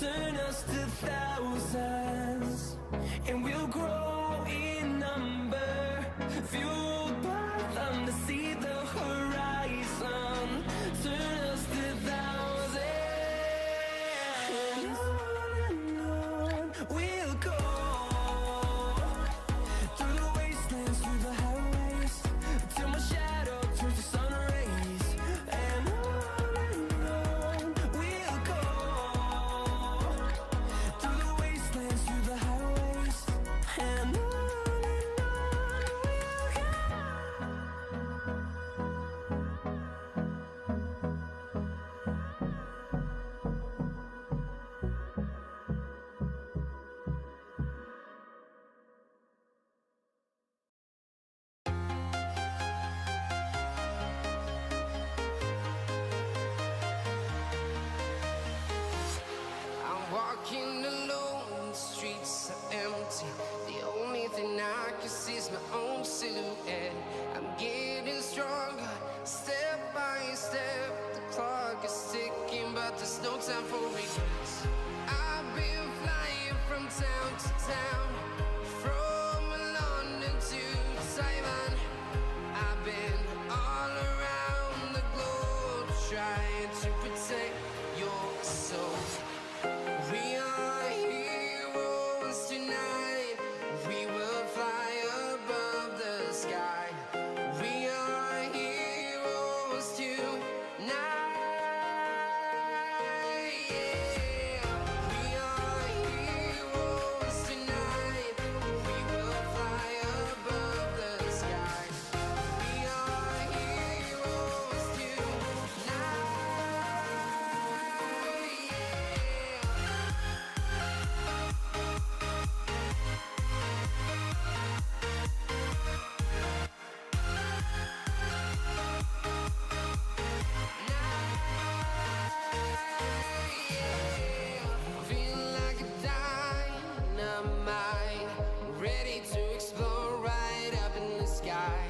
turn us to thousands, and we'll grow in number, fueled by them to see the horizon. Turn us to thousands, and on we'll go, through the wastelands, through the highways, till my shadow turns to sun rays. And on we'll go, through the wastelands, through the highways. And on we'll go. I'm walking alone, the streets are empty. The only thing I can see is my own silhouette. I'm getting stronger, step by step. The clock is ticking, but there's no time for regrets. I've been flying from town to town, from London to Taiwan. I've been all around the globe, trying to protect your soul. We are heroes tonight. We will fly above the sky. We are heroes tonight. Yeah. We are heroes tonight. We will fly above the sky. We are heroes tonight. Feel like a dynamite, ready to explode right up in the sky.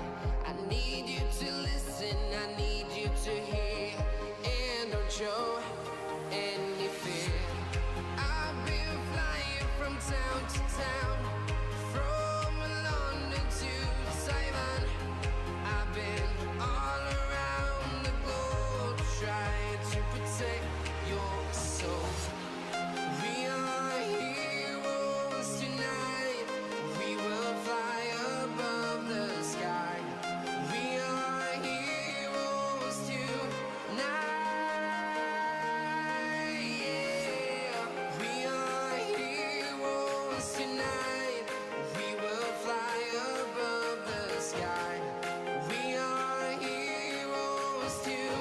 I need you to listen, I need you to hear, and don't show any fear. I've been flying from town to town, from London to Taiwan. I've been all around the globe, trying to protect your soul. We are heroes tonight. We will fly above the sky. We are heroes tonight. Yeah. We are heroes tonight. We will fly above the sky. We are heroes tonight.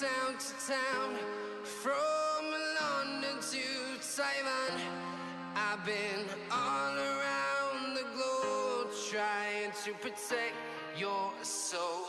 Town to town, from London to Taiwan. I've been all around the globe, trying to protect your soul.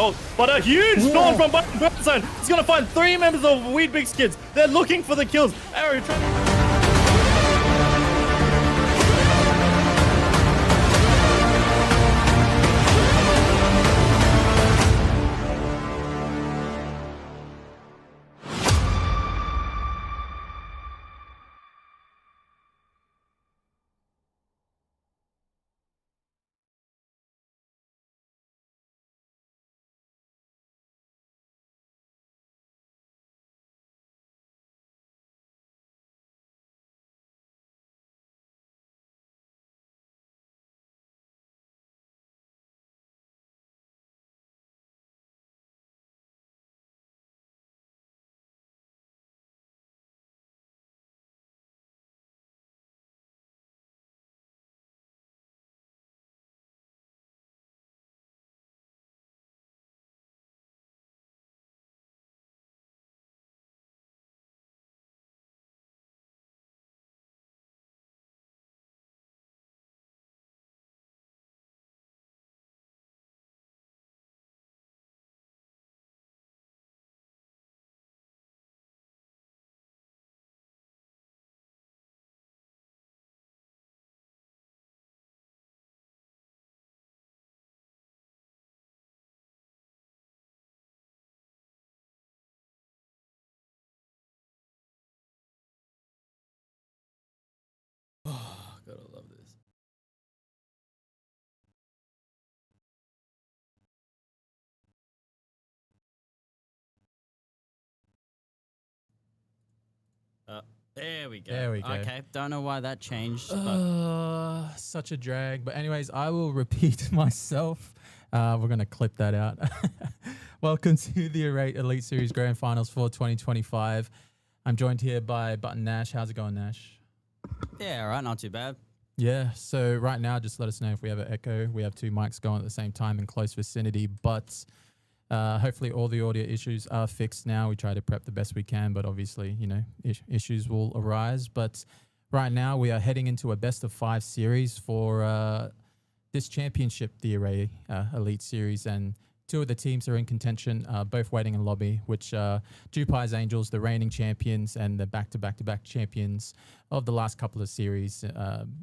ult. But a huge storm from Burn Zone. He's going to find 3 members of Weed Big Skids. They're looking for the kills. Arrow trying. Oh, gotta love this. There we go. There we go. Okay, don't know why that changed. Such a drag. But anyways, I will repeat myself. We're going to clip that out. Welcome to the Array Elite Series Grand Finals for 2025. I'm joined here by Button Nash. How's it going, Nash? Yeah, all right, not too bad. Yeah, so right now, just let us know if we have an echo. We have 2 mics going at the same time in close vicinity, but hopefully all the audio issues are fixed now. We try to prep the best we can, but obviously, you know, issues will arise. But right now we are heading into a best of 5 series for this championship, the Array Elite Series, and 2 of the teams are in contention, both waiting in lobby, which JWP's Angels, the reigning champions and the back-to-back-to-back champions of the last couple of series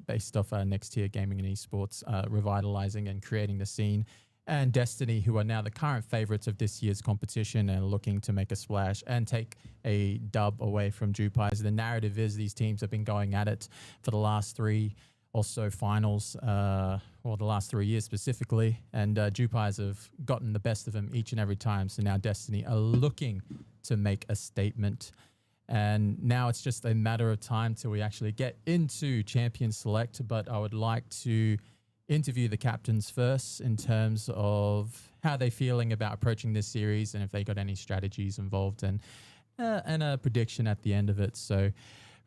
based off Next Tier Gaming and Esports, revitalizing and creating the scene. And Destiny, who are now the current favorites of this year's competition and looking to make a splash and take a dub away from JWP. The narrative is these teams have been going at it for the last 3 or so finals, or the last 3 years specifically, and JWP have gotten the best of them each and every time. So now Destiny are looking to make a statement. And now it's just a matter of time till we actually get into Champion Select. But I would like to interview the captains first in terms of how they're feeling about approaching this series and if they got any strategies involved and a prediction at the end of it. So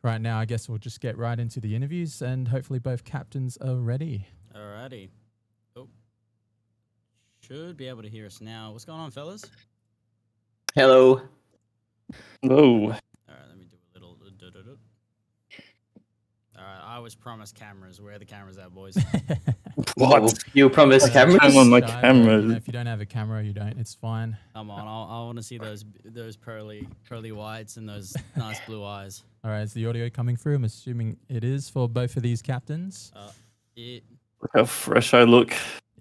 right now, I guess we'll just get right into the interviews and hopefully both captains are ready. Alrighty. Oh, should be able to hear us now. What's going on, fellas? Hello. Whoa. All right, let me do a little. All right, I was promised cameras. Where are the cameras at, boys? What? You promised cameras? Turn on my Shy, but, camera. you know, if you don't have a camera, you don't. It's fine. Come on, I want to see those pearly whites and those nice blue eyes. All right, is the audio coming through? I'm assuming it is for both of these captains. Look how fresh I look.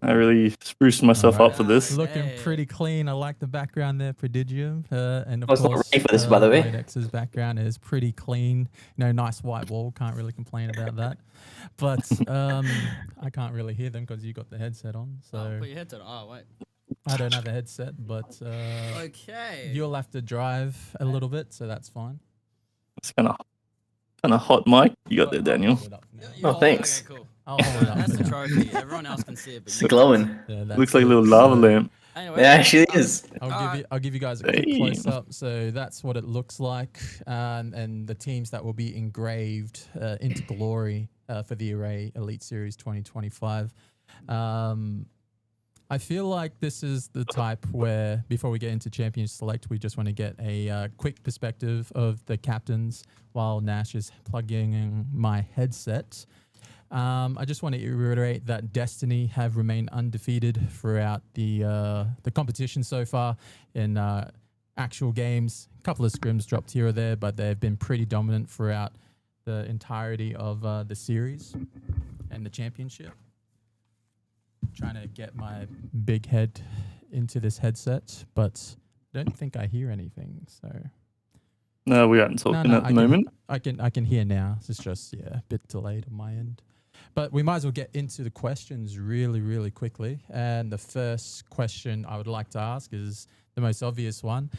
I really spruced myself up for this. Looking Hey. pretty clean. I like the background there, Prodigium. And of I was not course, ready for this, by the way. X's background is pretty clean. You know, nice white wall. Can't really complain about that. But I can't really hear them because you got the headset on. So Put your headset on. Oh, wait. I don't have a headset, but Okay. you'll have to drive a little bit, so that's fine. It's kind of hot mic you got there, Daniel. Hold it up now. You hold it. thanks. Okay, cool. I'll hold it up That's the now. trophy. Everyone else can see it, but It's you glowing. Yeah, that's Looks like a it. little lava So- lamp. Anyway, It actually is. I'll give you guys a quick Hey. close up. So that's what it looks like, and the teams that will be engraved into glory for the Array Elite Series 2025. I feel like this is the type where, before we get into Champion Select, we just want to get a quick perspective of the captains while Nash is plugging in my headset. I just want to reiterate that Destiny have remained undefeated throughout the competition so far in actual games. A couple of scrims dropped here or there, but they've been pretty dominant throughout the entirety of the series and the championship. Trying to get my big head into this headset, but I don't think I hear anything. So No, we aren't talking at the moment. I can hear now. It's just a bit delayed on my end. But we might as well get into the questions really, really quickly. And the first question I would like to ask is the most obvious one.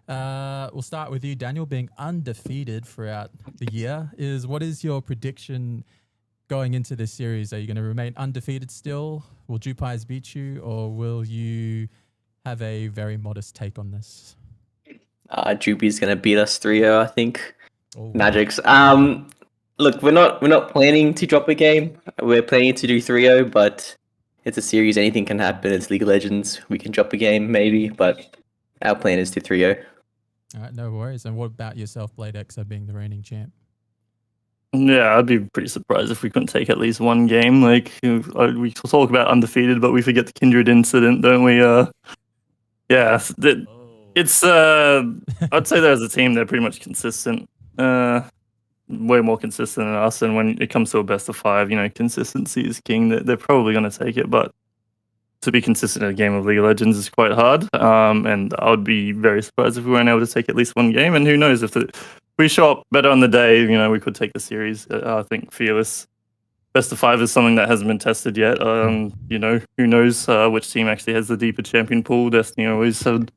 We'll start with you, Daniel, being undefeated throughout the year. What is your prediction going into this series? Are you going to remain undefeated still? Will JWP beat you, or will you have a very modest take on this? JWP's gonna beat us 3-0, I think. Oh, Magics. Look, we're not planning to drop a game. We're planning to do 3-0, but it's a series. Anything can happen. It's League of Legends. We can drop a game maybe, but our plan is to 3-0. All right, no worries. And what about yourself, BladeXer, being the reigning champ? Yeah, I'd be pretty surprised if we couldn't take at least one game. Like, we talk about undefeated, but we forget the Kindred incident, don't we? Yeah, it's I'd say that as a team, they're pretty much consistent. Way more consistent than us. And when it comes to a best of 5, consistency is king. They're probably going to take it, but to be consistent in a game of League of Legends is quite hard. And I would be very surprised if we weren't able to take at least one game. And who knows, if we show up better on the day, we could take the series. I think Fearless best of 5 is something that hasn't been tested yet. Who knows which team actually has the deeper champion pool. Destiny always had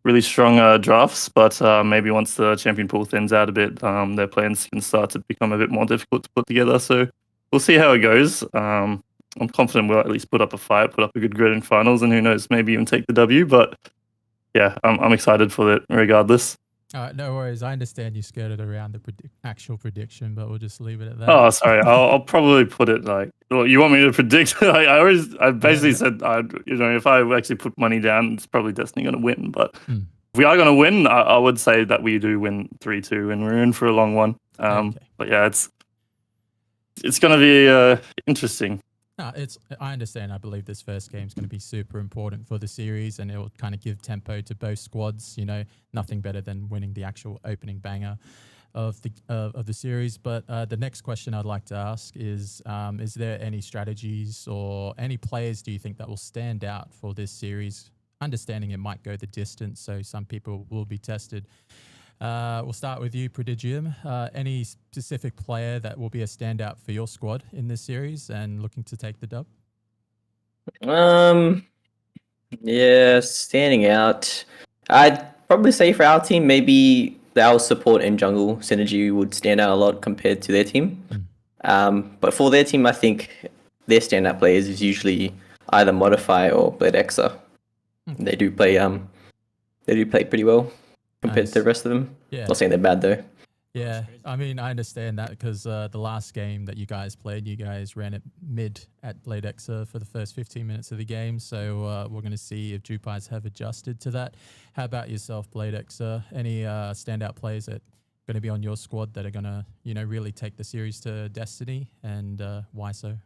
really strong drafts, but maybe once the champion pool thins out a bit, their plans can start to become a bit more difficult to put together. So we'll see how it goes. I'm confident we'll at least put up a fight, put up a good grid in finals, and who knows, maybe even take the W. But yeah, I'm excited for it regardless. All right, no worries. I understand you skirted around the actual prediction, but we'll just leave it at that. Oh, sorry. I'll probably put it like, well, you want me to predict? I basically said, if I actually put money down, it's probably Destiny going to win. But if we are going to win, I would say that we do win 3-2, and we're in for a long one. Okay. But yeah, it's going to be interesting. No, I understand. I believe this first game is going to be super important for the series, and it will kind of give tempo to both squads. Nothing better than winning the actual opening banger of the series. But the next question I'd like to ask is there any strategies or any players do you think that will stand out for this series? Understanding it might go the distance, so some people will be tested. We'll start with you, Prodigium. Any specific player that will be a standout for your squad in this series and looking to take the dub? Yeah, standing out. I'd probably say for our team, maybe our support and jungle synergy would stand out a lot compared to their team. But for their team, I think their standout players is usually either Modify or BladeXer. They do play pretty well compared to the rest of them. Yeah. Not saying they're bad though. Yeah, I mean, I understand that because the last game that you guys played, you guys ran it mid at BladeXer for the first 15 minutes of the game. So we're going to see if JWPs have adjusted to that. How about yourself, BladeXer? Any standout players that are going to be on your squad that are going to, really take the series to Destiny, and why so?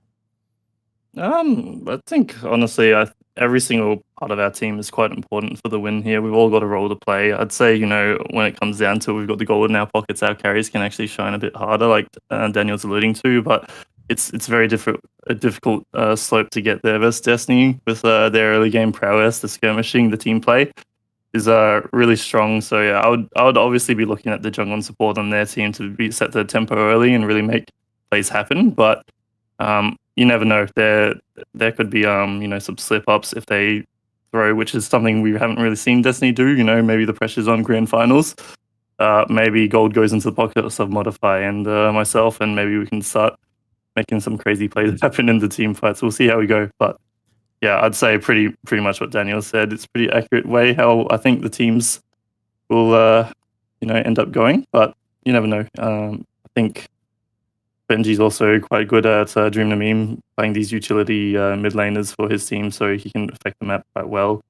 I think honestly, every single part of our team is quite important for the win here. We've all got a role to play. I'd say, when it comes down to it, we've got the gold in our pockets. Our carries can actually shine a bit harder, like Daniel's alluding to, but it's very a difficult slope to get there versus Destiny with their early game prowess, the skirmishing, the team play is really strong. So yeah, I would obviously be looking at the jungle and support on their team to set the tempo early and really make plays happen. But you never know. There could be some slip ups if they throw, which is something we haven't really seen Destiny do. Maybe the pressure's on grand finals. Maybe gold goes into the pockets of Modify and myself, and maybe we can start making some crazy plays happen in the team fights. We'll see how we go. But yeah, I'd say pretty much what Daniel said. It's a pretty accurate way how I think the teams will end up going. But you never know. I think Benji's also quite good at Dream the Meme, playing these utility mid laners for his team, so he can affect the map quite well.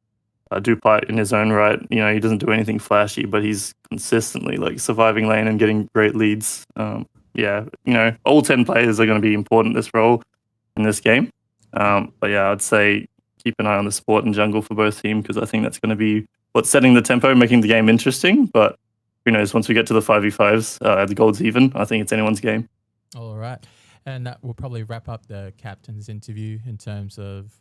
JWP in his own right, he doesn't do anything flashy, but he's consistently surviving lane and getting great leads. yeah, all 10 players are going to be important this role in this game. But yeah, I'd say keep an eye on the support and jungle for both teams because I think that's going to be what's setting the tempo, making the game interesting. But who knows? Once we get to the 5v5s, the gold's even. I think it's anyone's game. All right. And that will probably wrap up the captain's interview in terms of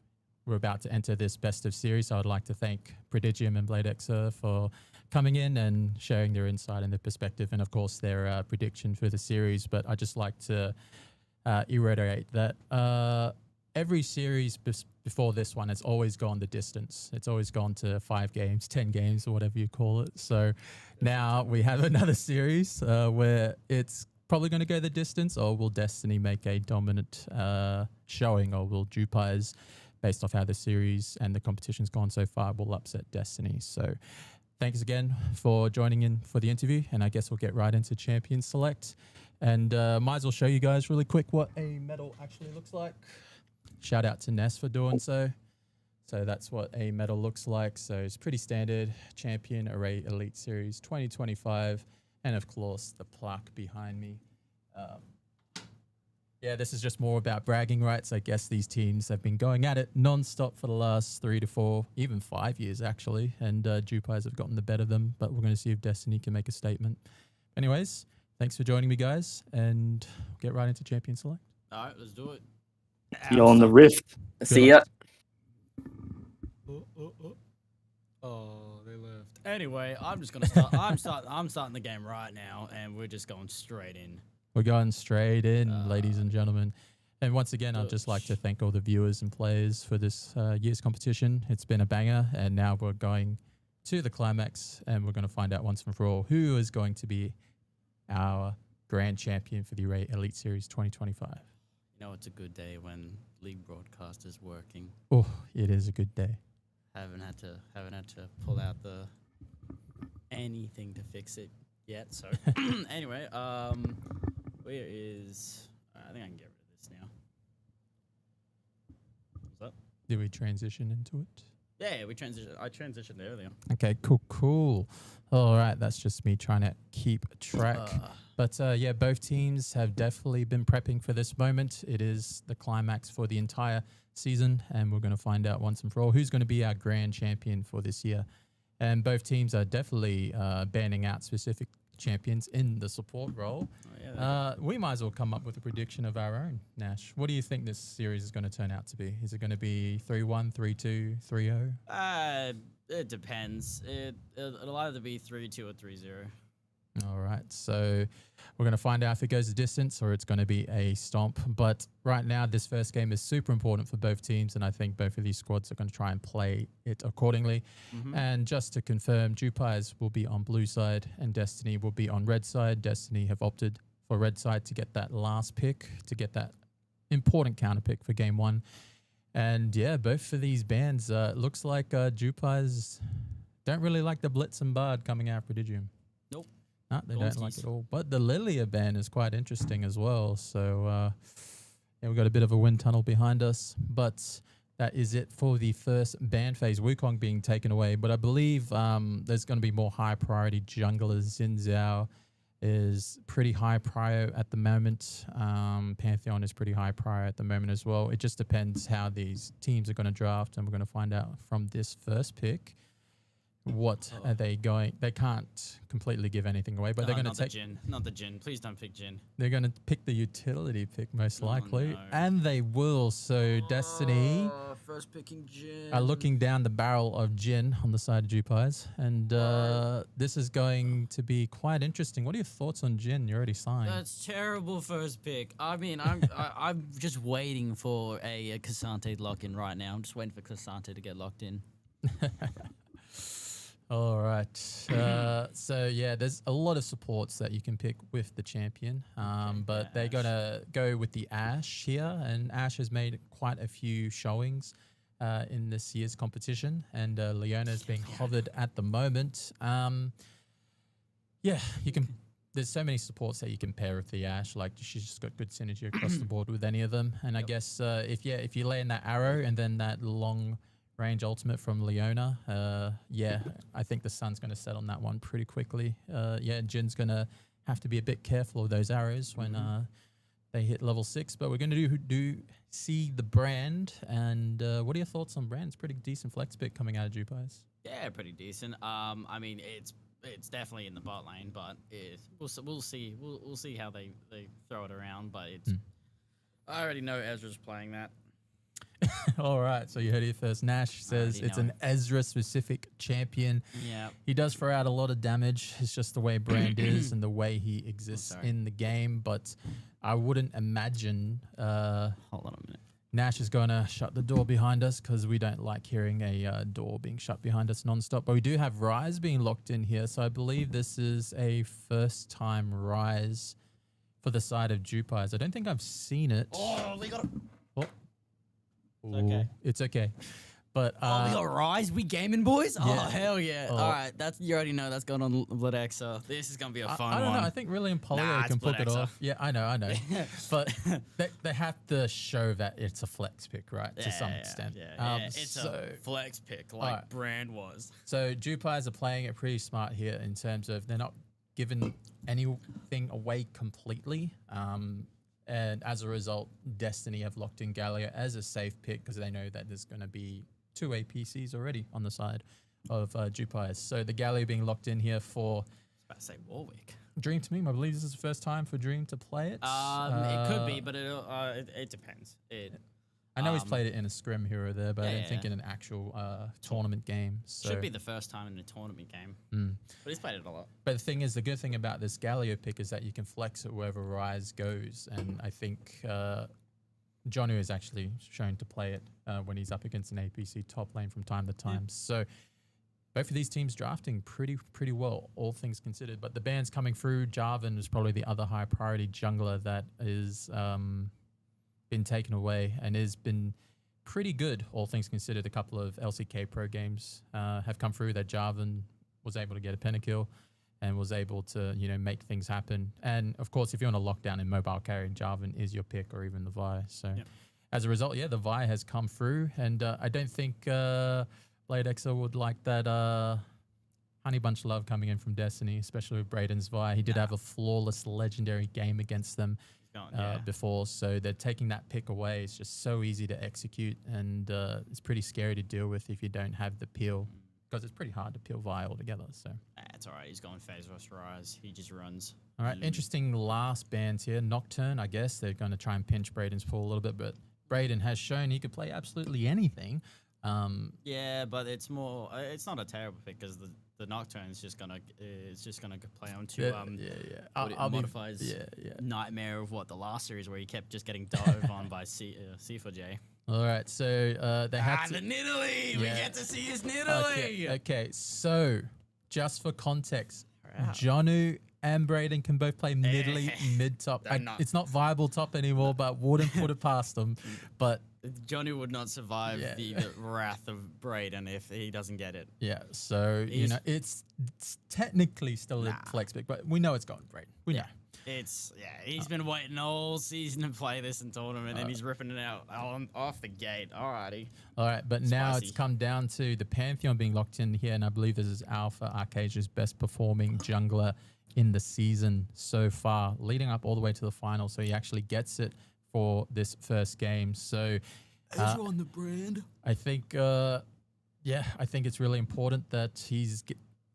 we're about to enter this best of series. So I'd like to thank Prodigium and BladeXer for coming in and sharing their insight and their perspective and, of course, their prediction for the series. But I'd just like to reiterate that every series before this one has always gone the distance. It's always gone to 5 games, 10 games, or whatever you call it. So now we have another series where it's probably going to go the distance, or will Destiny make a dominant showing, or will JWP, based off how the series and the competition's gone so far, will upset Destiny. So thanks again for joining in for the interview, and I guess we'll get right into Champion Select. And might as well show you guys really quick what a medal actually looks like. Shout out to Ness for doing so. So that's what a medal looks like. So it's pretty standard. Champion Array Elite Series 2025. And of course, the plaque behind me. Yeah, this is just more about bragging rights. I guess these teams have been going at it non-stop for the last 3 to 4, even 5 years, actually. And JWP have gotten the better of them. But we're going to see if Destiny can make a statement. Anyways, thanks for joining me, guys. And we'll get right into Champion Select. All right, let's do it. You're on the Rift. See ya. Oh, they left. Anyway, I'm just gonna start. I'm starting the game right now, and we're just going straight in. We're going straight in, ladies and gentlemen. And once again, I'd just like to thank all the viewers and players for this year's competition. It's been a banger, and now we're going to the climax, and we're going to find out once and for all who is going to be our grand champion for the Array Elite Series 2025. You know, it's a good day when League broadcast is working. Oh, it is a good day. Haven't had to pull out anything to fix it yet. So anyway, where is? I think I can get rid of this now. What's up? Did we transition into it? Yeah, we transitioned. I transitioned earlier. Okay, cool. All right, that's just me trying to keep track. But yeah, both teams have definitely been prepping for this moment. It is the climax for the entire season, and we're going to find out once and for all who's going to be our grand champion for this year. And both teams are definitely banning out specific champions in the support role. Oh, yeah, we might as well come up with a prediction of our own, Nash. What do you think this series is going to turn out to be? Is it going to be 3-1, 3-2, 3-0? It depends. It'll either be 3-2 or 3-0. All right, so we're going to find out if it goes the distance or it's going to be a stomp. But right now, this first game is super important for both teams, and I think both of these squads are going to try and play it accordingly. And just to confirm, JWP will be on blue side and Destiny will be on red side. Destiny have opted for red side to get that last pick, to get that important counter pick for game 1. And yeah, both of these bans, it looks like JWP don't really like the Blitz and Bard coming out of Prodigium. Nope. No, they don't like it all. But the Lilia ban is quite interesting as well. So yeah, we've got a bit of a wind tunnel behind us. But that is it for the first ban phase. Wukong being taken away. But I believe there's going to be more high priority junglers. Xin Zhao is pretty high prio at the moment. Pantheon is pretty high prio at the moment as well. It just depends how these teams are going to draft. And we're going to find out from this first pick. What are they going? They can't completely give anything away, but they're going to take Not the Jin. Please don't pick Jin. They're going to pick the utility pick most likely, no. and they will. So Destiny First picking Jin. are looking down the barrel of Jin on the side of JWP, and this is going to be quite interesting. What are your thoughts on Jin? You're already signed. That's terrible first pick. I mean, I'm just waiting for a Cassante lock-in right now. I'm just waiting for Cassante to get locked in. All right. So yeah, there's a lot of supports that you can pick with the champion, but they're gonna go with the Ashe here, and Ashe has made quite a few showings in this year's competition, and Leona is being hovered at the moment. Yeah, you can. There's so many supports that you can pair with the Ashe. Like she's just got good synergy across the board with any of them, and I guess if you lay in that arrow and then that long range ultimate from Leona, yeah, I think the sun's going to set on that one pretty quickly. Yeah, Jin's going to have to be a bit careful of those arrows when they hit level 6. But we're going to do see the brand. And what are your thoughts on brand? It's pretty decent flex pick coming out of Jupiter's. Yeah, pretty decent. I mean, it's definitely in the bot lane, but we'll see. We'll see how they throw it around. But it's I already know Ezra's playing that. All right, so you heard it first. Nash says it's an Ezra-specific champion. Yeah. He does throw out a lot of damage. It's just the way Brand is and the way he exists in the game. But I wouldn't imagine Hold on a minute. Nash is going to shut the door behind us because we don't like hearing a door being shut behind us nonstop. But we do have Rise being locked in here. So I believe this is a first-time Rise for the side of Jupires. I don't think I've seen it. Oh, we got. Ooh, okay. It's okay. But We got Rise. We gaming, boys. yeah. Oh hell yeah! Oh. All right, you already know that's going on Bloodexer. This is gonna be a fun I don't one. know. I think really and Polio Nah, can it's pull it Bloodexer. off. Yeah, I know. But they have to show that it's a flex pick, right? To some extent. It's so, a flex pick, like Alright. Brand was. So Jupires are playing it pretty smart here in terms of they're not giving anything away completely. And as a result, Destiny have locked in Galio as a safe pick because they know that there's going to be 2 APCs already on the side of Jupires. So the Galio being locked in here for I was about to say Warwick. Dream Team. I believe this is the first time for Dream to play it. It could be, but it depends. I know he's played it in a scrim here or there, but I didn't think in an actual tournament game. So. Should be the first time in a tournament game. But he's played it a lot. But the thing is, the good thing about this Galio pick is that you can flex it wherever Rise goes. And I think Jonu is actually shown to play it when he's up against an APC top lane from time to time. So both of these teams drafting pretty well, all things considered. But the ban's coming through. Jarvan is probably the other high priority jungler that is been taken away and has been pretty good, all things considered. A couple of LCK Pro games have come through that Jarvan was able to get a pentakill and was able to, make things happen. And of course, if you want to lock down in mobile carry, Jarvan is your pick, or even the Vi. So as a result, the Vi has come through, and I don't think Bladeexer would like that honey bunch love coming in from Destiny, especially with Braden's Vi. He did have a flawless legendary game against them before, so they're taking that pick away. It's just so easy to execute, and it's pretty scary to deal with if you don't have the peel, because it's pretty hard to peel Vi altogether. So It's all right. He's going phase rush Rise. He just runs. all right, interesting last bands here. Nocturne, I guess they're going to try and pinch Braden's pool a little bit, but Braden has shown he could play absolutely anything. Yeah, but it's more. It's not a terrible pick because the Nocturne is just gonna play on to modifies nightmare of the last series where he kept just getting dove on by C4J. All right, so they had to. The Nidalee! We get to see his Nidalee! Okay, so just for context, Jonu and Braden can both play Nidalee mid-top. It's not viable top anymore, but wouldn't put it past them. But Johnny would not survive the wrath of Braden if he doesn't get it. Yeah, so it's technically still a flex pick, but we know it's gone Braden. We know. He's been waiting all season to play this in tournament, and he's ripping it out off the gate. Alrighty. All right, but now it's come down to the Pantheon being locked in here, and I believe this is Alpha Arcasia's best performing jungler in the season so far, leading up all the way to the final. So he actually gets it for this first game. So Ezra on the brand. I think I think it's really important that he's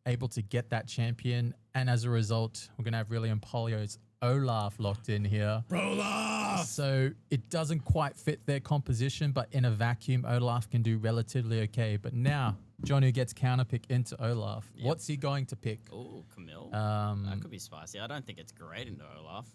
able to get that champion, and as a result we're gonna have William Polio's Olaf locked in here. Olaf! So it doesn't quite fit their composition, but in a vacuum Olaf can do relatively okay. But now Johnny gets counterpick into Olaf. Yep. What's he going to pick? Oh, Camille. That could be spicy. I don't think it's great into Olaf.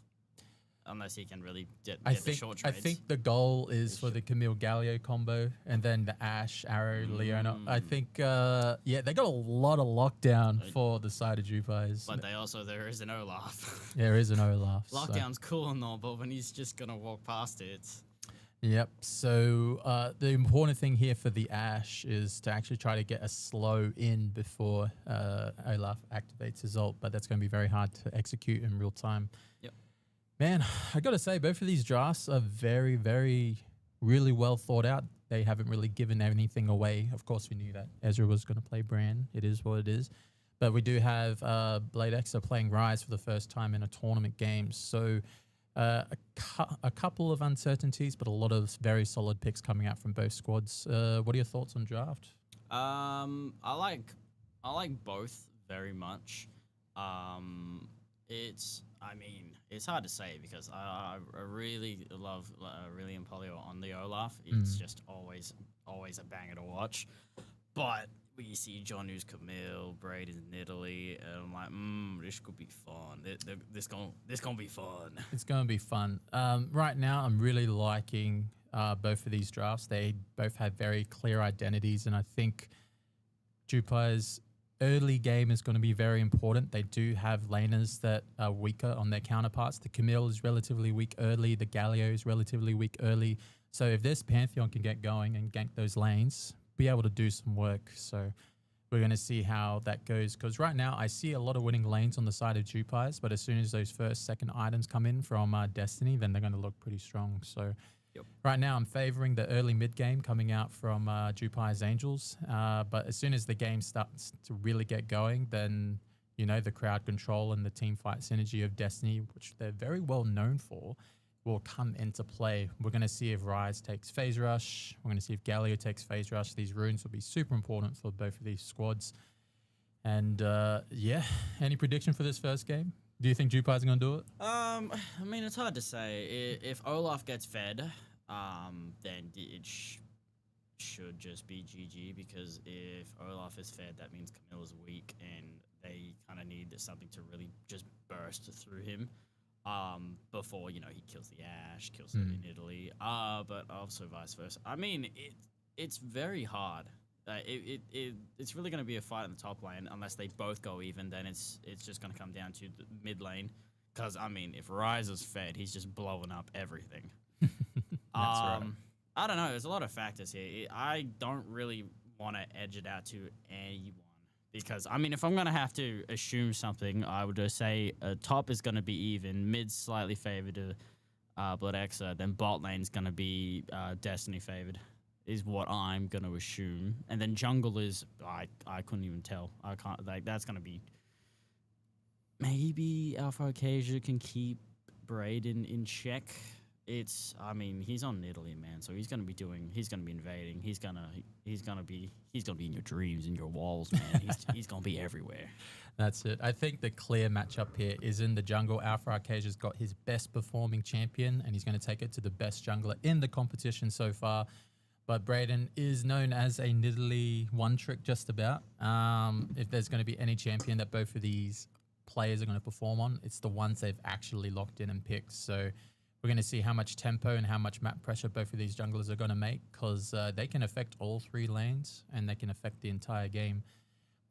Unless he can really get the short trades. I think the goal is for the Camille Galio combo, and then the Ashe, Arrow, Leona. I think, they got a lot of lockdown for the side of Jupires. But there is an Olaf. There is an Olaf. Lockdown's cool and all, but when he's just going to walk past it, it's... Yep. So the important thing here for the Ashe is to actually try to get a slow in before Olaf activates his ult, but that's going to be very hard to execute in real time. Yep. Man, I got to say, both of these drafts are very, very, really well thought out. They haven't really given anything away. Of course, we knew that Ezra was going to play Bran. It is what it is. But we do have Blade X are playing Rise for the first time in a tournament game. So a couple of uncertainties, but a lot of very solid picks coming out from both squads. What are your thoughts on draft? I like both very much. It's hard to say because I really love Aurelian Polio on the Olaf. It's just always a banger to watch. But we see John News Camille, Braden in Italy, and I'm like, this could be fun. This gonna be fun. It's gonna be fun. Right now, I'm really liking both of these drafts. They both have very clear identities, and I think JWP's early game is going to be very important. They do have laners that are weaker on their counterparts. The Camille is relatively weak early. The Galio is relatively weak early. So if this Pantheon can get going and gank those lanes, be able to do some work. So we're going to see how that goes. Because right now I see a lot of winning lanes on the side of JWP's, but as soon as those second items come in from Destiny, then they're going to look pretty strong. So right now I'm favoring the early mid game coming out from JWP's Angels. But as soon as the game starts to really get going, then, you know, the crowd control and the team fight synergy of Destiny, which they're very well known for, will come into play. We're going to see if Rise takes Phase Rush. We're going to see if Galio takes Phase Rush. These runes will be super important for both of these squads. And yeah, any prediction for this first game? Do you think JWP's going to do it? I mean, it's hard to say. If Olaf gets fed, then it should just be GG, because if Olaf is fed, that means Camille is weak, and they kind of need something to really just burst through him. Before, you know, he kills the Ashe, kills it in Italy, but also vice versa. I mean, it's very hard. It's really going to be a fight in the top lane unless they both go even. Then it's just going to come down to the mid lane. Because I mean, if Rise is fed, he's just blowing up everything. That's right. I don't know. There's a lot of factors here. I don't really want to edge it out to anyone. Because, I mean, if I'm going to have to assume something, I would just say top is going to be even, mid slightly favored to Blood Exa, then bot lane's going to be Destiny favored, is what I'm going to assume. And then jungle is, I couldn't even tell. I can't, like, that's going to be, maybe Alpha Acacia can keep Braden in check. I mean, he's on Italy, man. So he's gonna be invading. He's gonna be in your dreams, in your walls, man. He's gonna be everywhere. That's it. I think the clear matchup here is in the jungle. Alpha Arcasia's got his best performing champion, and he's going to take it to the best jungler in the competition so far. But Braden is known as a niddly one trick just about. If there's going to be any champion that both of these players are going to perform on, it's the ones they've actually locked in and picked. So we're going to see how much tempo and how much map pressure both of these junglers are going to make, because they can affect all three lanes and they can affect the entire game.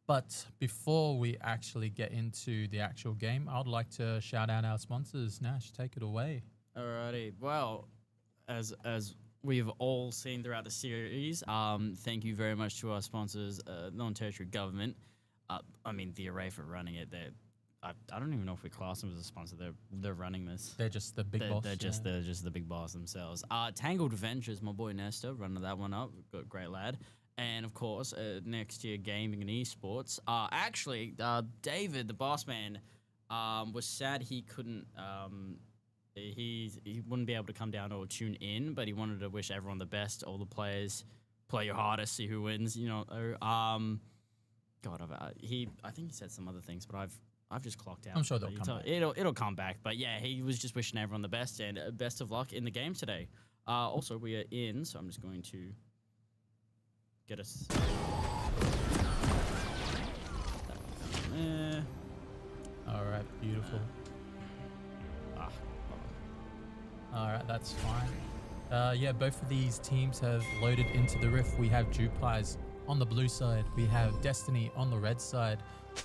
But before we actually get into the actual game, I would like to shout out our sponsors. Nash, take it away. Alrighty. Well, as we've all seen throughout the series, thank you very much to our sponsors, the non-territory government. I mean, the Array for running it. I don't even know if we class them as a sponsor. They're running this. They're just the big boss. They're just the big boss themselves. Tangled Ventures, my boy Nestor, running that one up. Great lad. And of course, next year gaming and esports. Actually, David, the boss man, was sad he couldn't. He wouldn't be able to come down or tune in, but he wanted to wish everyone the best. All the players, play your hardest, see who wins. You know. God, I think he said some other things, but I've just clocked out. I'm sure they'll come back. It'll come back. But yeah, he was just wishing everyone the best, and best of luck in the game today. Also, we are in, so I'm just going to get us. All right, beautiful. All right, that's fine. Yeah, both of these teams have loaded into the Rift. We have JWP's on the blue side. We have Destiny on the red side.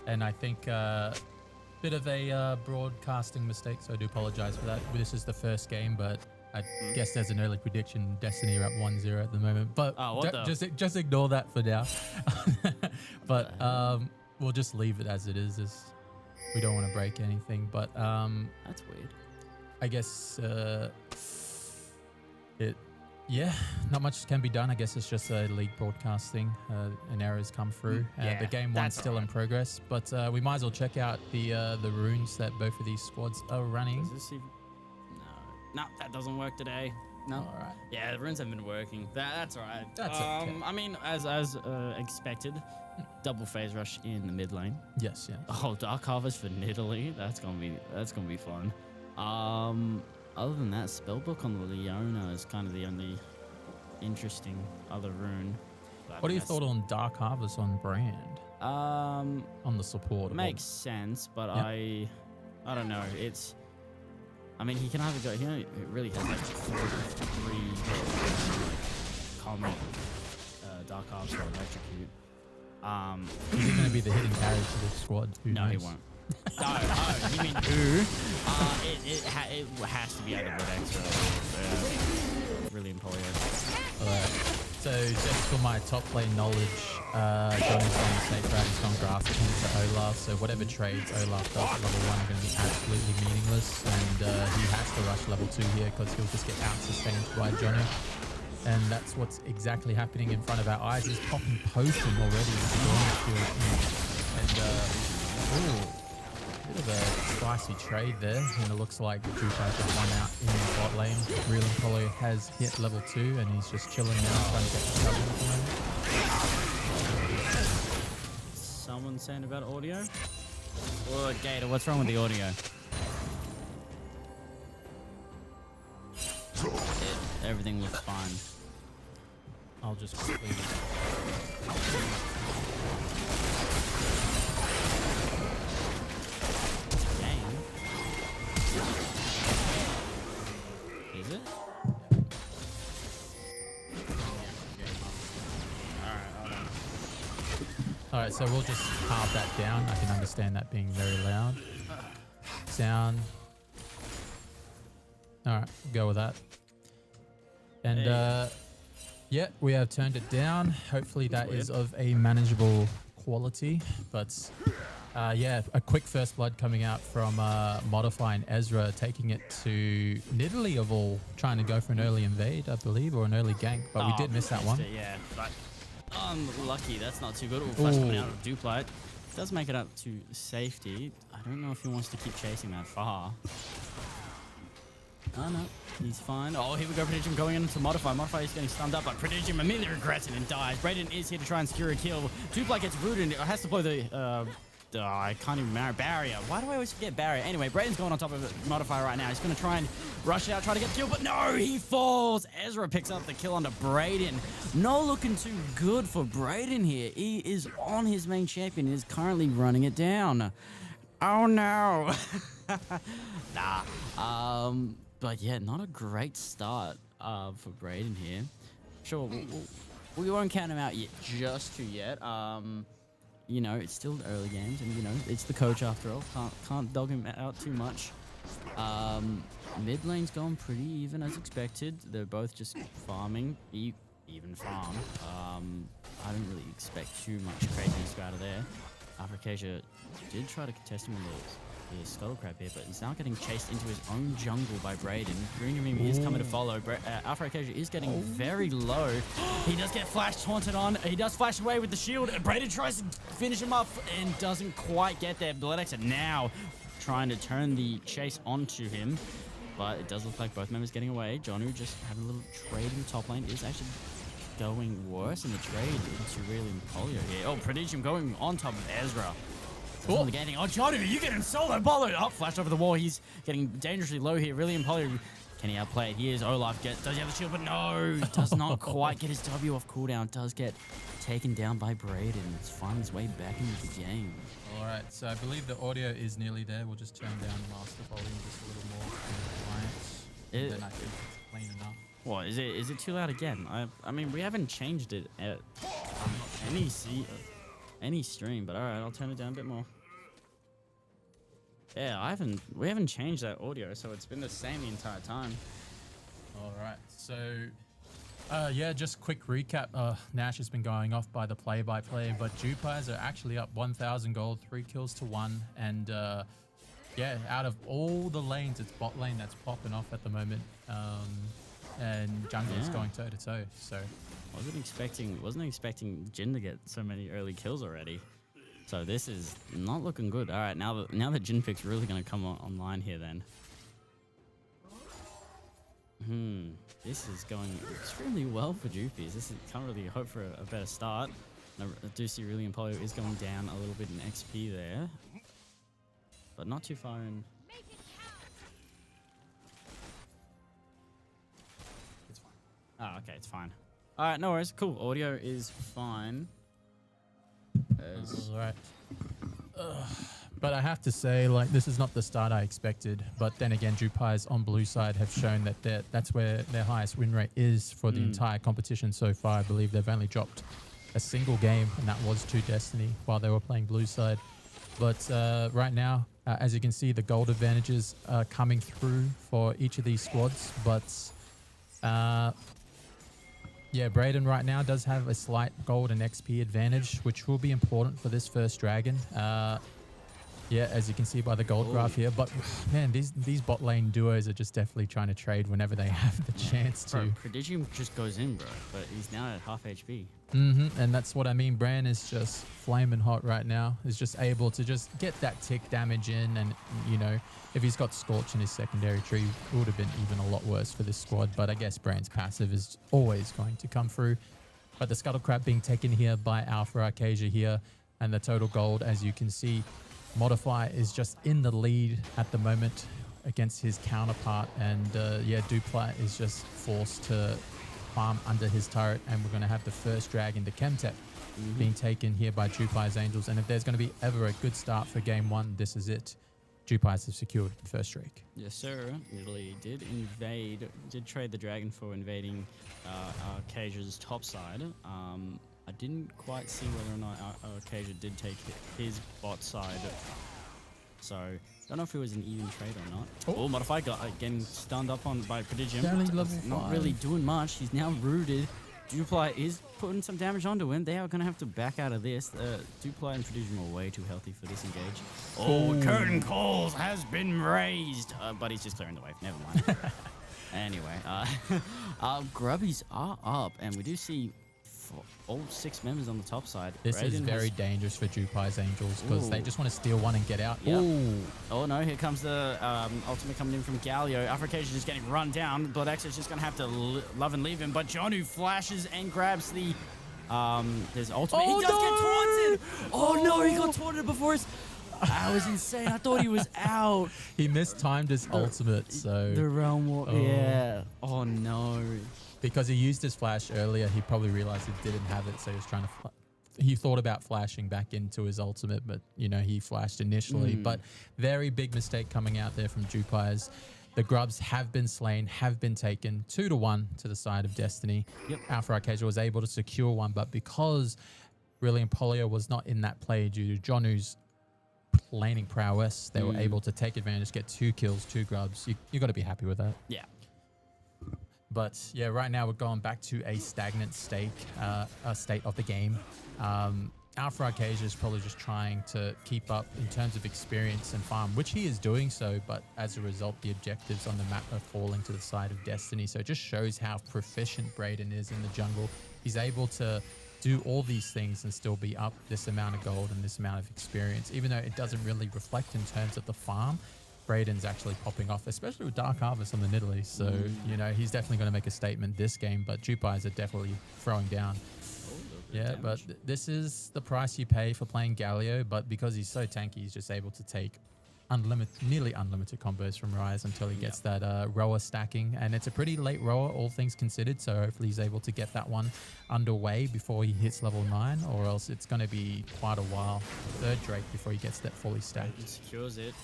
And I think bit of a broadcasting mistake, so I do apologize for that. This is the first game, but I guess there's an early prediction. Destiny are at 1-0 at the moment. But just ignore that for now. But we'll just leave it as it is. We don't want to break anything. But that's weird. I guess Yeah, not much can be done. I guess it's just a league broadcasting. An error's come through. The game one's still in progress, but we might as well check out the runes that both of these squads are running. Does this even... No, that doesn't work today. No. All right. Yeah, the runes have been working. That's all right. That's okay. I mean, as expected, double phase rush in the mid lane. Yes. Oh, Dark Harvest for Nidalee. That's gonna be fun. Other than that, Spellbook on the Leona is kind of the only interesting other rune. What are your thoughts on Dark Harvest on brand? On the support. Makes sense, but I don't know. It's... I mean, he can either go... He really has like three common Dark Harvest or Electrocute. Is he going to be the hitting carry for the squad? Who knows? He won't. No, you mean who? It has to be either Wodex or Brilliant Polio. Alright, so just for my top lane knowledge, Johnny's going Safe Route, he's gone Grass King to Olaf, so whatever trades Olaf does at level 1 are going to be absolutely meaningless, and he has to rush level 2 here because he'll just get out-sustained by Johnny. And that's what's exactly happening in front of our eyes. He's popping potion already in the field. And, bit of a spicy trade there, and it looks like Jupa has one out in the bot lane. Real Impolo has hit level 2, and he's just chilling now, trying to get the cover at the moment. Someone saying about audio? Or Gator, what's wrong with the audio? Everything looks fine. I'll just quickly... Is it? Alright, so we'll just halve that down. I can understand that being very loud. Sound. Alright, we'll go with that. And yeah, we have turned it down. Hopefully that is of a manageable quality. But yeah, a quick first blood coming out from Modify and Ezra, taking it to Nidalee of all, trying to go for an early invade, I believe, or an early gank, but we did miss that one. Yeah, but unlucky. That's not too good. Flash coming out of Duplat. Does make it up to safety. I don't know if he wants to keep chasing that far. Oh no, he's fine. Oh, here we go, Prodigium going into Modify. Modify is getting stunned up, but Prodigium immediately regrets it and dies. Brayden is here to try and secure a kill. Duplat gets rooted and has to blow the... I can't even remember. Barrier. Why do I always forget Barrier? Anyway, Brayden's going on top of Modify right now. He's going to try and rush out, try to get the kill, but no, he falls. Ezra picks up the kill onto Brayden. Not looking too good for Brayden here. He is on his main champion and is currently running it down. Oh no. Nah. But yeah, not a great start for Brayden here. Sure, we won't count him out yet, just yet. You know, it's still early games, and you know, it's the coach after all. Can't dog him out too much. Mid lane's going pretty even as expected. They're both just farming, even farm. I don't really expect too much craziness out of there. Acacia did try to contest him with the Scuttle Crab here, but he's now getting chased into his own jungle by Brayden. Green is coming to follow. Alpha Acacia is getting very low. He does get flash taunted on. He does flash away with the shield. Brayden tries to finish him up and doesn't quite get there. Bloodx are now trying to turn the chase onto him, but it does look like both members getting away. Jonu just having a little trade in the top lane is actually going worse in the trade into really Polio here. Oh, Prodigium going on top of Ezra. Oh, Jonu, you getting solo followed up. Flash over the wall. He's getting dangerously low here. Really Polio. Can he outplay it? Here's Olaf. Does he have the shield? But no, does not quite get his W off cooldown. Does get taken down by Brayden. It's finding his way back into the game. All right, so I believe the audio is nearly there. We'll just turn down the master volume just a little more in compliance. Then I think it's clean enough. What is it too loud again? I mean, we haven't changed it at any stream, but all right, I'll turn it down a bit more. Yeah, we haven't changed that audio, so it's been the same the entire time. All right, so yeah, just quick recap. Nash has been going off by the play-by-play, but Jupers are actually up 1,000 gold, 3 kills to 1, and yeah, out of all the lanes, it's bot lane that's popping off at the moment. and jungle is going toe to toe. So wasn't expecting Jin to get so many early kills already. So this is not looking good. All right, now that Jin pick's really going to come online here then. This is going extremely well for Jupies. This can't really hope for a better start. I do see Really Polio is going down a little bit in XP there, but not too far in. It's fine. Oh, okay, it's fine. All right, no worries. Cool. Audio is fine. All right. But I have to say, like, this is not the start I expected. But then again, Jupai's on blue side have shown that that's where their highest win rate is for the entire competition so far. I believe they've only dropped a single game, and that was to Destiny while they were playing blue side. But right now, as you can see, the gold advantages are coming through for each of these squads. But yeah, Brayden right now does have a slight gold and XP advantage, which will be important for this first dragon. Yeah, as you can see by the gold graph here. But man, these bot lane duos are just definitely trying to trade whenever they have the chance to. Bro, Prodigium just goes in, bro, but he's now at half HP. And that's what I mean. Bran is just flaming hot right now. He's just able to just get that tick damage in, and you know, if he's got Scorch in his secondary tree, it would have been even a lot worse for this squad. But I guess Bran's passive is always going to come through. But the Scuttle Crab being taken here by Alpha Arcasia here, and the total gold, as you can see, Modify is just in the lead at the moment against his counterpart, and yeah, Dupla is just forced to farm under his turret, and we're going to have the first dragon, the Chemtech, being taken here by Jupai's Angels. And if there's going to be ever a good start for game one, this is it. Jupai's have secured the first streak. Yes, sir. Italy did trade the dragon for invading Arcasia's top side. I didn't quite see whether or not Arcasia did take his bot side. So, don't know if it was an even trade or not. Oh, Modify got getting stunned up on by Prodigium. Not really doing much. He's now rooted. Dupli is putting some damage onto him. They are going to have to back out of this. Dupli and Prodigium are way too healthy for this engage. Oh, Curtain Calls has been raised. But he's just clearing the wave. Never mind. Anyway, Grubbies are up, and we do see all 6 members on the top side. This is very dangerous for Jupai's Angels, because they just want to steal one and get out. Yep. Oh no, here comes the ultimate coming in from Galio. Africation is getting run down. Blood X is just going to have to love and leave him, but Jonu flashes and grabs the his ultimate. He does get taunted! Oh no, he got taunted before his... That was insane. I thought he was out. He mistimed his ultimate, so... The realm war... Yeah. Oh no. Because he used his flash earlier, he probably realized he didn't have it, so he was trying to... He thought about flashing back into his ultimate, but, you know, he flashed initially. But very big mistake coming out there from Jupai's. The Grubs have been slain, have been taken 2-1 to the side of Destiny. Alpha Arcasia was able to secure one, but because Brilliant Polio was not in that play due to Jonu's laning prowess, they were able to take advantage, get 2 kills, 2 Grubs. You got to be happy with that. Yeah. But yeah, right now we're going back to a stagnant state of the game. Alpha Arcasia is probably just trying to keep up in terms of experience and farm, which he is doing so, but as a result, the objectives on the map are falling to the side of Destiny. So it just shows how proficient Brayden is in the jungle. He's able to do all these things and still be up this amount of gold and this amount of experience, even though it doesn't really reflect in terms of the farm. Brayden's actually popping off, especially with Dark Harvest on the Nidalee. So, you know, he's definitely going to make a statement this game, but Jupai's are definitely throwing down. Yeah, but this is the price you pay for playing Galio, but because he's so tanky, he's just able to take nearly unlimited combos from Rise until he gets that rower stacking. And it's a pretty late rower, all things considered, so hopefully he's able to get that one underway before he hits level 9, or else it's going to be quite a while, 3rd Drake, before he gets that fully stacked. He secures it.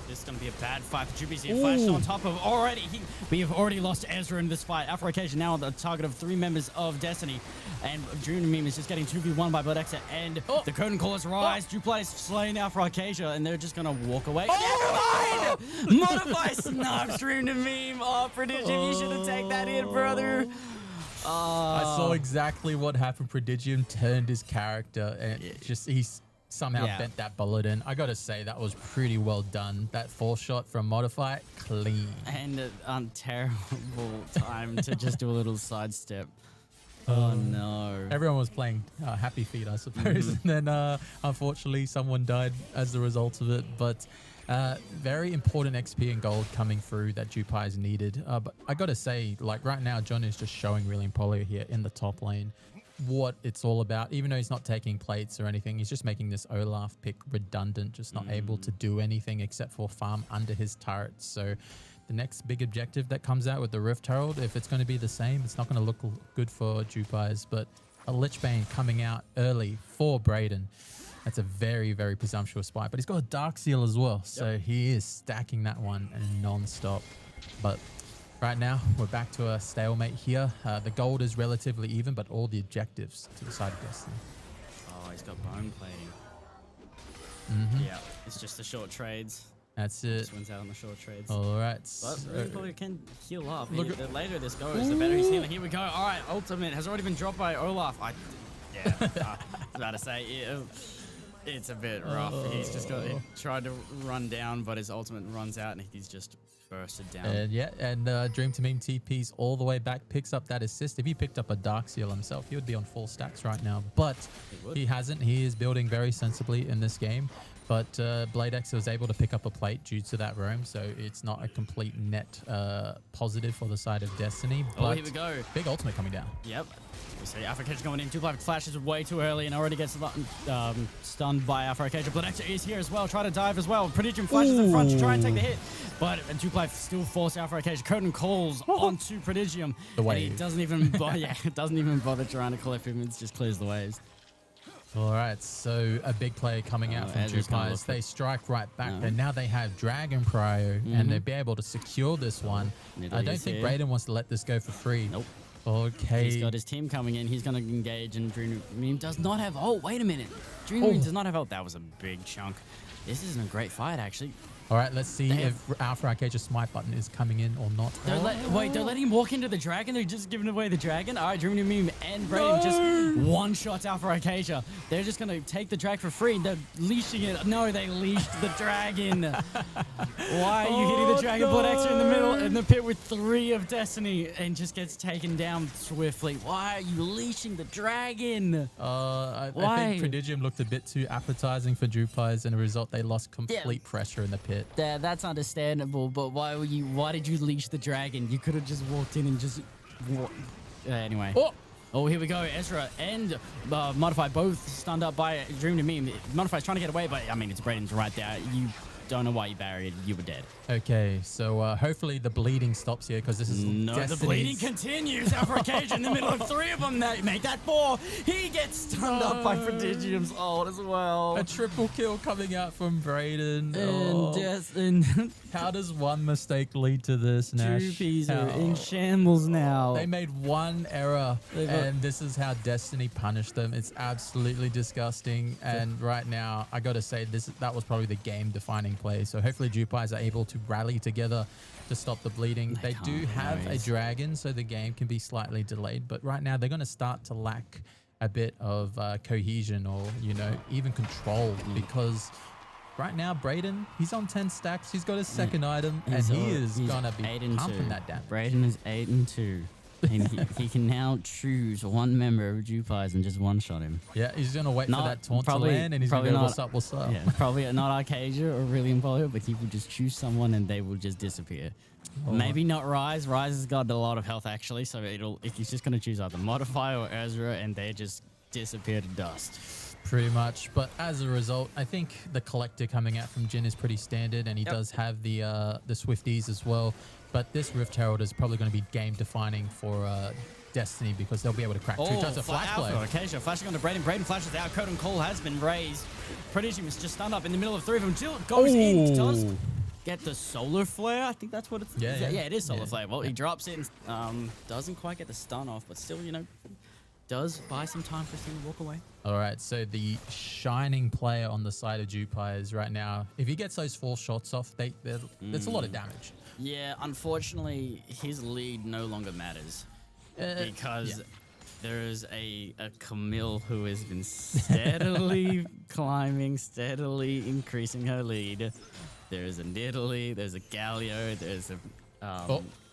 This is going to be a bad fight for Jubies. He flashed on top of already. We have already lost Ezra in this fight. Alpha Arcasia now on the target of 3 members of Destiny, and Junior Meme is just getting 2v1 by Blood Exit, and the Curtain Callers rise. Dupla is slaying Alpha Arcasia, and they're just going to walk away. Never mind! Modify Snob streamed a meme. Oh, Prodigium, you should have taken that in, brother. I saw exactly what happened. Prodigium turned his character, and he somehow bent that bullet in. I gotta say that was pretty well done. That 4 shot from Modify, clean. And a terrible time to just do a little sidestep. Oh no. Everyone was playing Happy Feet, I suppose. And then unfortunately someone died as a result of it. But very important XP and gold coming through that JWP is needed. But I gotta say, like right now, John is just showing really in polio here in the top lane what it's all about. Even though he's not taking plates or anything, he's just making this Olaf pick redundant, just not able to do anything except for farm under his turrets. So the next big objective that comes out with the Rift Herald, if it's going to be the same, it's not going to look good for JWP. But a Lichbane coming out early for Brayden. That's a very, very presumptuous spike. But he's got a Dark Seal as well. So he is stacking that one non-stop. But right now, we're back to a stalemate here. The gold is relatively even, but all the objectives to the side of Destiny. Oh, he's got bone plating. Yeah, it's just the short trades. That's it. Just wins out on the short trades. All right. But Polio can heal up. The later this goes, the better he's healing. Here we go. All right, ultimate has already been dropped by Olaf. I was about to say, it's a bit rough. He's just got, he tried to run down, but his ultimate runs out and he's just bursted down. And Dream to Meme TPs all the way back, picks up that assist. If he picked up a Dark Seal himself, he would be on full stacks right now. But he hasn't. He is building very sensibly in this game. But BladeX was able to pick up a plate due to that roam, so it's not a complete net positive for the side of Destiny. But here we go. Big ultimate coming down. Yep. We see Alpha Cage going in. JWP flashes way too early and already gets stunned by Alpha Cage. BladeX is here as well, trying to dive as well. Prodigium flashes in front to try and take the hit. But JWP still forces Alpha Cage. Curtain calls onto Prodigium. The wave. And he doesn't even bother trying to collect him. It just clears the waves. All right, so a big play coming out from JWP. They strike right back, and now they have Dragon Prio, and they'll be able to secure this one. I don't think Brayden wants to let this go for free. Nope. Okay. He's got his team coming in. He's going to engage, and Dream Meme does not have... Oh, wait a minute. Dream Meme does not have... Oh, that was a big chunk. This isn't a great fight, actually. All right, let's see if Alpha Arcade's smite button is coming in or not. Wait, they're letting him walk into the dragon? They're just giving away the dragon? All right, Dream Meme and Brayden just one-shots Alpha Arcadia. They're just going to take the drag for free. They're leashing it. No, they leashed the dragon. Why are you hitting the dragon? BladeX in the middle, in the pit with 3 of Destiny and just gets taken down swiftly. Why are you leashing the dragon? I think Prodigium looked a bit too appetizing for JWP, and as a result, they lost complete pressure in the pit. That's understandable, but why did you leash the dragon? You could have just walked in and just anyway. Oh, here we go. Ezra and Modify both stunned up by Dream to Meme. Modify's trying to get away, but I mean, it's Brayden's right there. You don't know why you buried. You were dead. Okay, so hopefully the bleeding stops here, because this is the bleeding continues. Alpha Arcadia in the middle of 3 of them. That make that 4. He gets stunned up by Prodigium's ult as well. A triple kill coming out from Brayden. And how does one mistake lead to this, Nash? JWPs are in shambles now. They made one error, and this is how Destiny punished them. It's absolutely disgusting. And right now, I got to say, that was probably the game-defining play. So hopefully JWP are able to rally together to stop the bleeding. They do have a dragon, so the game can be slightly delayed. But right now, they're going to start to lack a bit of cohesion or, even control, because right now, Brayden, he's on 10 stacks. He's got his second item, and he is going to be pumping that down. Brayden is 8-2. And he can now choose one member of JWP and just one-shot him. Yeah, he's going to wait for that taunt to land, and he's going to go, what's up? Yeah, probably not Arcadia or Brilliant Polio, but he will just choose someone and they will just disappear. Maybe not Rise. Rise has got a lot of health, actually, so if he's just going to choose either Modify or Ezra, and they just disappear to dust. Pretty much, but as a result, I think the collector coming out from Jin is pretty standard, and he does have the Swifties as well. But this Rift Herald is probably going to be game defining for Destiny, because they'll be able to crack 2 times of flash play. Acacia flashing onto Brayden. Brayden flashes out. Code and Call has been raised. Prodigium is just stunned up in the middle of 3 of them. Jill goes in. Does get the solar flare. I think that's what it's. Yeah, it is solar flare. Well, he drops it and doesn't quite get the stun off, but still, does buy some time for him to walk away. All right, so the shining player on the side of JWP is right now, if he gets those 4 shots off, that's a lot of damage. Yeah, unfortunately, his lead no longer matters because There's a Camille who has been steadily climbing, steadily increasing her lead. There's a Nidalee, there's a Galio, there's a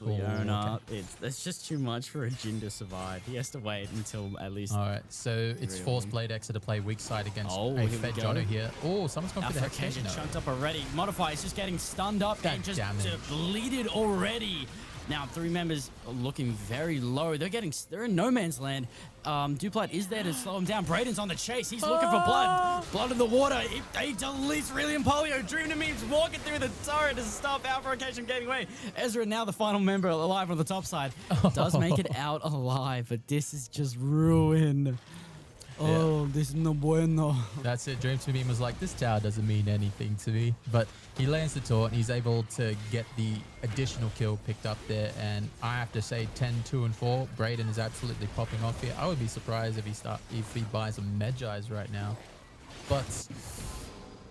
Leona. Okay. It's just too much for a Jin to survive. He has to wait until at least. All right, so it's Force Blade Exeter to play weak side against a here we Fed go. Jono here. Oh, someone's gone for the Alpha Hex. Occasion chunked up already. Modify is just getting stunned up That and just damage. depleted already. Now, 3 members are looking very low. They're in no man's land. Duplat is there to slow him down. Braden's on the chase. He's looking for blood. Blood in the water. He deletes Really and Polio. Dream to Memes walking through the turret to stop Alpha Occasion getting away. Ezra, now the final member alive on the top side, does make it out alive, but this is just ruin. Oh, this is no bueno. That's it. Dream to Meme was like, this tower doesn't mean anything to me. But he lands the taunt. He's able to get the additional kill picked up there. And I have to say 10, 2, and 4. Braden is absolutely popping off here. I would be surprised if he buys a Medjai's right now. But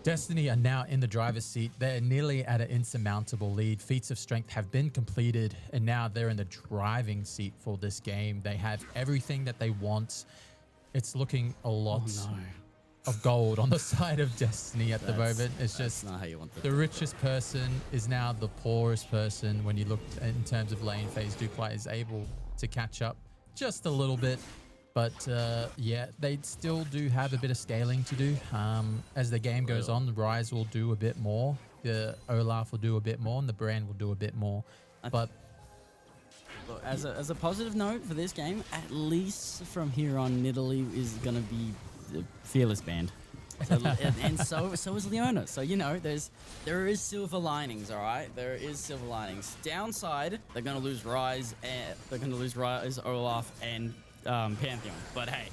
Destiny are now in the driver's seat. They're nearly at an insurmountable lead. Feats of Strength have been completed. And now they're in the driving seat for this game. They have everything that they want. It's looking a lot of gold on the side of Destiny at the moment. It's just not how you want the richest person is now the poorest person. When you look in terms of lane phase, Duplat is able to catch up just a little bit. But yeah, they still do have a bit of scaling to do. As the game goes on, the Rise will do a bit more. The Olaf will do a bit more, and the Brand will do a bit more. But look, as a positive note for this game, at least from here on, Nidalee is going to be the fearless band. So, and so is Leona. So, you know, there is silver linings, all right? There is silver linings. Downside, they're going to lose Rise, Olaf, and Pantheon. But hey,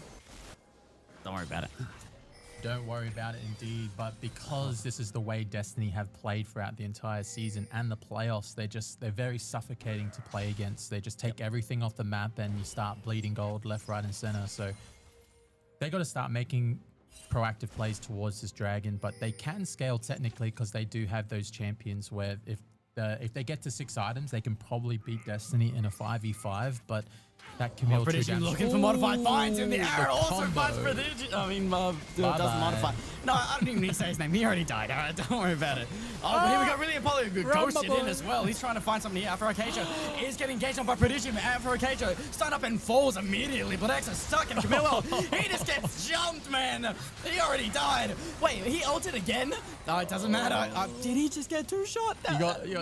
don't worry about it. don't worry about it indeed. But because this is the way Destiny have played throughout the entire season and the playoffs, they're very suffocating to play against. They just take everything off the map and you start bleeding gold left, right, and center. So they got to start making proactive plays towards this dragon, but they can scale technically because they do have those champions where if they get to 6 items, they can probably beat Destiny in a 5v5, but that Camille Prediction looking for modified finds in the arrow. Also finds Prediction. I mean, doesn't modify. No, I don't even need to say his name. He already died. All right, don't worry about it. Oh, but here we got really Apollo ghosted in as well. He's trying to find something here. Afro Acacia is getting engaged on by Prediction. Afro Acacia stun up and falls immediately. But X is stuck in Camilo. He just gets jumped, man. He already died. Wait, he ulted again? No, it doesn't matter. Did he just get 2-shot?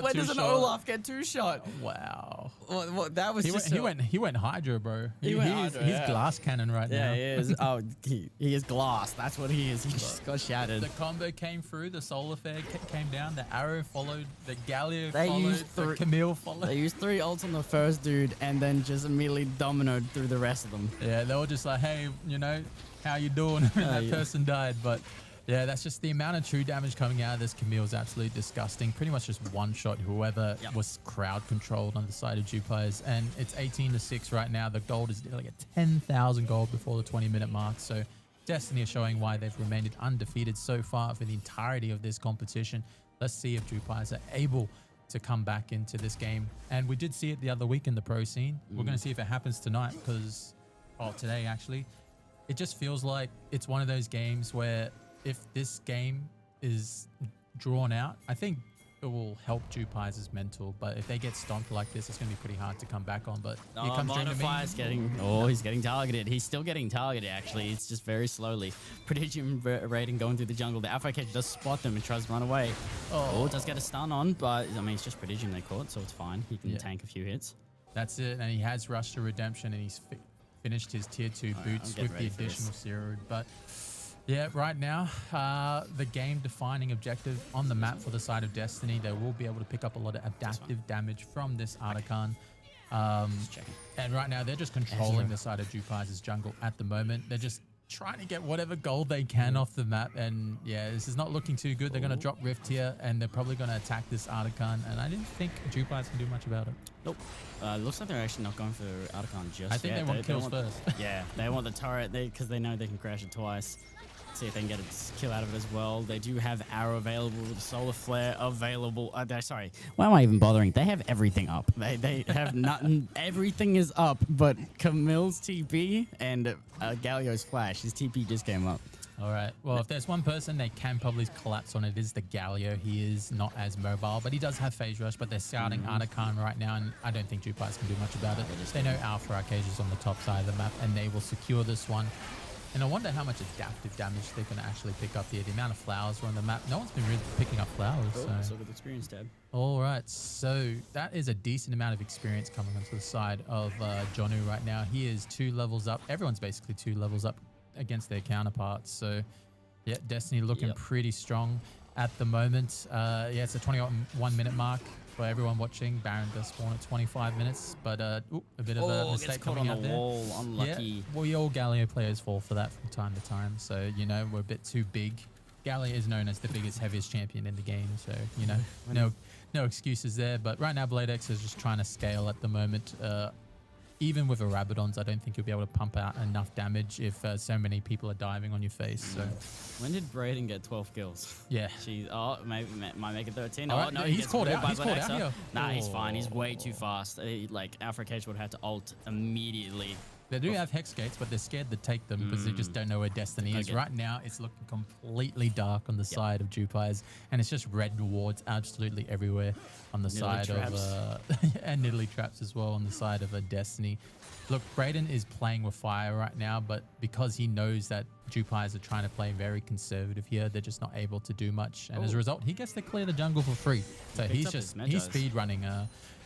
When does an Olaf get 2-shot? Wow. Well, that was he went Hydra, bro. He's Hydra, glass cannon right now. Yeah, he is. Oh, he is glass. That's what he is. He just got shattered. The combo came through. The Solar Flare came down. The arrow followed. The Galio They followed. used The Camille followed. They used 3 ults on the first dude and then just immediately dominoed through the rest of them. Yeah, they were just like, hey, how you doing? That person died. But yeah, that's just the amount of true damage coming out of this Camille is absolutely disgusting. Pretty much just one-shot whoever was crowd controlled on the side of Jupiter's. And it's 18-6 right now. The gold is like a 10,000 gold before the 20-minute mark. So Destiny is showing why they've remained undefeated so far for the entirety of this competition. Let's see if Jupiter's are able to come back into this game. And we did see it the other week in the pro scene. We're going to see if it happens tonight today actually. It just feels like it's one of those games where if this game is drawn out, I think it will help Jupiter's mental. But if they get stomped like this, it's going to be pretty hard to come back on. But here comes Modifier's he's getting targeted. He's still getting targeted, actually. It's just very slowly. Prediction rating going through the jungle. The Alpha Catcher does spot them and tries to run away. Oh, does get a stun on, but I mean, it's just Prediction they caught, so it's fine. He can tank a few hits. That's it. And he has rushed to Redemption and he's finished his tier 2 boots with the additional Zero. But yeah, right now, the game-defining objective on the map for the side of Destiny, they will be able to pick up a lot of adaptive damage from this Artican. And right now, they're just controlling the side of Jupiter's jungle at the moment. They're just trying to get whatever gold they can off the map. And yeah, this is not looking too good. They're going to drop Rift here, and they're probably going to attack this Artican. And I didn't think Jupiter's can do much about it. Nope. Looks like they're actually not going for Artican just yet. I think they want kills first. Yeah, they want the turret because they know they can crash it twice. see if they can get a kill out of it as well. They do have Arrow available, the Solar Flare available. Sorry, why am I even bothering? They have everything up. They have nothing. Everything is up, but Camille's TP and Galio's Flash. His TP just came up. All right. Well, if there's one person they can probably collapse on, it is the Galio. He is not as mobile, but he does have Phase Rush, but they're scouting Artican right now, and I don't think Jupars can do much about it. They know Alpha Arcade is on the top side of the map, and they will secure this one. And I wonder how much adaptive damage they can actually pick up here. The amount of flowers are on the map. No one's been really picking up flowers. So good experience tab. All right. So that is a decent amount of experience coming onto the side of Jonu right now. He is 2 levels up. Everyone's basically 2 levels up against their counterparts. So yeah, Destiny looking pretty strong at the moment. Yeah, it's a 21-minute mark for everyone watching. Baron does spawn at 25 minutes, but a bit of a mistake coming out there. Wall. Unlucky. Yeah, we all Galio players fall for that from time to time. So, you know, we're a bit too big. Galio is known as the biggest, heaviest champion in the game. So, you know, no excuses there. But right now, BladeX is just trying to scale at the moment. Even with a Rabadons, I don't think you'll be able to pump out enough damage if so many people are diving on your face. So, when did Brayden get 12 kills? Yeah, maybe might make it 13. Right, no, he's caught out. He's caught out here. Nah, he's fine. He's way too fast. Like Alpha Cage would have to ult immediately. They do have Hex Gates, but they're scared to take them because they just don't know where Destiny is. Right now, it's looking completely dark on the side of Jupires, and it's just red wards absolutely everywhere on the side of... and Nidalee traps as well on the side of Destiny. Look, Brayden is playing with fire right now, but because he knows that Jupires are trying to play very conservative here, they're just not able to do much. And as a result, he gets to clear the jungle for free. So he's speed running...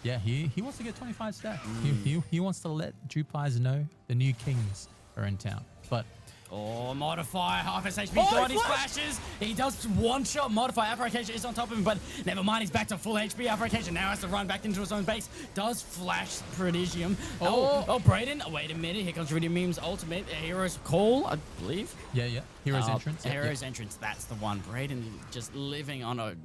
yeah, he wants to get 25 stack. He wants to let Jupires know the new kings are in town. But Modify, half his HP gone, he flashes. He does one-shot Modify. Alpha Acacia is on top of him, but never mind, he's back to full HP. Alpha Acacia now has to run back into his own base. Does flash Prodigium. Brayden, wait a minute, here comes Rudy Meme's ultimate. Hero's Call, I believe. Yeah. Hero's Entrance. Hero's Entrance, that's the one. Brayden just living on a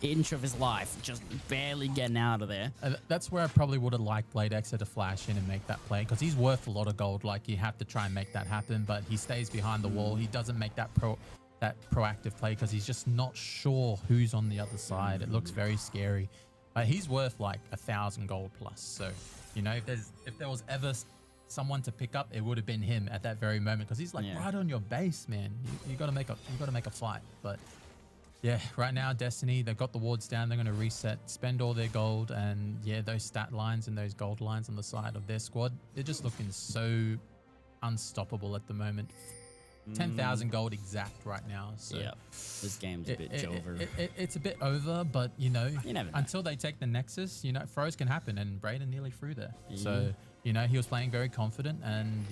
inch of his life, just barely getting out of there. That's where I probably would have liked BladeX to flash in and make that play, because he's worth a lot of gold. Like, you have to try and make that happen, but he stays behind the wall. He doesn't make that proactive play because he's just not sure who's on the other side. It looks very scary. He's worth like 1,000 gold plus. So, you know, if there was ever someone to pick up, it would have been him at that very moment, because he's like right on your base, man. You got to make a fight. But yeah, right now, Destiny, they've got the wards down. They're going to reset, spend all their gold. And yeah, those stat lines and those gold lines on the side of their squad, they're just looking so unstoppable at the moment. 10,000 gold exact right now. So yeah, this game's a bit over. It's a bit over, but you never know. Until they take the Nexus, throws can happen. And Brayden nearly threw there. Yeah. So, he was playing very confident, and,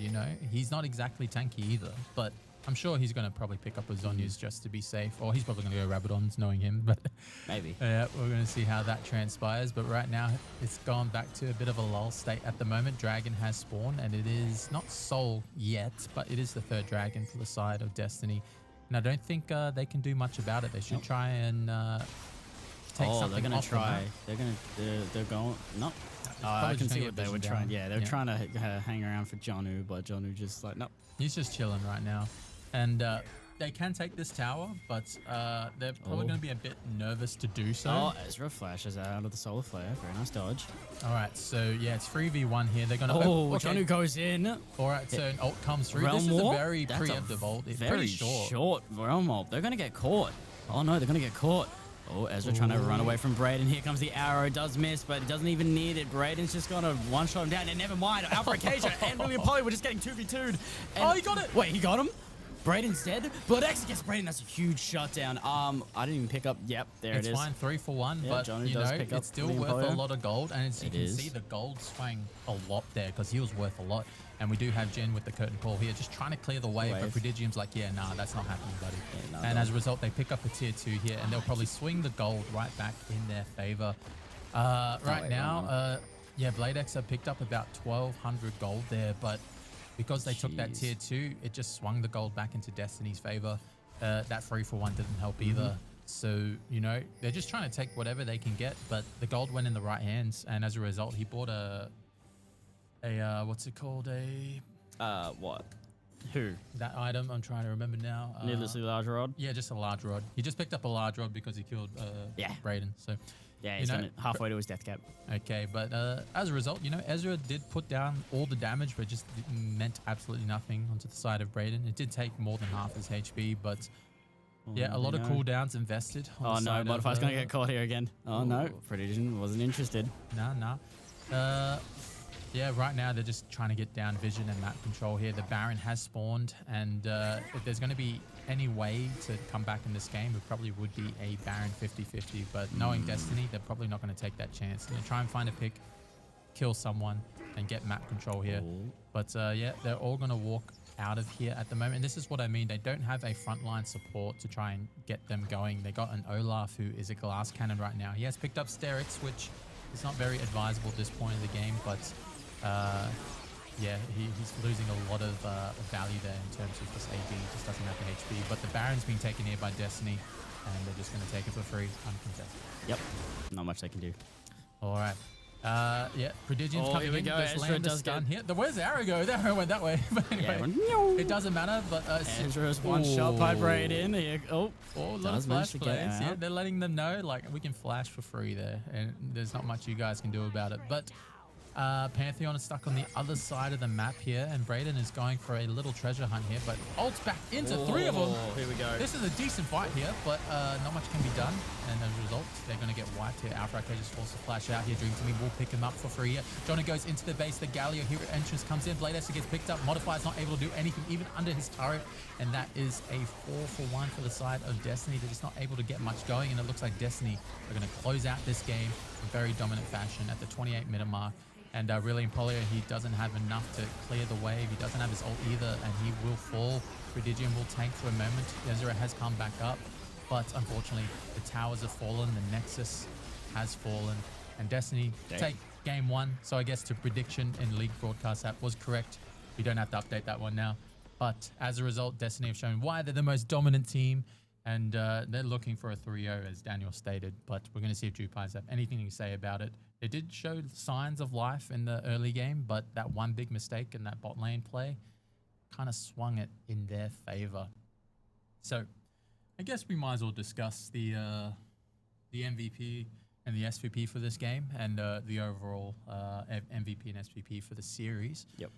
he's not exactly tanky either. But I'm sure he's going to probably pick up a Zhonya's just to be safe, or he's probably going to go Rabadons, knowing him. But maybe. Yeah, we're going to see how that transpires. But right now, it's gone back to a bit of a lull state at the moment. Dragon has spawned, and it is not Soul yet, but it is the 3rd dragon for the side of Destiny. And I don't think they can do much about it. They should try and take something they're going off to try. They're going. No. I can see what they were trying. Yeah, they were trying to hang around for Jonu, but Jonu just like, nope. He's just chilling right now. And they can take this tower, but they're probably going to be a bit nervous to do so. Oh, Ezra flashes out of the Solar Flare. Very nice dodge. All right, so yeah, it's 3v1 here. They're going to... Jonu goes in. All right, so an ult comes through. This is a very preemptive ult. It's very pretty short Realm Ult. They're going to get caught. Oh no, they're going to get caught. Oh, Ezra trying to run away from Brayden. Here comes the arrow. Does miss, but it doesn't even need it. Brayden's just going to one-shot him down. And never mind, Alpha Acacia and William Polly were just getting 2v2'd. He got it. Wait, he got him? Brayden's dead. BladeX gets Brayden. That's a huge shutdown. I didn't even pick up. Yep, there it is. It's fine, 3 for 1. But it's still worth a lot of gold. And as you can see, the gold swang a lot there because he was worth a lot. And we do have Jen with the curtain call here, just trying to clear the way. But Prodigium's like, yeah, nah, that's not happening, buddy. Yeah, and as a result, they pick up a tier 2 here, and they'll probably swing the gold right back in their favor. Right now, BladeX have picked up about 1,200 gold there, but because they took that tier 2, it just swung the gold back into Destiny's favor. That 3 for 1 didn't help either. So, they're just trying to take whatever they can get, but the gold went in the right hands, and as a result, he bought what's it called? What? Who? That item, I'm trying to remember now. Needlessly large rod? Yeah, just a large rod. He just picked up a large rod because he killed Brayden. So yeah, he's halfway to his death cap. Okay, but as a result, Ezra did put down all the damage, but just meant absolutely nothing onto the side of Brayden. It did take more than half his HP, but yeah, a lot of cooldowns invested. On the side Modify's going to get caught here again. Oh no, Prediction wasn't interested. Nah. Yeah, right now they're just trying to get down vision and map control here. The Baron has spawned, and if there's going to be any way to come back in this game, it probably would be a Baron 50-50. But knowing Destiny, they're probably not going to take that chance. They're going to try and find a pick, kill someone, and get map control here. But yeah, they're all going to walk out of here at the moment. And this is what I mean. They don't have a frontline support to try and get them going. They got an Olaf who is a glass cannon right now. He has picked up Sterix, which is not very advisable at this point in the game, but yeah, he's losing a lot of value there in terms of this AD. Just doesn't have the HP. But the Baron's being taken here by Destiny, and they're just going to take it for free, uncontested. Yep, not much they can do. All right. Yeah, Prodigium's coming in. Just land the stun here. Where's the arrow go? The arrow went that way. But anyway, it doesn't matter. But Ezra's one shot by Brayden. Little flash plays. Yeah, they're letting them know, like, we can flash for free there, and there's not much you guys can do about it. But Pantheon is stuck on the other side of the map here, and Brayden is going for a little treasure hunt here, but ults back into three of them. Here we go. This is a decent fight here, but not much can be done, and as a result, they're going to get wiped here. Alpha Arcade just forced to flash out here. Dream Team will pick him up for free here. Johnny goes into the base. The Galio hero entrance comes in. Blade Esther gets picked up. Modify is not able to do anything, even under his turret, and that is a 4-for-1 for the side of Destiny. They're just not able to get much going, and it looks like Destiny are going to close out this game in very dominant fashion at the 28-minute mark. And really, in Polio, he doesn't have enough to clear the wave. He doesn't have his ult either, and he will fall. Prodigium will tank for a moment. Ezra has come back up, but unfortunately, the towers have fallen. The Nexus has fallen, and Destiny take game one. So I guess the prediction in League Broadcast app was correct. We don't have to update that one now. But as a result, Destiny have shown why they're the most dominant team, and they're looking for a 3-0, as Daniel stated. But we're going to see if JWP have anything to say about it. They did show signs of life in the early game, but that one big mistake in that bot lane play kind of swung it in their favor. So I guess we might as well discuss the MVP and the SVP for this game, and the overall MVP and SVP for the series. Yep.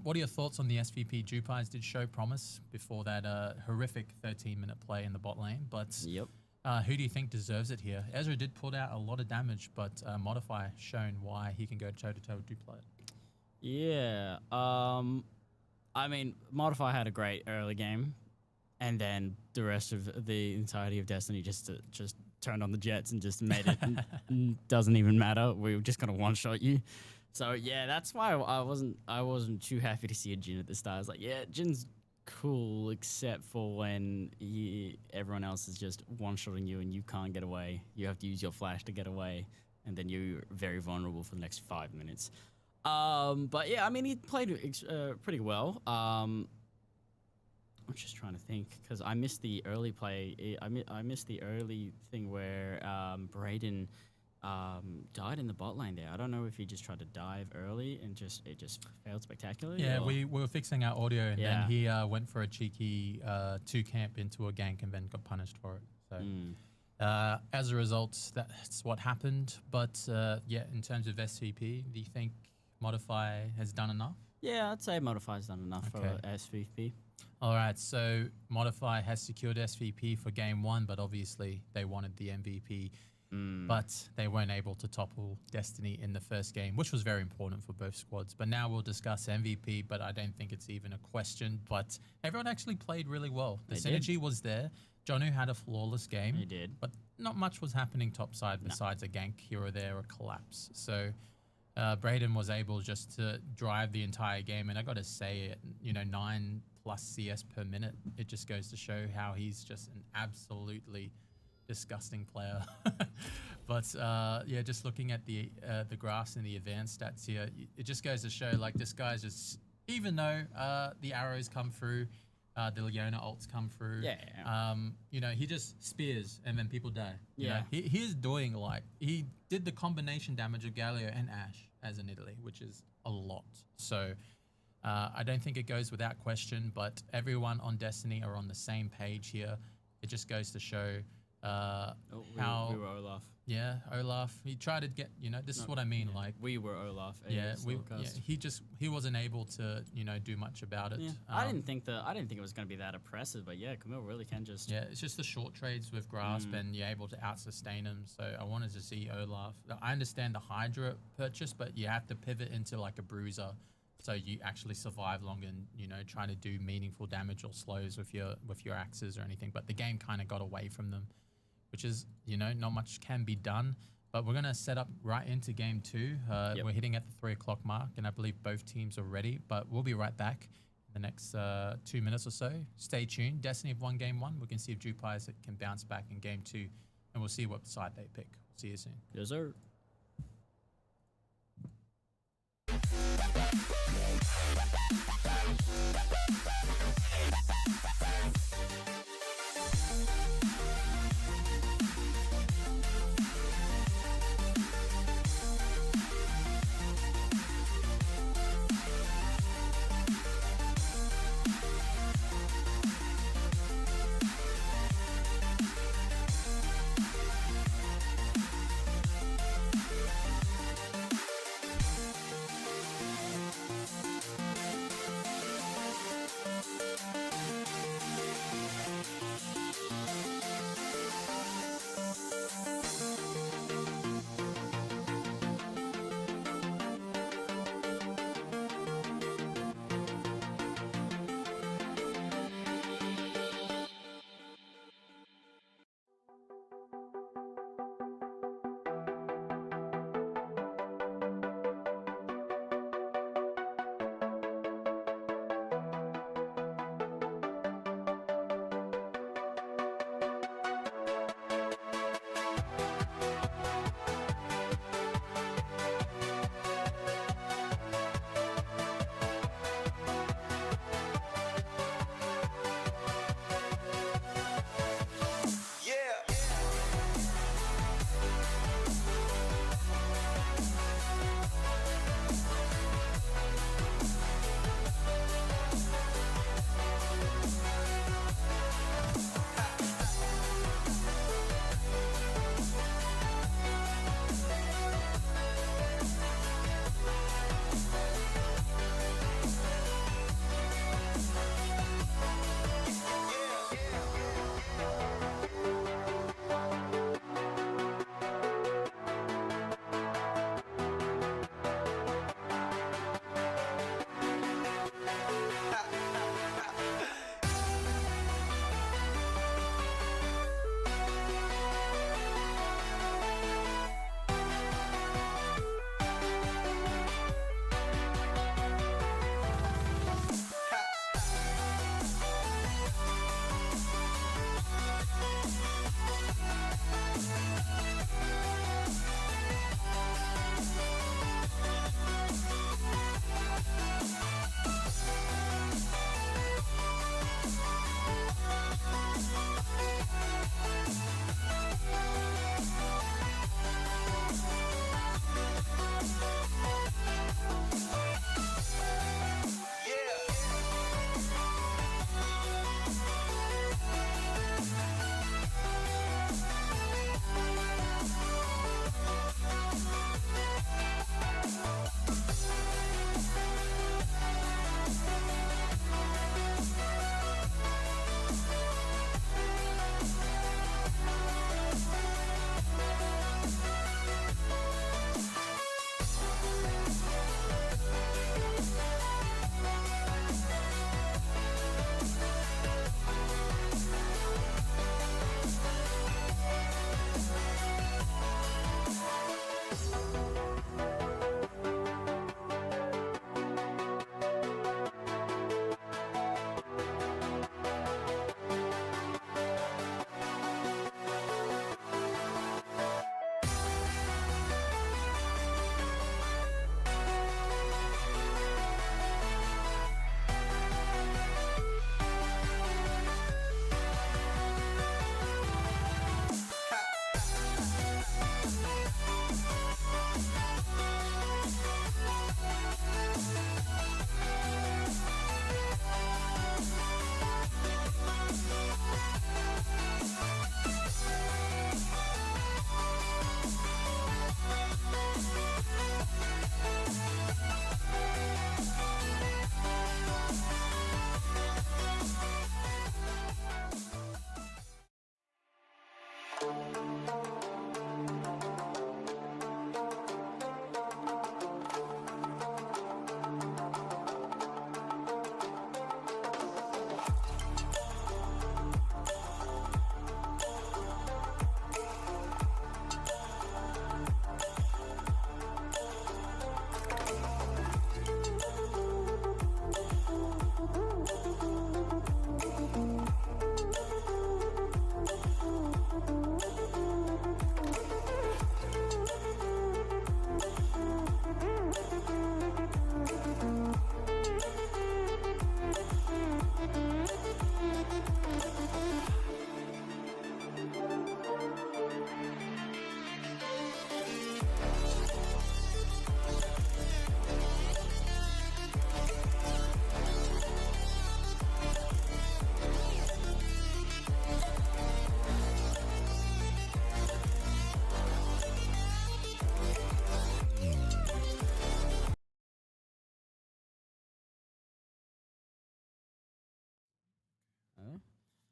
What are your thoughts on the SVP? JWP did show promise before that horrific 13-minute play in the bot lane, but yep. Who do you think deserves it here? Ezra did put out a lot of damage, but Modify shown why he can go toe-to-toe with JWP. Yeah. I mean, Modify had a great early game, and then the rest of the entirety of Destiny just turned on the jets and just made it doesn't even matter. We were just gonna one-shot you. So yeah, that's why I wasn't too happy to see a Jhin at the start. I was like, yeah, Jin's cool, except for when everyone else is just one-shotting you and you can't get away. You have to use your flash to get away, and then you're very vulnerable for the next 5 minutes. But yeah, I mean, he played pretty well. I'm just trying to think, because I missed the early play. I missed the early thing where Brayden died in the bot lane there. I don't know if he just tried to dive early and it just failed spectacularly. Yeah, we were fixing our audio, and then he went for a cheeky 2-camp into a gank and then got punished for it. So as a result, that's what happened. But yeah, in terms of SVP, do you think Modify has done enough? Yeah, I'd say Modify's done enough for SVP. All right, so Modify has secured SVP for game one, but obviously they wanted the MVP. But they weren't able to topple Destiny in the first game, which was very important for both squads. But now we'll discuss MVP, but I don't think it's even a question. But everyone actually played really well. The synergy was there. Jonu had a flawless game. He did. But not much was happening topside besides a gank here or there, or collapse. So Brayden was able just to drive the entire game. And I got to say, 9+ CS per minute, it just goes to show how he's just an absolutely disgusting player. But yeah, just looking at the graphs and the advanced stats here, it just goes to show, like, this guy's just, even though the arrows come through, the Leona ults come through, he just spears and then people die. He is doing, like, he did the combination damage of Galio and Ashe as an Italy, which is a lot. So I don't think it goes without question, but everyone on Destiny are on the same page here. It just goes to show how we were Olaf. Yeah, Olaf. He tried to get, this is what I mean. Like we were Olaf. AES he wasn't able to, do much about it. Yeah. I didn't think it was going to be that oppressive, but yeah, Camille really can just. Yeah, it's just the short trades with Grasp, and you're able to out-sustain them. So I wanted to see Olaf. I understand the Hydra purchase, but you have to pivot into like a Bruiser, so you actually survive longer and trying to do meaningful damage or slows with your axes or anything. But the game kind of got away from them, which is not much can be done. But we're gonna set up right into game 2. We're hitting at the 3 o'clock mark, and I believe both teams are ready. But we'll be right back in the next 2 minutes or so. Stay tuned. Destiny have won game 1. We can see if Jupiter can bounce back in game 2, and we'll see what side they pick. See you soon. Yes, sir.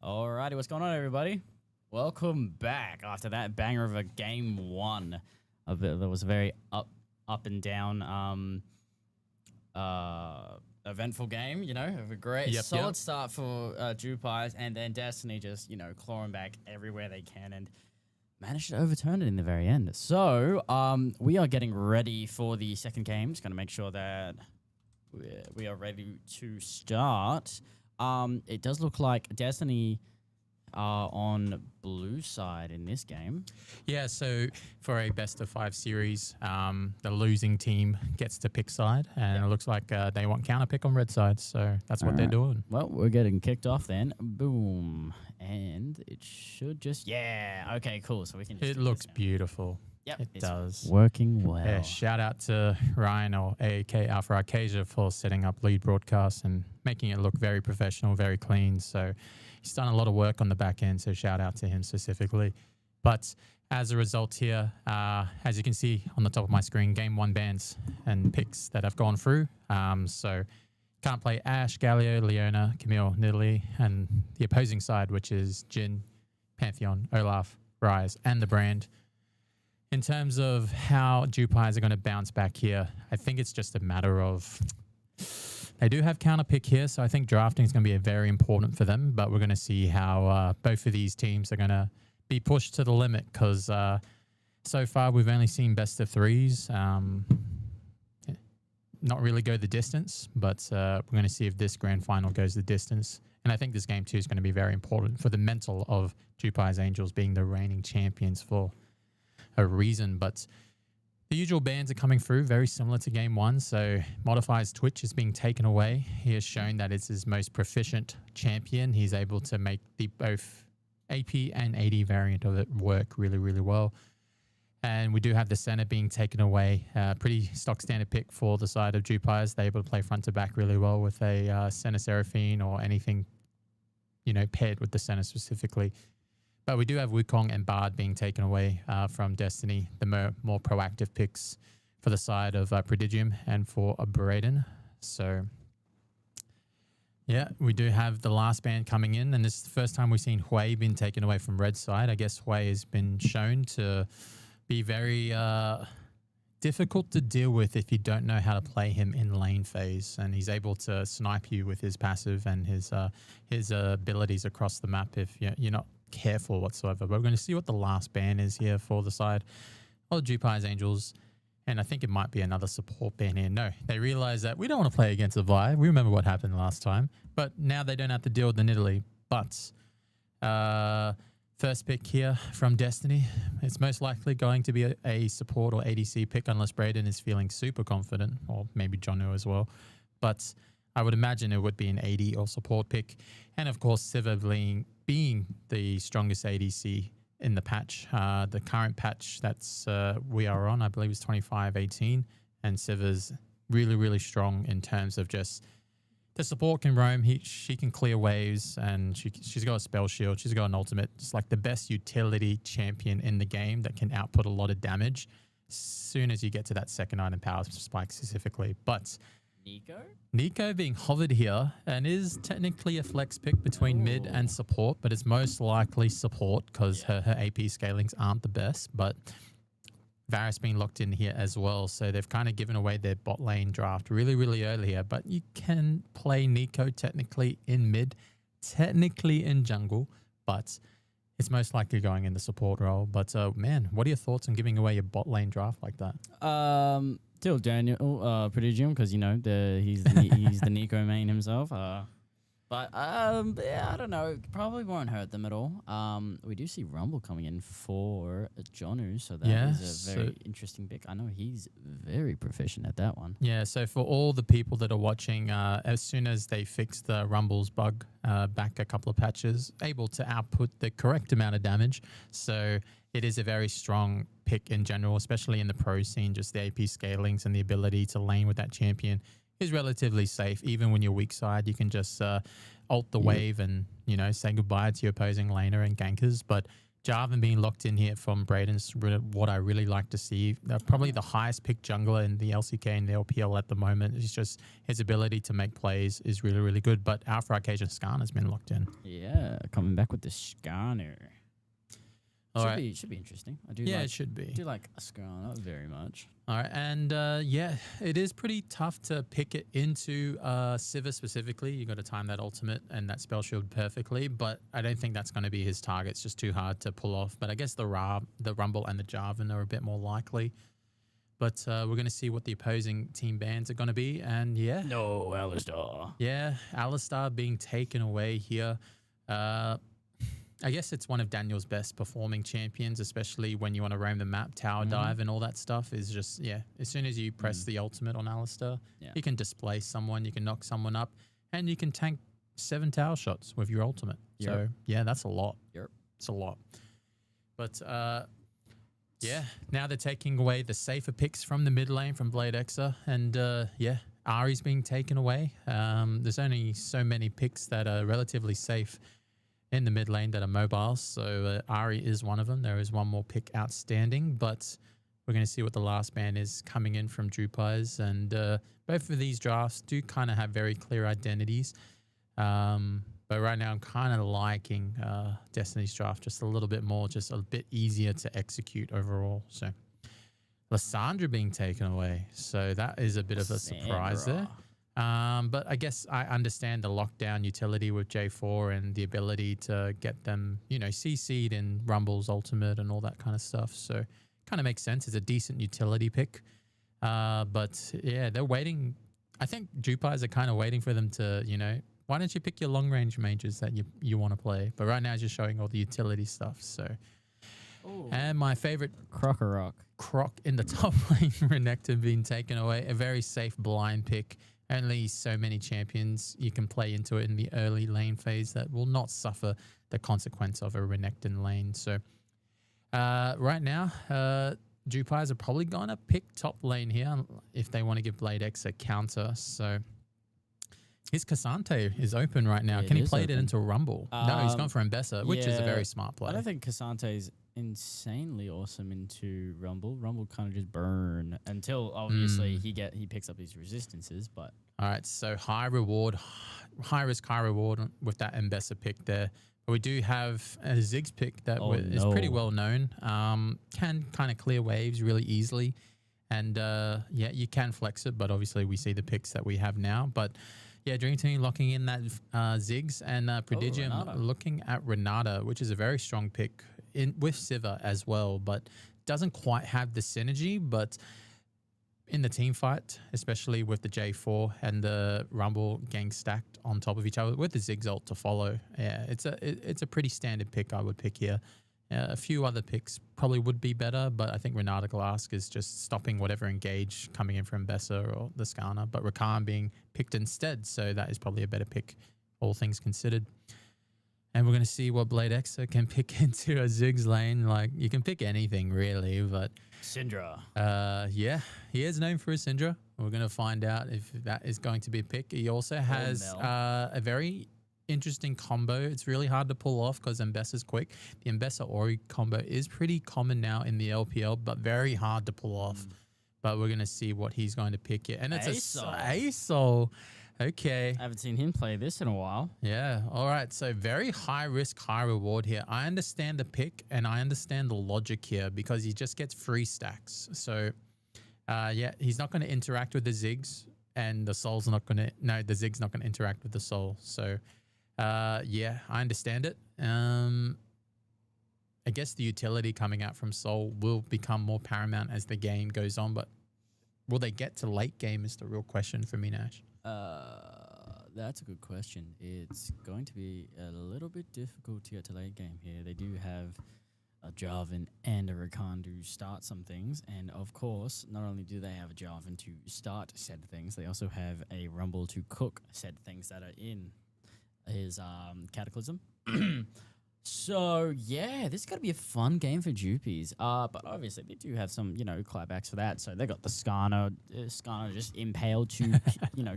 Alrighty, what's going on, everybody? Welcome back after that banger of a game one. That was a very up and down, eventful game. You know, a great solid start for JWP, and then Destiny just clawing back everywhere they can and managed to overturn it in the very end. So we are getting ready for the second game. Just going to make sure that we are ready to start. It does look like Destiny are on blue side in this game. Yeah, so for a best of 5 series, the losing team gets to pick side, and it looks like they want counter pick on red side, so that's what they're doing. Well, we're getting kicked off then. Boom. And it should just, okay, cool. So we can just It looks beautiful. Yep, it does. Working well. Yeah, shout out to Ryan or AK Alpha Arcasia for setting up lead broadcast and making it look very professional, very clean. So he's done a lot of work on the back end, so shout out to him specifically. But as a result here, as you can see on the top of my screen, game 1 bans and picks that have gone through. So can't play Ashe, Galio, Leona, Camille, Nidalee, and the opposing side, which is Jhin, Pantheon, Olaf, Ryze, and the brand. In terms of how JWP are going to bounce back here, I think it's just a matter of they do have counter pick here, so I think drafting is going to be very important for them. But we're going to see how both of these teams are going to be pushed to the limit because so far we've only seen best of 3s. Not really go the distance, but we're going to see if this grand final goes the distance. And I think this game 2 is going to be very important for the mental of JWP's Angels being the reigning champions for a reason. But the usual bans are coming through, very similar to game 1. So Modify's Twitch is being taken away. He has shown that it's his most proficient champion. He's able to make the both AP and AD variant of it work really, really well. And we do have the center being taken away. Pretty stock standard pick for the side of JWP. They're able to play front to back really well with a center Seraphine or anything, paired with the center specifically. But we do have Wukong and Bard being taken away from Destiny, the more proactive picks for the side of Prodigium and for Braden. So, yeah, we do have the last ban coming in, and this is the first time we've seen Hui being taken away from red side. I guess Hui has been shown to be very difficult to deal with if you don't know how to play him in lane phase, and he's able to snipe you with his passive and his abilities across the map if you're not careful whatsoever. But we're going to see what the last ban is here for the side of JWP's Angels, and I think it might be another support ban here. No, they realize that we don't want to play against a Vi. We remember what happened last time, but now they don't have to deal with the Nidalee. But first pick here from Destiny, it's most likely going to be a support or ADC pick unless Braden is feeling super confident, or maybe Jonu as well. But I would imagine it would be an AD or support pick. And of course, Sivir being the strongest ADC in the patch. The current patch that's we are on, I believe, is 25-18. And Sivir's really, really strong in terms of just the support can roam. She can clear waves, and she's got a spell shield. She's got an ultimate. It's like the best utility champion in the game that can output a lot of damage as soon as you get to that second item power spike specifically. But Nico being hovered here and is technically a flex pick between mid and support, but it's most likely support because her AP scalings aren't the best. But Varus being locked in here as well, so they've kind of given away their bot lane draft really, really early here. But you can play Nico technically in mid, technically in jungle, but it's most likely going in the support role. But man, what are your thoughts on giving away your bot lane draft like that? Still Daniel Prodigium, because he's the Nico main himself. But yeah, I don't know. Probably won't hurt them at all. We do see Rumble coming in for Jonu, so that is a very interesting pick. I know he's very proficient at that one. Yeah, so for all the people that are watching, as soon as they fix the Rumble's bug back a couple of patches, able to output the correct amount of damage. So it is a very strong pick in general, especially in the pro scene. Just the AP scalings and the ability to lane with that champion is relatively safe. Even when you're weak side, you can just ult the wave and say goodbye to your opposing laner and gankers. But Jarvan being locked in here from Braden's what I really like to see. Probably the highest picked jungler in the LCK and the LPL at the moment. It's just his ability to make plays is really, really good. But Alpha Arcade and Skarner has been locked in. Yeah, coming back with the Skarner. Should be interesting. It should be. I do like Skarner very much. All right, and it is pretty tough to pick it into Sivir specifically. You got to time that ultimate and that spell shield perfectly, but I don't think that's going to be his target. It's just too hard to pull off. But I guess the Rumble and the Jarvan are a bit more likely. But we're going to see what the opposing team bans are going to be, and no Alistar. Yeah, Alistar being taken away here. I guess it's one of Daniel's best performing champions, especially when you want to roam the map, tower dive and all that stuff is just, as soon as you press the ultimate on Alistar, you can displace someone, you can knock someone up, and you can tank 7 tower shots with your ultimate. Yep. So, that's a lot. Yep. It's a lot. But, now they're taking away the safer picks from the mid lane from Blade Exa, and, Ahri's being taken away. There's only so many picks that are relatively safe in the mid lane that are mobile, so Ahri is one of them. There is one more pick outstanding, but we're going to see what the last ban is coming in from Drupais, and both of these drafts do kind of have very clear identities, but right now I'm kind of liking Destiny's draft just a little bit more, just a bit easier to execute overall. So Lissandra being taken away, so that is a bit of a surprise there. But I guess I understand the lockdown utility with J4 and the ability to get them, CC'd in Rumble's ultimate and all that kind of stuff. So kind of makes sense. It's a decent utility pick. But they're waiting. I think Drupais are kind of waiting for them to, why don't you pick your long range mages that you want to play? But right now it's just showing all the utility stuff. So, and my favorite Croc in the top lane, Renekton being taken away, a very safe blind pick. Only so many champions you can play into it in the early lane phase that will not suffer the consequence of a Renekton lane. So right now, Drupais are probably going to pick top lane here if they want to give Blade X a counter. So his Cassante is open right now. Can he play it into Rumble? No, he's gone for Mbessa, which is a very smart play. I don't think Cassante is insanely awesome into Rumble. Rumble kind of just burn until obviously he picks up his resistances. But all right, so high risk, high reward with that Mbessa pick there. But we do have a Ziggs pick that is pretty well known. Can kind of clear waves really easily, and you can flex it. But obviously we see the picks that we have now. But Dream Team locking in that Ziggs, and Prodigium looking at Renata, which is a very strong pick with Sivir as well, but doesn't quite have the synergy. But in the team fight, especially with the J4 and the Rumble gang stacked on top of each other with the Ziggs ult to follow, it's a pretty standard pick I would pick here. A few other picks probably would be better, but I think Renata Glask is just stopping whatever engage coming in from Bessa or the Skarner, but Rakan being picked instead, so that is probably a better pick, all things considered. And we're going to see what Blade Exa can pick into a Ziggs lane. Like, you can pick anything, really, but... Syndra. He is known for his Syndra. We're going to find out if that is going to be a pick. He also has a very interesting combo. It's really hard to pull off because Mbessa's quick. The Mbessa Ori combo is pretty common now in the LPL, but very hard to pull off. But we're going to see what he's going to pick here. And it's ASOL. Okay. I haven't seen him play this in a while. Yeah. All right. So very high risk, high reward here. I understand the pick and I understand the logic here because he just gets free stacks. So, he's not going to interact with the Ziggs and the Soul's not going to... No, the Ziggs not going to interact with the Soul. So, I understand it. I guess the utility coming out from Soul will become more paramount as the game goes on, but will they get to late game is the real question for me, Nash. That's a good question. It's going to be a little bit difficult to get to late game here. They do have a Jarvan and a Rakan to start some things, and of course, not only do they have a Jarvan to start said things, they also have a Rumble to cook said things that are in his Cataclysm. So yeah, this is gonna be a fun game for Jupies. But obviously they do have some, clapbacks for that. So they got the Skarner just impaled to,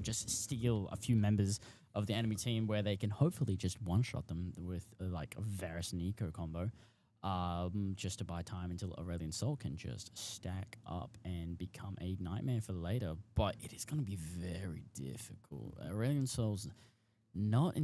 just steal a few members of the enemy team where they can hopefully just one-shot them with like a Varus and Eco combo. just to buy time until Aurelion Sol can just stack up and become a nightmare for later. But it is going to be very difficult. Aurelion Sol's not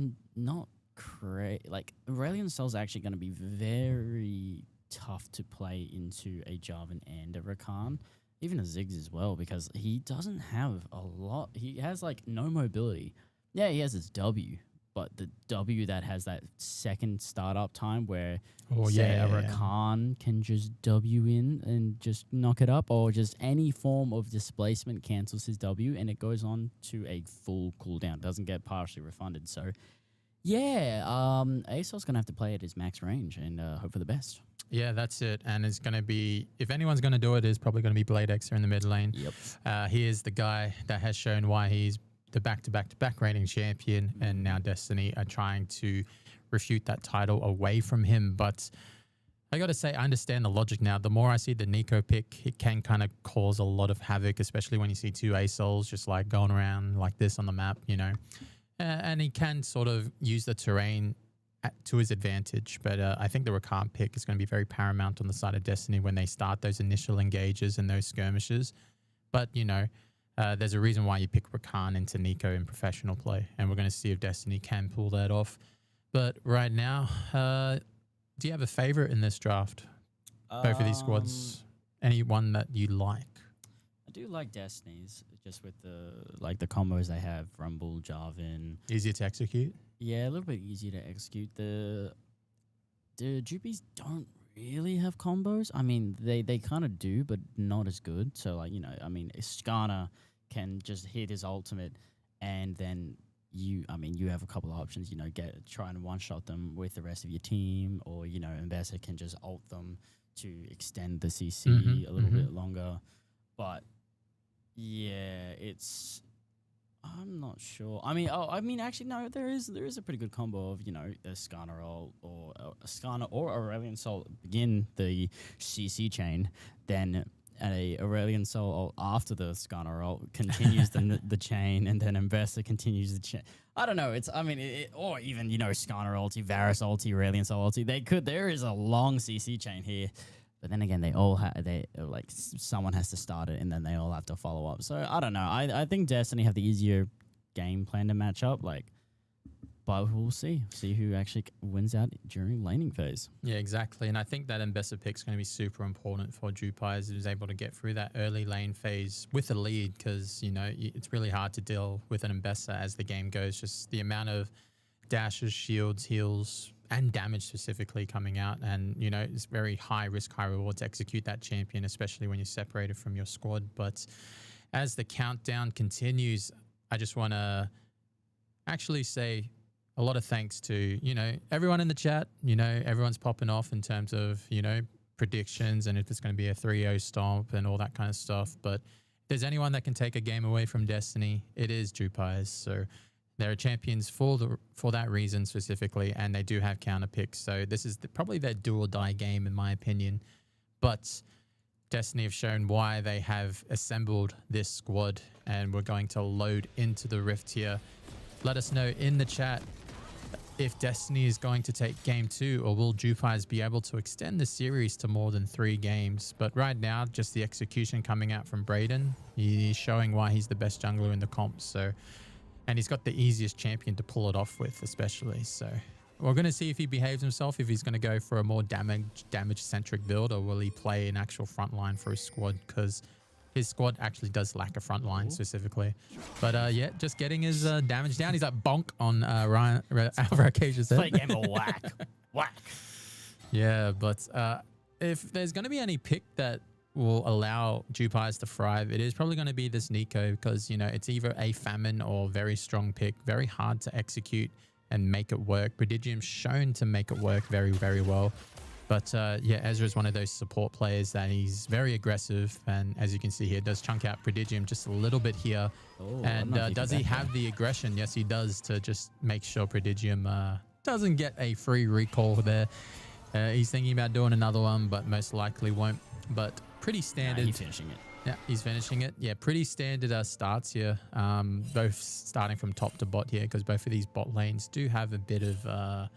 like Aurelion Sol's actually going to be very tough to play into a Jarvan and a Rakan, even a Ziggs as well, because he doesn't have a lot. He has like no mobility. Yeah, he has his W, but the W that has that second startup time where Rakan can just W in and just knock it up, or just any form of displacement cancels his W and it goes on to a full cooldown. It doesn't get partially refunded. So yeah, ASO's going to have to play at his max range and hope for the best. Yeah, that's it. And it's going to be, if anyone's going to do it, it's probably going to be BladeXer in the mid lane. Yep. He is the guy that has shown why he's the back-to-back-to-back rating champion, and now Destiny are trying to refute that title away from him. But I got to say, I understand the logic now. The more I see the Nico pick, it can kind of cause a lot of havoc, especially when you see two ASOLs just like going around like this on the map, you know. And he can sort of use the terrain to his advantage. But I think the Rakan pick is going to be very paramount on the side of Destiny when they start those initial engages and those skirmishes. But, you know, there's a reason why you pick Rakan into Nico in professional play. And we're going to see if Destiny can pull that off. But right now, do you have a favorite in this draft? Both of these squads. Any one that you like? I do like Destiny's, just with the combos they have, Rumble, Jarvan. Easier to execute? Yeah, a little bit easier to execute. The JWPs don't really have combos. I mean, they kind of do, but not as good. So, like, you know, I mean, Iskana can just hit his ultimate, and then you have a couple of options, you know, try and one-shot them with the rest of your team, or, you know, Ambassador can just ult them to extend the CC a little bit longer. But yeah, I'm not sure. Actually, no, there is a pretty good combo of, you know, a Iskana ult or Iskana or Aurelion Sol begin the CC chain, then a Aurelion Sol ult after the Iskana ult continues the chain, and then Ambassador continues the chain. I don't know. Or even, you know, Iskana ulti, Varus ulti, Aurelion Sol ulti. There is a long CC chain here. But then again, someone has to start it, and then they all have to follow up. So I don't know. I think Destiny have the easier game plan to match up. But we'll see who actually wins out during laning phase. Yeah, exactly. And I think that Ambassador pick is going to be super important for JWP, as he was able to get through that early lane phase with a lead, because, you know, it's really hard to deal with an Ambassador as the game goes. Just the amount of dashes, shields, heals, and damage specifically coming out, and, you know, it's very high risk, high reward to execute that champion, especially when you're separated from your squad. But as the countdown continues, I just want to actually say a lot of thanks to, you know, everyone in the chat. You know, everyone's popping off in terms of, you know, predictions and if it's going to be a 3-0 stomp and all that kind of stuff. But if there's anyone that can take a game away from Destiny, it is JWP. So they're champions for that reason specifically, and they do have counter picks. So this is probably their do or die game, in my opinion. But Destiny have shown why they have assembled this squad, and we're going to load into the Rift here. Let us know in the chat if Destiny is going to take game 2, or will JWP be able to extend the series to more than 3 games. But right now, just the execution coming out from Brayden. He's showing why he's the best jungler in the comp. So. And he's got the easiest champion to pull it off with, especially. So we're going to see if he behaves himself, if he's going to go for a more damage-centric build, or will he play an actual front line for his squad, because his squad actually does lack a front line specifically. But yeah, just getting his damage down. He's like bonk on Ryan Alvarez. Play a game of whack. Whack. Yeah, but if there's going to be any pick that will allow JWP to thrive, it is probably going to be this Nico, because, you know, it's either a famine or very strong pick, very hard to execute and make it work. Prodigium's shown to make it work very, very well. But yeah, Ezra's one of those support players that he's very aggressive, and as you can see here, does chunk out Prodigium just a little bit here. And does he have the aggression? Yes, he does, to just make sure Prodigium doesn't get a free recall there. He's thinking about doing another one, but most likely won't. But pretty standard. He's finishing it. Yeah, he's finishing it. Yeah, pretty standard starts here. Both starting from top to bot here, because both of these bot lanes do have a bit of,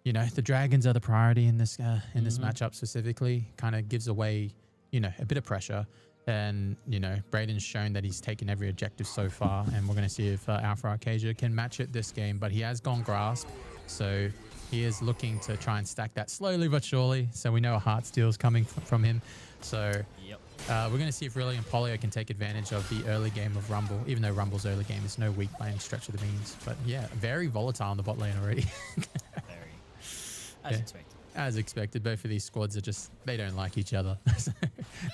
you know, the dragons are the priority in this matchup specifically. Kind of gives away, you know, a bit of pressure. And, you know, Braden's shown that he's taken every objective so far. And we're going to see if Alpha Arcadia can match it this game. But he has gone Grasp. So he is looking to try and stack that slowly but surely. So we know a Heart Steal is coming from him. So we're going to see if really Polio can take advantage of the early game of Rumble. Even though Rumble's early game is no weak by any stretch of the means. But yeah, very volatile in the bot lane already. Very. As expected. As expected, both of these squads are just, they don't like each other.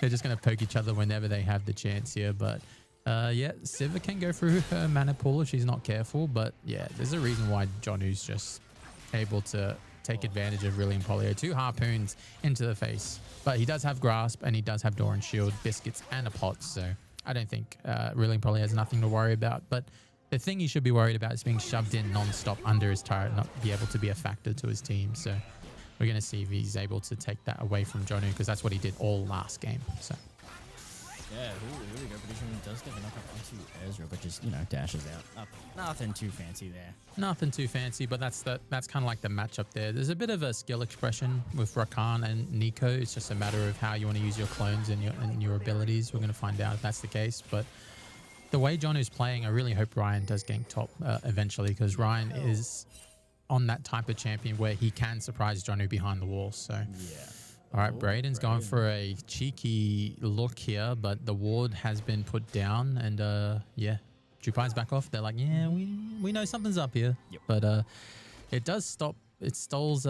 They're just going to poke each other whenever they have the chance here. But yeah, Siva can go through her mana pool if she's not careful. But yeah, there's a reason why Jonu's just able to take advantage of Rillian Polio. 2 harpoons into the face. But he does have Grasp and he does have Doran Shield, Biscuits and a pot. So I don't think Rillian Polio has nothing to worry about. But the thing he should be worried about is being shoved in non-stop under his turret, not be able to be a factor to his team. So we're going to see if he's able to take that away from Jonu, because that's what he did all last game. So yeah, here we go. Prediction does get the knock up onto Ezra, but just, you know, dashes out. Nothing too fancy there. Nothing too fancy, but that's kind of like the matchup there. There's a bit of a skill expression with Rakan and Nico. It's just a matter of how you want to use your clones and your abilities. We're going to find out if that's the case. But the way Jonu's playing, I really hope Ryan does gank top eventually, because Ryan is on that type of champion where he can surprise Jonu behind the wall. So yeah. All right, Braden's going for a cheeky look here, but the ward has been put down, and yeah, JWP's back off. They're like, yeah, we know something's up here. Yep. But it does stop. It stalls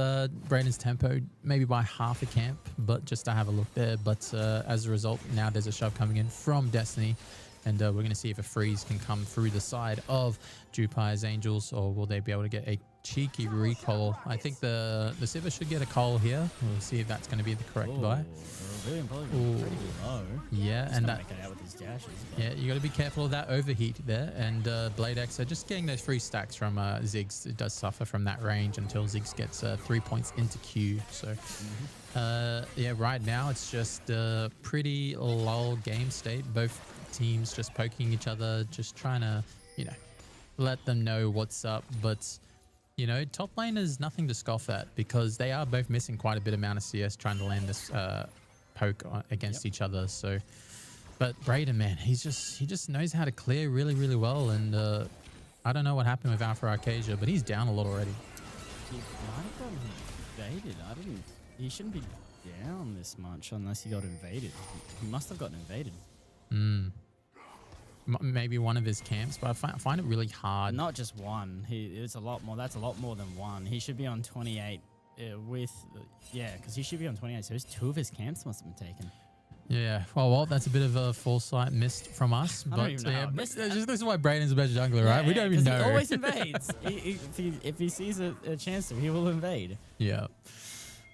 Braden's tempo maybe by half a camp, but just to have a look there. But as a result, now there's a shove coming in from Destiny. And we're going to see if a freeze can come through the side of JWP's Angels, or will they be able to get a cheeky recall? I think the Siva should get a call here. We'll see if that's going to be the correct buy. Really pretty low. Yeah, and that. Out with his dashes, yeah, you got to be careful of that overheat there. And Blade X are just getting those free stacks from Ziggs. It does suffer from that range until Ziggs gets 3 points into Q. So yeah, right now it's just a pretty lull game state. Both teams just poking each other, just trying to, you know, let them know what's up. But, you know, top lane is nothing to scoff at, because they are both missing quite a bit amount of CS trying to land this poke against each other. So, but Braden, man, he just knows how to clear really, really well. And I don't know what happened with Alpha Arcadia, but he's down a lot already. He might have gotten invaded. He shouldn't be down this much unless he got invaded. He must have gotten invaded. Maybe one of his camps, but I find it really hard. Not just one. It's a lot more. That's a lot more than one. He should be on 28 because he should be on 28. So 2 of his camps must have been taken. Yeah, well, that's a bit of a foresight missed from us. I don't even know this is why Braden's the best jungler, right? We don't even know. He always invades. If he sees a chance to, he will invade. Yeah.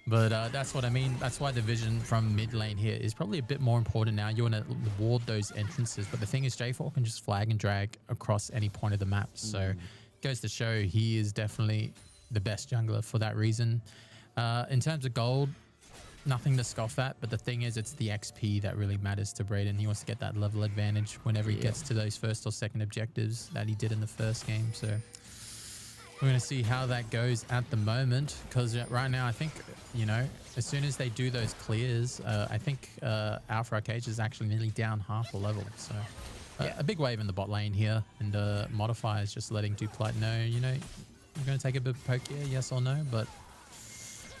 But that's what I mean. That's why the vision from mid lane here is probably a bit more important now. You want to ward those entrances. But the thing is, J4 can just flag and drag across any point of the map. So it goes to show he is definitely the best jungler for that reason. In terms of gold, nothing to scoff at. But the thing is, it's the XP that really matters to Braden. He wants to get that level advantage whenever he gets to those first or second objectives that he did in the first game. So we're going to see how that goes at the moment, because right now I think, you know, as soon as they do those clears, I think Alpha Arcadia is actually nearly down half a level. So a big wave in the bot lane here, and Modify is just letting JWP know, you know, you're going to take a bit of poke here, yes or no, but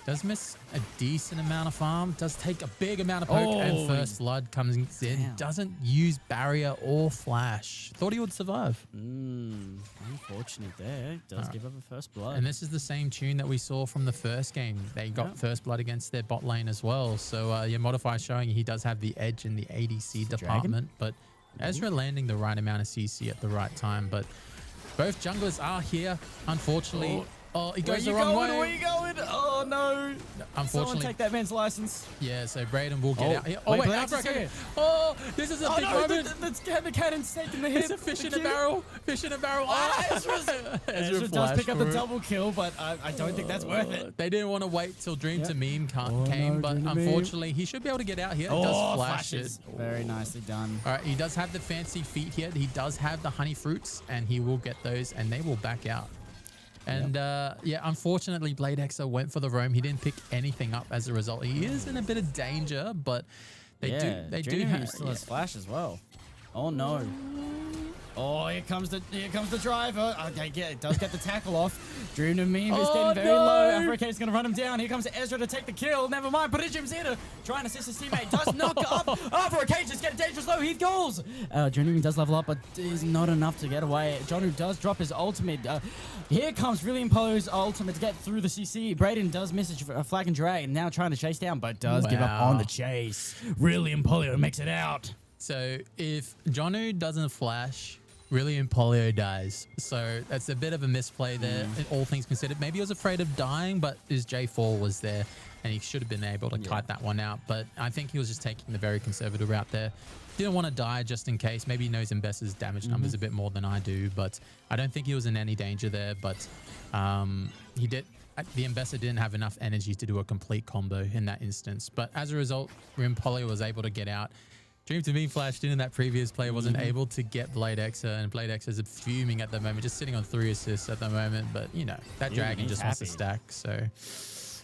does miss a decent amount of farm, does take a big amount of poke, and first blood comes in. Damn. Doesn't use barrier or flash. Thought he would survive. Unfortunate there. Does give up a first blood. And this is the same tune that we saw from the first game. They got first blood against their bot lane as well. So yeah, Modify showing he does have the edge in the ADC department, but Ezra landing the right amount of CC at the right time. But both junglers are here, unfortunately. Oh, he goes the wrong way. Where you going? Oh, no. Unfortunately. Someone take that man's license. Yeah, so Braden will get out here. Oh, wait, Oh, this is a big moment. The cannon's taking the hit. It's a fish in a barrel. Fish in a barrel. Ezra does pick up the double kill, but I don't think that's worth it. They didn't want to wait till Dream to Meme came, but unfortunately, he should be able to get out here. Does flash it. Very nicely done. All right, he does have the fancy feet here. He does have the honey fruits, and he will get those, and they will back out. And yeah, unfortunately, Blade Exer went for the roam. He didn't pick anything up as a result. He is in a bit of danger, but they do have still has flash as well. Oh no. Oh, here comes the driver. Okay, it does get the tackle off. Dream of Meme is getting very low. Africa is going to run him down. Here comes Ezra to take the kill. Never mind. Prodigium's here to try and assist his teammate. Does knock up. Africa just getting dangerous low. He goals. Dream of Meme does level up, but is not enough to get away. Jonu does drop his ultimate. Here comes Really Polo's ultimate to get through the CC. Braden does miss a flag and drag, and now trying to chase down, but does give up on the chase. Really Polo makes it out. So if Jonu doesn't flash, Really Polio dies. So that's a bit of a misplay there, all things considered. Maybe he was afraid of dying, but his J4 was there, and he should have been able to kite that one out. But I think he was just taking the very conservative route there. Didn't want to die just in case. Maybe he knows Mbessa's damage numbers a bit more than I do, but I don't think he was in any danger there. But he did. The Mbessa didn't have enough energy to do a complete combo in that instance. But as a result, Rimpolio was able to get out. Dream to Meme flashed in that previous play, wasn't able to get Blade Exer, and Blade Exer is fuming at the moment, just sitting on 3 assists at the moment. But, you know, that Dragon just wants to stack. So,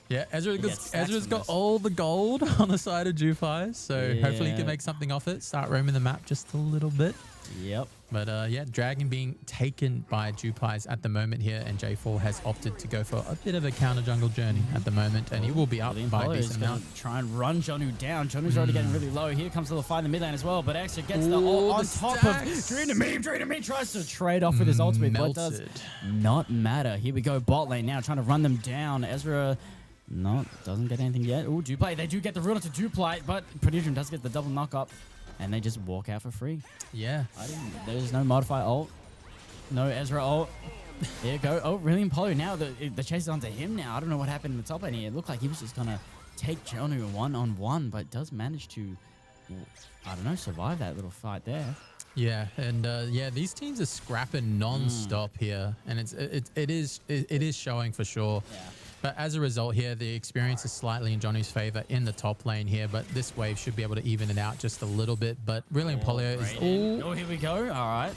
yeah, Ezra's got all the gold on the side of JWP, so hopefully he can make something off it, start roaming the map just a little bit. Yep. But yeah, Dragon being taken by JWP at the moment here, and J4 has opted to go for a bit of a counter jungle journey at the moment, and he will be up by a decent amount. Try and run Jonu down. Jonu's already getting really low. Here comes a little fight in the mid lane as well, but Extra gets the ult on top of Dream to Meme. Dream to Meme tries to trade off with his ultimate, but does not matter. Here we go, bot lane now, trying to run them down. Ezra doesn't get anything yet. Oh, Duplay. They do get the ruler to Duplay, but Prodigium does get the double knock up. And they just walk out for free. Yeah. There's no modify ult. No Ezra ult. There you go. Oh, Really Polo now. The chase is onto him now. I don't know what happened in the top lane here. It looked like he was just going to take Jonu one-on-one, but does manage to, I don't know, survive that little fight there. Yeah, and yeah, these teams are scrapping non-stop here, and it is showing for sure. Yeah. But as a result here, the experience is slightly in Johnny's favor in the top lane here, but this wave should be able to even it out just a little bit. But really, Polio is... Oh, here we go. All right.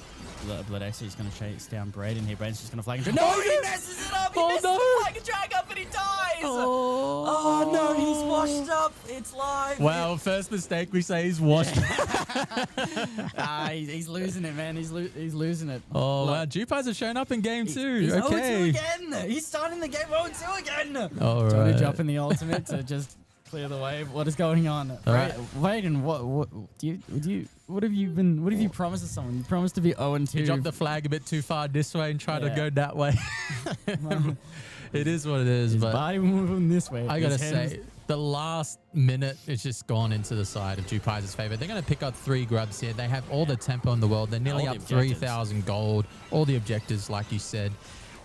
Blood X is going to chase down Braden here. Braden's just going to flag and drag. No, he messes it up. He messes the flag and drag up and he dies. Oh, no, he's washed up. It's live. Wow, first mistake we say he's washed. He's losing it, man. He's losing it. Oh, wow. JWP have shown up in game 2. He's okay. 0-2 again. He's starting the game 0-2 again. All right. Johnny dropping the ultimate to just clear the wave. What is going on? All right. Braden, what have you promised to someone? You promised to be 0-2. You dropped the flag a bit too far this way and tried to go that way. It is what it is. His but body moving this way. I gotta say, the last minute it's just gone into the side of JWP's favor. They're gonna pick up 3 grubs here. They have all the tempo in the world. They're nearly up 3,000 gold. All the objectives, like you said.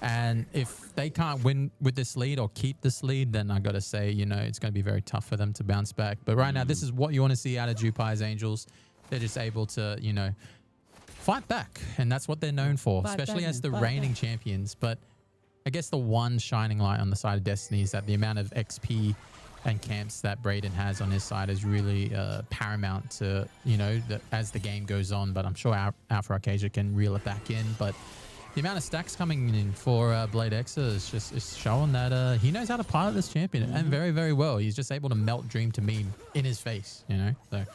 And if they can't win with this lead or keep this lead, then I got to say, you know, it's going to be very tough for them to bounce back. But right now, this is what you want to see out of JWP's Angels. They're just able to, you know, fight back. And that's what they're known for, especially as the reigning champions. But I guess the one shining light on the side of Destiny is that the amount of XP and camps that Braden has on his side is really paramount to, you know, as the game goes on. But I'm sure Alpha Arcadia can reel it back in. But the amount of stacks coming in for Blade Exer is showing that he knows how to pilot this champion and very, very well. He's just able to melt Dream to Meme in his face, you know. So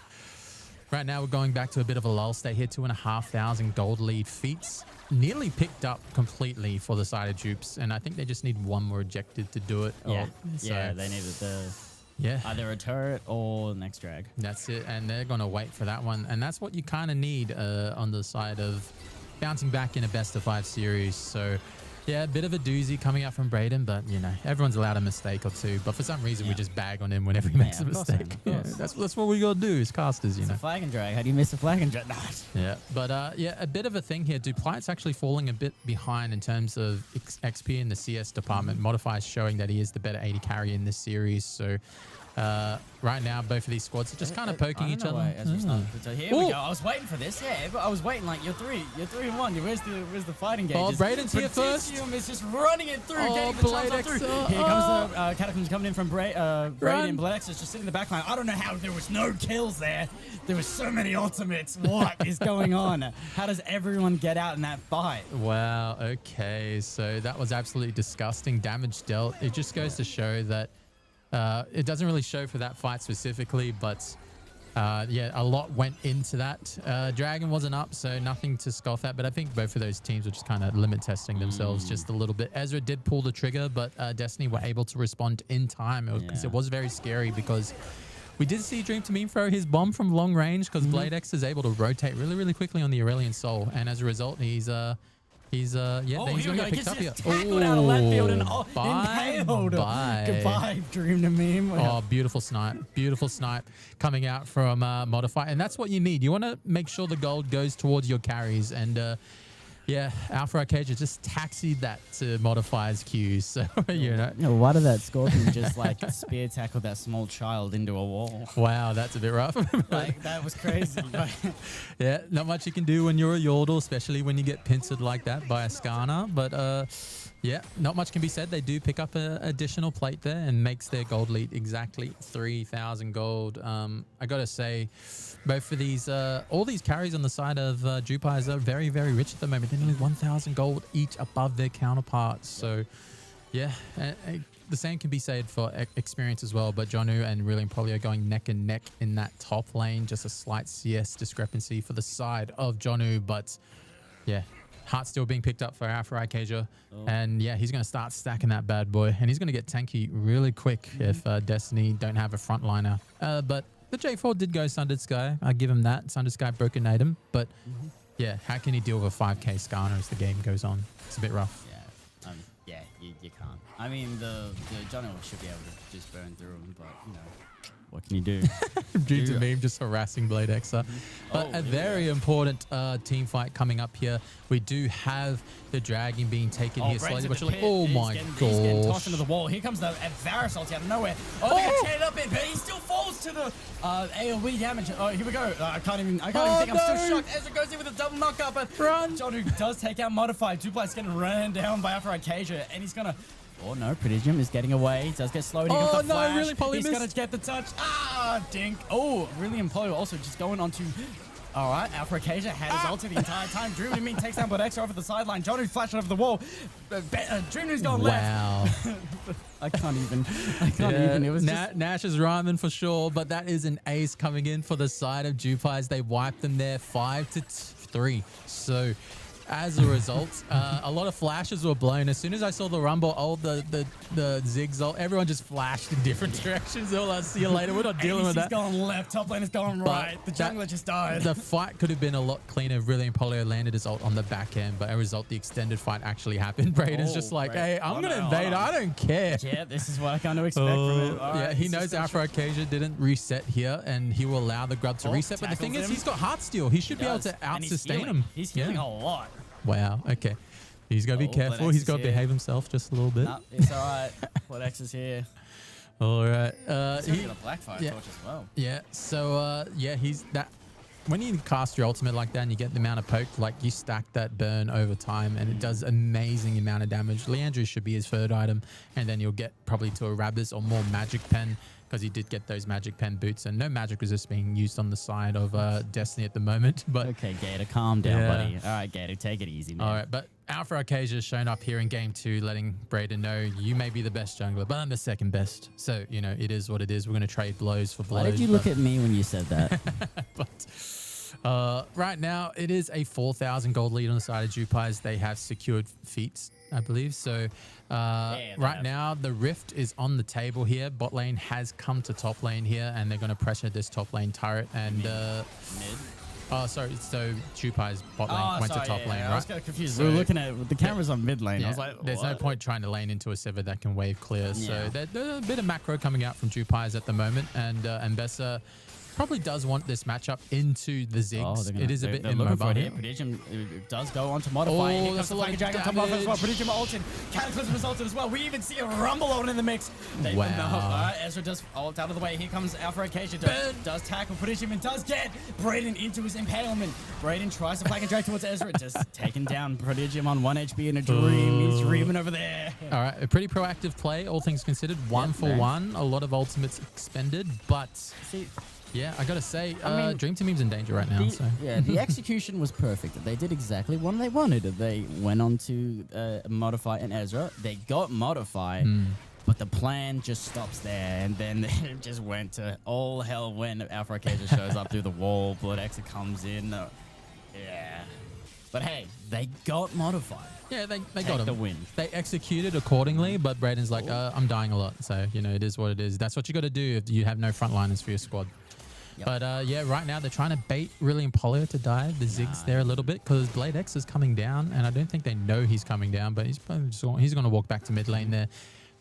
right now we're going back to a bit of a lull state here. 2,500 gold lead. Feats nearly picked up completely for the side of Jupes, and I think they just need one more objective to do it. Yeah, they needed either a turret or the next drag. That's it, and they're going to wait for that one, and that's what you kind of need on the side of bouncing back in a best-of-5 series. So yeah, a bit of a doozy coming out from Braden, but you know, everyone's allowed a mistake or two, but for some reason we just bag on him whenever he makes a mistake. That's what we gotta do as casters, you know. It's a flag and drag. How do you miss a flag and drag? Yeah, but yeah, a bit of a thing here. Duplite's actually falling a bit behind in terms of XP in the CS department. Modify is showing that he is the better AD carry in this series, so Right now, both of these squads are just kind of poking each other. So here we go. I was waiting for this. Yeah, I was waiting. Like you're 3-1. Where's the fighting game? Oh, Brayden's here first. Is just running it through. Oh, getting the chance on through. Here comes the Catacombs coming in from Brayden. Bladex is just sitting in the back line. I don't know how there was no kills there. There was so many ultimates. What is going on? How does everyone get out in that fight? Wow. Okay. So that was absolutely disgusting. Damage dealt. It just goes to show that it doesn't really show for that fight specifically, but yeah, a lot went into that. Dragon wasn't up, so nothing to scoff at, but I think both of those teams were just kind of limit testing themselves just a little bit. Ezra did pull the trigger, but Destiny were able to respond in time. It was very scary because we did see Dream to Meme throw his bomb from long range because BladeX is able to rotate really, really quickly on the Aurelion Soul, and as a result, he's gonna get picked up here. Tackled out of left field and inhaled. Goodbye, Dream to Meme. Oh, beautiful snipe. Beautiful snipe coming out from Modify. And that's what you need. You want to make sure the gold goes towards your carries. And yeah, Alpha Arcadia just taxied that to Modify's Qs. So, you know. Why did that Scorpion just like spear tackle that small child into a wall? Wow, that's a bit rough. Like, that was crazy. Yeah, not much you can do when you're a Yordle, especially when you get pincered like that by a Skarner. But yeah, not much can be said. They do pick up an additional plate there and makes their gold lead exactly 3,000 gold. I got to say, both of these, all these carries on the side of Jupiter are very, very rich at the moment. They're nearly 1,000 gold each above their counterparts. So, yeah, the same can be said for experience as well. But Jonu and really probably are going neck and neck in that top lane. Just a slight CS discrepancy for the side of Jonu. But, yeah, Heart still being picked up for Alpha Arcadia. And, yeah, he's going to start stacking that bad boy. And he's going to get tanky really quick if Destiny don't have a frontliner. But the J4 did go Sundered Sky. I give him that. Sundered Sky broken him. But yeah, how can he deal with a 5k Skarner as the game goes on? It's a bit rough. Yeah, you can't. I mean, the Jono should be able to just burn through him, but you know, what can you do? Due to Meme just harassing BladeXer. But a very important team fight coming up here. We do have the Dragon being taken here slowly. But you're like, oh my god. He's getting tossed into the wall. Here comes the Varus ulti out of nowhere. They got chained up in, but he still falls to the AoE damage. Oh, here we go. I can't even think. I'm still shocked. Ezra goes in with a double knockup, but Jonu does take out Modify. Duplex getting ran down by Alpha Arcadia, and he's gonna. Oh no, Prodigium is getting away. He does get slowed. Oh no, really Poly He's going to get the touch. Ah, dink. Oh, really Polo also just going on to... All right, Alpha Arcadia had his ulti the entire time. Dream to Meme takes down Extra off at the sideline. Johnny flashing over the wall. Dream to Meme's gone left. Wow. I can't even. It was Nash is rhyming for sure, but that is an ace coming in for the side of Jupiter. They wiped them there 5-3. So... as a result, a lot of flashes were blown. As soon as I saw the Rumble ult, the Ziggs ult, everyone just flashed in different directions. They'll see you later. We're not dealing with that. He's gone left. Top lane is gone right. The jungler just died. The fight could have been a lot cleaner if Brilliant Polio landed his ult on the back end, but as a result, the extended fight actually happened. Brayden's just like, hey, I'm going to invade. I don't care. Yeah, this is what I kind of expect from it. Yeah, he knows Alpha Arcadia didn't reset here, and he will allow the grub to reset. But the thing is, he's got Heartsteel. He should be able to out-sustain him. He's healing a lot. Wow. Okay. He's got to be careful. He's got to behave himself just a little bit. No, it's all right. Bladex is here. All right. He's got a Blackfire torch as well. Yeah. So, yeah, he's that. When you cast your ultimate like that and you get the amount of poke, like you stack that burn over time and it does amazing amount of damage. Leandru should be his third item, and then you'll get probably to a Rabbids or more Magic Pen, because he did get those Magic Pen boots, and no magic resist being used on the side of Destiny at the moment. But okay, Gator, calm down, buddy. All right, Gator, take it easy, man. All right, but Alpha Arcadia has shown up here in Game 2, letting Brayden know you may be the best jungler, but I'm the second best. So, you know, it is what it is. We're going to trade blows for blows. Why did you look at me when you said that? But right now, it is a 4,000 gold lead on the side of Jupires. They have secured feats, I believe. So right now, the Rift is on the table here. Bot lane has come to top lane here, and they're going to pressure this top lane turret. And mid. Oh, sorry. So Jupiter's bot lane went to top lane, right? I was kind of confused. So, we were looking at the cameras on mid lane. Yeah, I was like, there's no point trying to lane into a Sivir that can wave clear. So there's a bit of macro coming out from Jupiter's at the moment, and Ambessa probably does want this matchup into the Ziggs. It is a bit immobile here. Prodigium does go on to modify. Here comes the Flagging Dragon on top of as well. Prodigium ulted. Cataclysm is ulted as well. We even see a Rumble on in the mix. Wow. Ezra does ult out of the way. Here comes Alpha Acacia. Does tackle Prodigium and does get Brayden into his impalement. Brayden tries to Flagging Drag towards Ezra. Just taken down. Prodigium on 1 HP in a dream. He's dreaming over there. All right, a pretty proactive play, all things considered. 1 for 1. A lot of ultimates expended, but yeah, I gotta say, Dream Team's in danger right now. The execution was perfect. They did exactly what they wanted. They went on to modify an Ezra. They got modify. But the plan just stops there, and then it just went to all hell when Alpha Acacia shows up through the wall. Blood Exa comes in. Yeah. But hey, they got modified. Yeah, they got the win. They executed accordingly, but Brayden's like, I'm dying a lot. So, it is what it is. That's what you got to do if you have no frontliners for your squad. Yep. But yeah, right now they're trying to bait Rillian Polio to die. The Ziggs there a little bit because Blade X is coming down, and I don't think they know he's coming down, but he's going to walk back to mid lane there.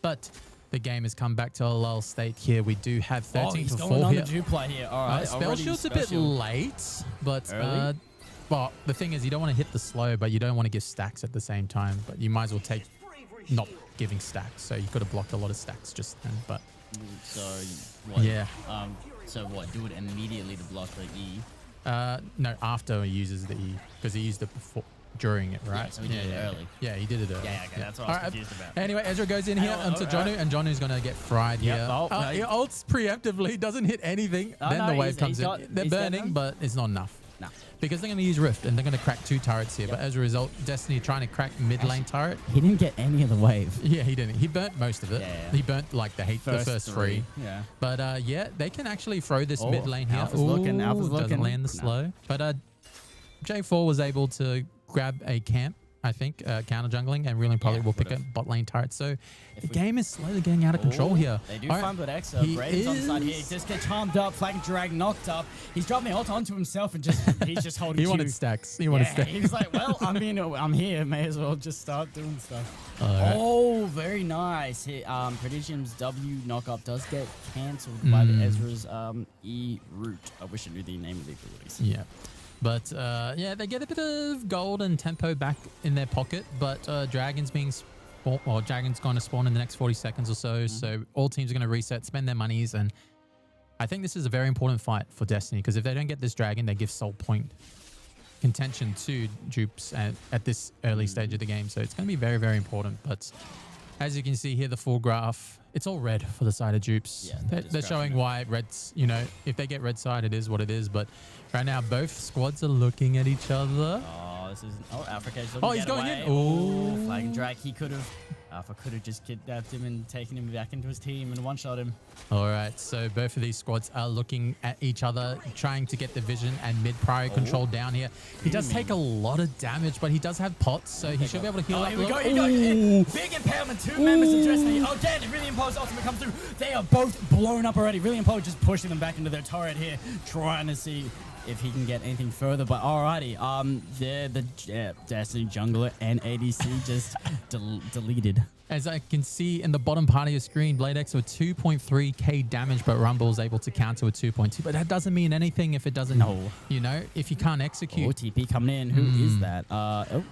But the game has come back to a lull state here. We do have 13 to 4 going on here. the Juplay here. All right, Spell Shield's a bit late, but well, the thing is, you don't want to hit the slow, but you don't want to give stacks at the same time. But you might as well take not giving stacks. So you could have blocked a lot of stacks just then. But so what? Yeah. So what? Do it immediately to block the E? No, after he uses the E, because he used it before. During it, right? Yeah, so he did it early. Yeah, he did it early. Yeah, okay, that's what I was confused about. Anyway, Ezra goes in here onto Jonu, and Jonu's going to get fried here. He ults preemptively, doesn't hit anything. Then the wave comes in. They're burning, but it's not enough. No. Because they're going to use Rift, and they're going to crack 2 turrets here. But as a result, Destiny trying to crack mid lane turret. He didn't get any of the wave. Yeah, he didn't. He burnt most of it. Yeah. He burnt like the first three. Yeah. But yeah, they can actually throw this mid lane here. Alpha's looking. Doesn't land the slow. But J4 was able to grab a camp, I think, counter jungling, and really probably will pick up bot lane turret. So the game is slowly getting out of control here. They do find Blood Exa. Brayden's on the side here. He just gets charmed up, Flag Drag knocked up. He's dropping the ult onto himself and he's just holding He wanted stacks. He wanted stacks. He was like, well, I'm here. May as well just start doing stuff. Right. Oh, very nice. Prodigium's W knockup does get cancelled by the Ezra's E root. I wish I knew the name of the abilities. Yeah. But yeah, they get a bit of gold and tempo back in their pocket. But Dragon's going to spawn in the next 40 seconds or so. So all teams are going to reset, spend their monies, and I think this is a very important fight for Destiny, because if they don't get this Dragon, they give soul point contention to Jupes at this early stage of the game. So it's going to be very, very important. But as you can see here, the full graph, it's all red for the side of Jupes. Yeah, they're showing why red's, if they get red side, it is what it is. But right now, both squads are looking at each other. Alpha Cage's looking he's going in. Oh, Flag and Drag. Alpha could have just kidnapped him and taken him back into his team and one-shot him. All right, so both of these squads are looking at each other, trying to get the vision and mid-prior control down here. He does take a lot of damage, but he does have pots, so he should be able to heal up. Here we go. Big impalement. 2 members of Destiny. Again, Rillian Poe's ultimate comes through. They are both blown up already. Rillian Poe just pushing them back into their turret here, trying to see if he can get anything further. But alrighty, the Destiny jungler and ADC just deleted. As I can see in the bottom part of your screen, Blade X with 2.3k damage, but Rumble is able to counter with 2.2. But that doesn't mean anything if it doesn't, if you can't execute. Oh, TP coming in. Who is that?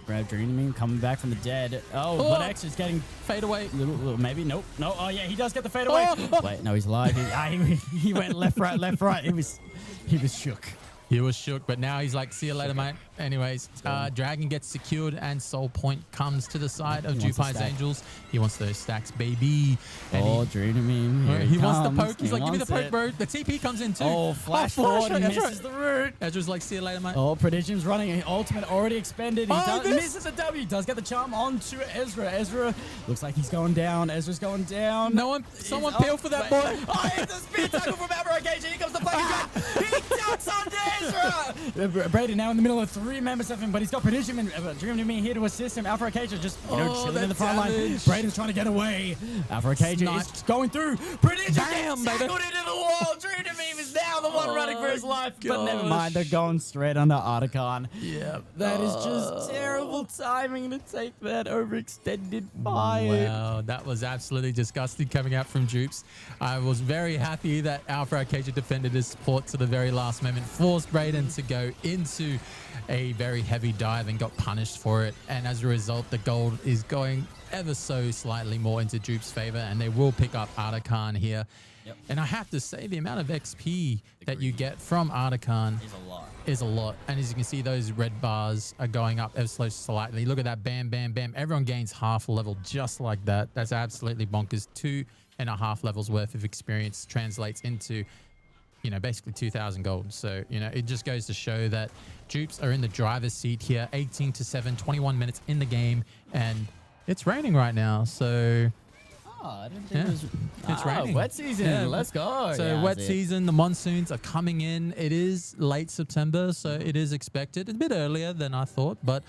Brad Dreaming coming back from the dead. Blade X is getting fade away. Little, maybe. Nope. No. Oh, yeah, he does get the fade away. Wait, no, he's alive. He went left, right. He was shook. He was shook, but now he's like, see you later, mate. Anyways, Dragon gets secured, and Soul Point comes to the side of Jupai's Angels. He wants those stacks, baby. And Dreaming. He wants the poke. He's like, give me the poke, bro. The TP comes in too. Oh, flash forward, misses the root. Ezra's like, see you later, mate. Oh, Prodigium's running. Ultimate already expended. He misses a W. Does get the charm onto Ezra. Ezra looks like he's going down. Ezra's going down. Someone peel for that boy. Oh, it's a speed tackle from Alpha Acacia. Here comes the flash drag. He ducks onto Ezra. Brayden now in the middle of 3 members of him, but he's got Prodigium and Dream here to assist him. Alpha Acacia just chilling in the front line. Brayden's trying to get away. Alpha Acacia is going through. Prodigium gets tackled into the wall. Dream is now now the one running for his life. But never mind, they're going straight under Artican. Yeah. That is just terrible timing to take that overextended fight. Wow, that was absolutely disgusting coming out from Jupes. I was very happy that Alpha Arcadia defended his support to the very last moment, forced Brayden to go into a very heavy dive and got punished for it. And as a result, the gold is going ever so slightly more into Jupes' favor, and they will pick up Artican here. Yep. And I have to say, the amount of XP that you get from Artican is a lot. And as you can see, those red bars are going up ever so slightly. Look at that. Bam, bam, bam. Everyone gains half a level just like that. That's absolutely bonkers. 2.5 levels worth of experience translates into, you know, basically 2,000 gold. So, you know, it just goes to show that Jupes are in the driver's seat here. 18-7, 21 minutes in the game. And it's raining right now. So... I didn't think it was... It's raining. Wet season. Yeah. Let's go. So Yeah, wet that's it. season, the monsoons are coming in. It is late September, so it is expected. It's a bit earlier than I thought. But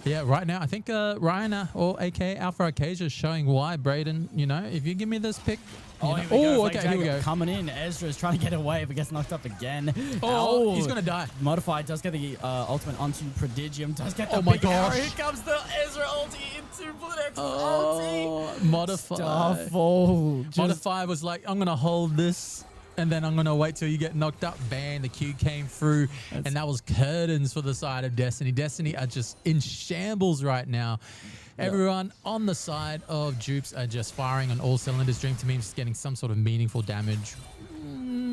yeah, right now, I think Ryan or AK Alpha Arcadia is showing why Brayden, you know, if you give me this pick... Oh, here we go. okay, Here we go. Coming in. Ezra's trying to get away, but gets knocked up again. Oh, he's going to die. Modified does get the ultimate onto Prodigium. Does get the Oh my big arrow. gosh. Here comes the Ezra ulti into Blitex's Oh, ulti. Modify. Starfall. Modify was like, I'm going to hold this, and then I'm going to wait till you get knocked up. Bang, the Q came through, and that was curtains for the side of Destiny. Destiny are just in shambles right now. Everyone on the side of Jupes are just firing on all cylinders. Dream Team is getting some sort of meaningful damage.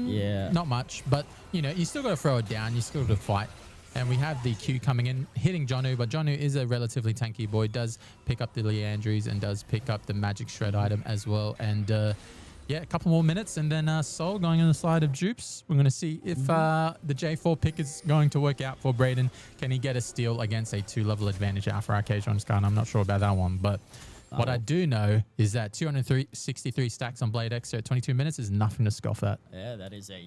Yeah. Not much, but, you know, you still got to throw it down. You still got to fight. And we have the Q coming in, hitting Jonu, but Jonu is a relatively tanky boy. Does pick up the Leandries and does pick up the Magic Shred item as well. And yeah, a couple more minutes, and then Soul going on the side of Jupes. We're going to see if the J4 pick is going to work out for Brayden. Can he get a steal against a 2-level advantage Alpha Arcadia on his card? I'm not sure about that one, but what I do know is that 263 stacks on Blade X at 22 minutes is nothing to scoff at. Yeah, that is a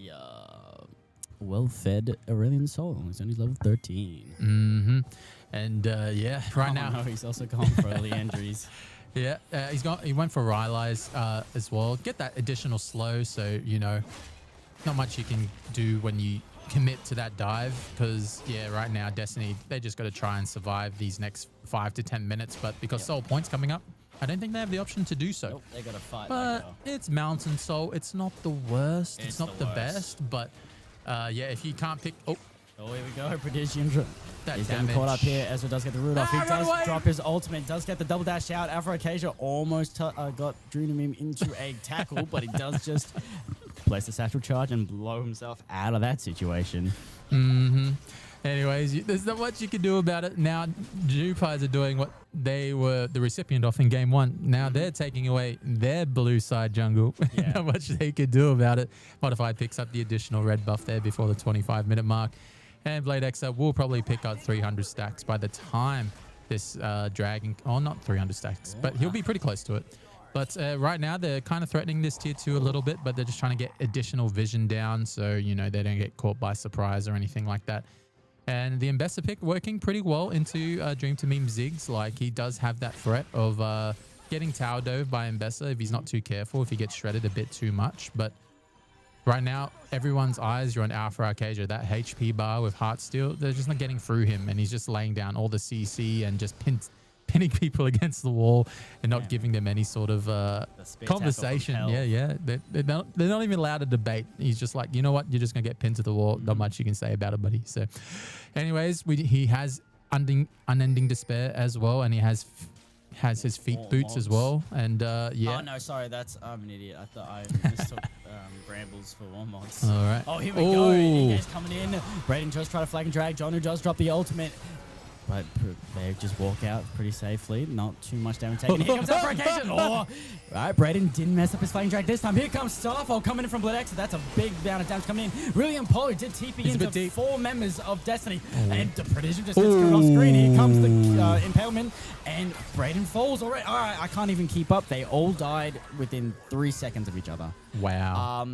well-fed Aurelian Soul. He's only level 13. Mm-hmm. And yeah, right now... No, he's also gone for Leandries. Yeah, he went for Rylai's as well. Get that additional slow, so, you know, not much you can do when you commit to that dive, because, yeah, right now, Destiny, they just got to try and survive these next 5 to 10 minutes, but because Soul Point's coming up, I don't think they have the option to do so. Nope, they got to fight. But it's Mountain Soul. It's not the worst. It's not the best, but, yeah, if you can't pick... Oh, here we go. Prodigium. He's getting damage. caught up here. Ezra does get the root off. He run does away. drop his ultimate. Does get the double dash out. Alpha Arcadia almost got Drunamim into a tackle, but he does just place the satchel charge and blow himself out of that situation. Mm-hmm. Anyways, there's not much you can do about it. Now, Jupies are doing what they were the recipient of in game 1. Now they're taking away their blue side jungle. Yeah. Not much they could do about it. Modified picks up the additional red buff there before the 25-minute mark. And Blade Xer will probably pick up 300 stacks by the time this dragon... Oh, not 300 stacks, but he'll be pretty close to it. But right now, they're kind of threatening this tier 2 a little bit, but they're just trying to get additional vision down so, you know, they don't get caught by surprise or anything like that. And the Ambessa pick working pretty well into Dream to Meme Ziggs. Like, he does have that threat of getting tower dove by Ambessa if he's not too careful, if he gets shredded a bit too much. But right now, everyone's eyes are on Alpha Arcadia. That HP bar with Heartsteel, they're just not getting through him. And he's just laying down all the CC and just pinning people against the wall and not giving them any sort of conversation. Yeah. They're not even allowed to debate. He's just like, you know what? You're just going to get pinned to the wall. Not much you can say about it, buddy. So anyways, he has unending despair as well. And he has his feet boots as well. And yeah. Oh, no, sorry. That's... I'm an idiot. I thought I mistook Brambles for one mods. All right. Oh, here we go. He's coming in. Brayden just try to flag and drag. Jonu does drop the ultimate. But they just walk out pretty safely. Not too much damage taken. Here comes Alpha Arcadia. Oh, right, Brayden didn't mess up his flank drag this time. Here comes Starfall coming in from Blood X. That's a big amount of damage coming in. William Polo did TP into 4 members of Destiny. And the Prodigium just gets killed off screen. Here comes the impalement. And Brayden falls already. All right, I can't even keep up. They all died within 3 seconds of each other. Wow.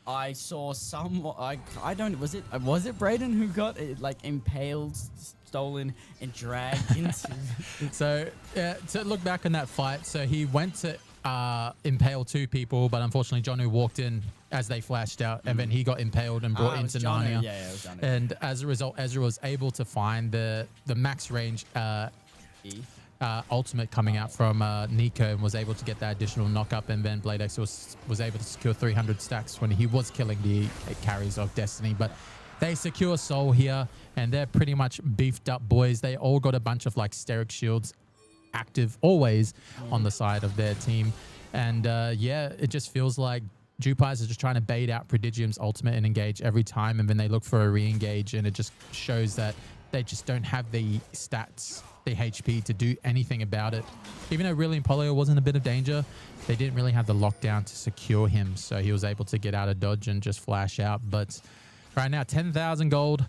I saw some... I don't... Was it Brayden who got like impaled, stolen, and dragged into... So to look back on that fight, so he went to impale 2 people, but unfortunately Jonu walked in as they flashed out, and then he got impaled and brought into Narnia. Yeah, it was Jonu. And as a result, Ezra was able to find the max range ultimate coming out from Nico, and was able to get that additional knock up, and then Blade X was able to secure 300 stacks when he was killing the carries of Destiny. But they secure Soul here, and they're pretty much beefed up boys. They all got a bunch of like steric shields active always on the side of their team. And yeah, it just feels like JWP is just trying to bait out Prodigium's ultimate and engage every time, and then they look for a re-engage, and it just shows that they just don't have the stats, the HP to do anything about it. Even though really Polio was in a bit of danger, they didn't really have the lockdown to secure him, so he was able to get out of dodge and just flash out. But right now, 10,000 gold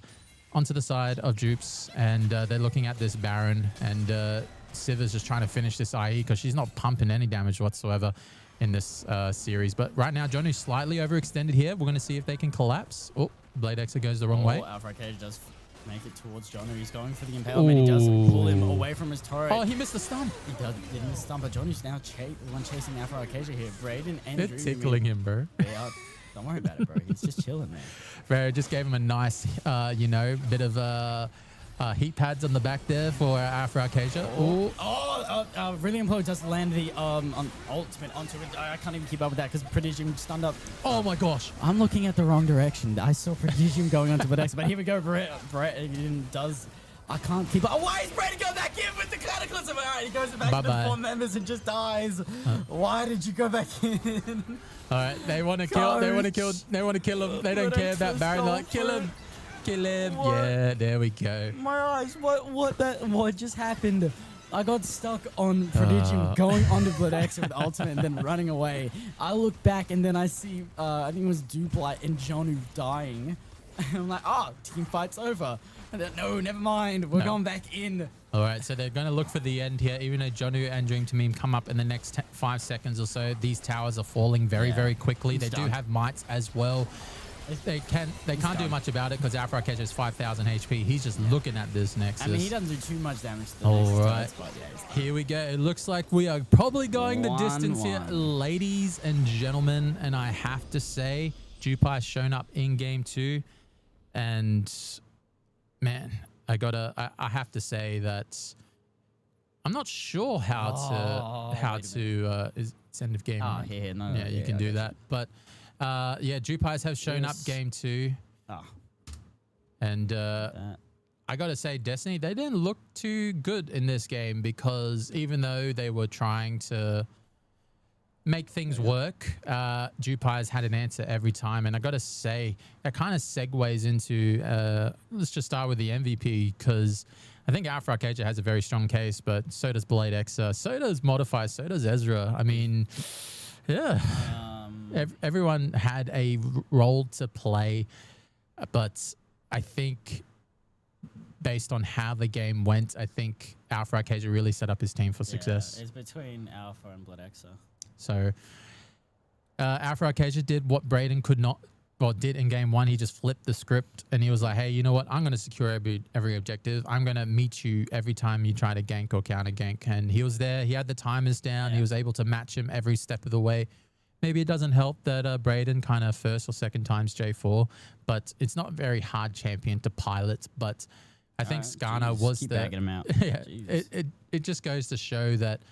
onto the side of Jupes, and they're looking at this Baron, and Siva's just trying to finish this IE because she's not pumping any damage whatsoever in this series. But right now, Jonu's slightly overextended here. We're going to see if they can collapse. Oh, Blade Xer goes the wrong way. Alpha Cage does make it towards Jonu. He's going for the impalement. He does pull him away from his turret. Oh, he missed the stump. He did miss the stump, but Jonu's now the one chasing Alpha Arcadia here. Braden and They're Drew. tickling him, bro. Yeah, don't worry about it, bro. He's just chilling, man. Bro, just gave him a nice, you know, bit of heat pads on the back there for Alpha Arcadia. Really Implo just land the ultimate onto it. I can't even keep up with that because Prodigium stunned up. Oh my gosh. I'm looking at the wrong direction. I saw Prodigium going onto Bladex, but here we go. Brett does. I can't keep up. Oh, why is Brett go back in with the Cataclysm? All right, he goes back to the 4 members and just dies. Why did you go back in? All right, they want to kill. They want to kill. They want to kill him. They don't care about Baron. They're like, kill him. Kill him. What? Yeah, there we go. My eyes. What just happened? I got stuck on Prodigium going onto Bladex with ultimate and then running away. I look back and then I see, I think it was Duplight and Jonu dying. And I'm like, team fight's over. And then, no, never mind. We're going back in. All right, so they're going to look for the end here. Even though Jonu and Dream Tamim come up in the next 5 seconds or so, these towers are falling very, very quickly. They do have mites as well. They can't do much about it because Alpha Arcadia has 5,000 HP. He's just looking at this Nexus. I mean, he doesn't do too much damage to the All right, here we go. It looks like we are probably going the distance here, ladies and gentlemen. And I have to say, JWP has shown up in game 2, and man, I have to say that I'm not sure how to is end of game. Oh, right? You can do that, but. Yeah, JWP have shown up game 2. And I got to say, Destiny, they didn't look too good in this game because even though they were trying to make things work, JWP had an answer every time. And I got to say, that kind of segues into, let's just start with the MVP because I think Alpha Arcadia has a very strong case, but so does Blade Xer, so does Modify, so does Ezra. I mean, yeah. Everyone had a role to play, but I think based on how the game went, I think Alpha Arcadia really set up his team for success. It's between Alpha and Blood Xer. So Alpha Arcadia did what Braden did in game 1. He just flipped the script and he was like, hey, you know what? I'm going to secure every objective. I'm going to meet you every time you try to gank or counter gank. And he was there. He had the timers down. He was able to match him every step of the way. Maybe it doesn't help that Braden kind of first or second times J4, but it's not a very hard champion to pilot. But I think Skarner was keep bagging him out. Yeah, it just goes to show that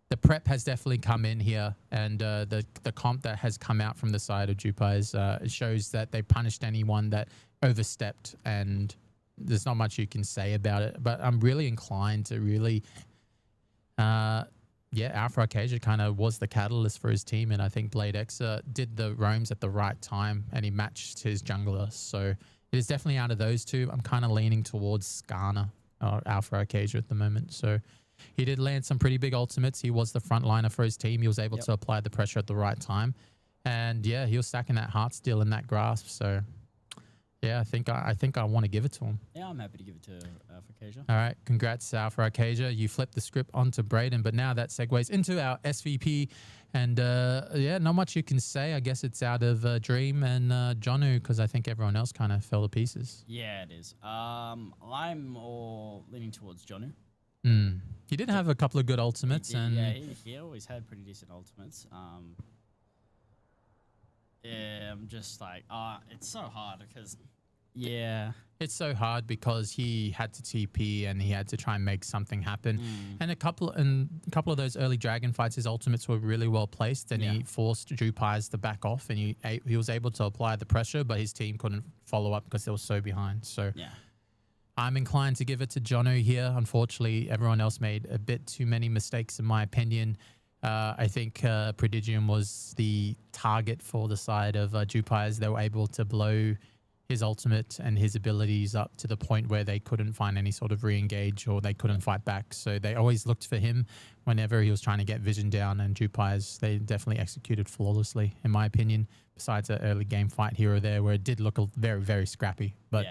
the prep has definitely come in here, and the comp that has come out from the side of JWP it shows that they punished anyone that overstepped, and there's not much you can say about it. But I'm really inclined to really... Alpha Arcadia kind of was the catalyst for his team, and I think Blade Xer did the roams at the right time, and he matched his jungler. So it is definitely out of those two. I'm kind of leaning towards Skarner or Alpha Arcadia at the moment. So he did land some pretty big ultimates. He was the frontliner for his team. He was able to apply the pressure at the right time, and yeah, he was stacking that heart steal in that grasp. So yeah, I think I want to give it to him. Yeah, I'm happy to give it to Alpha Arcadia. All right, congrats, Alpha Arcadia. You flipped the script onto Braden, but now that segues into our SVP. And not much you can say. I guess it's out of Dream and Jonu because I think everyone else kind of fell to pieces. Yeah, it is. I'm more leaning towards Jonu. He did have a couple of good ultimates, and yeah, he always had pretty decent ultimates. Yeah, I'm just like, it's so hard because, yeah. It's so hard because he had to TP and he had to try and make something happen. And a couple of those early dragon fights, his ultimates were really well placed, and he forced JWP to back off, and he was able to apply the pressure, but his team couldn't follow up because they were so behind. So I'm inclined to give it to Jono here. Unfortunately, everyone else made a bit too many mistakes in my opinion. I think Prodigium was the target for the side of JWP. They were able to blow his ultimate and his abilities up to the point where they couldn't find any sort of re-engage or they couldn't fight back. So they always looked for him whenever he was trying to get vision down, and JWP, they definitely executed flawlessly, in my opinion, besides an early game fight here or there where it did look very, very scrappy. But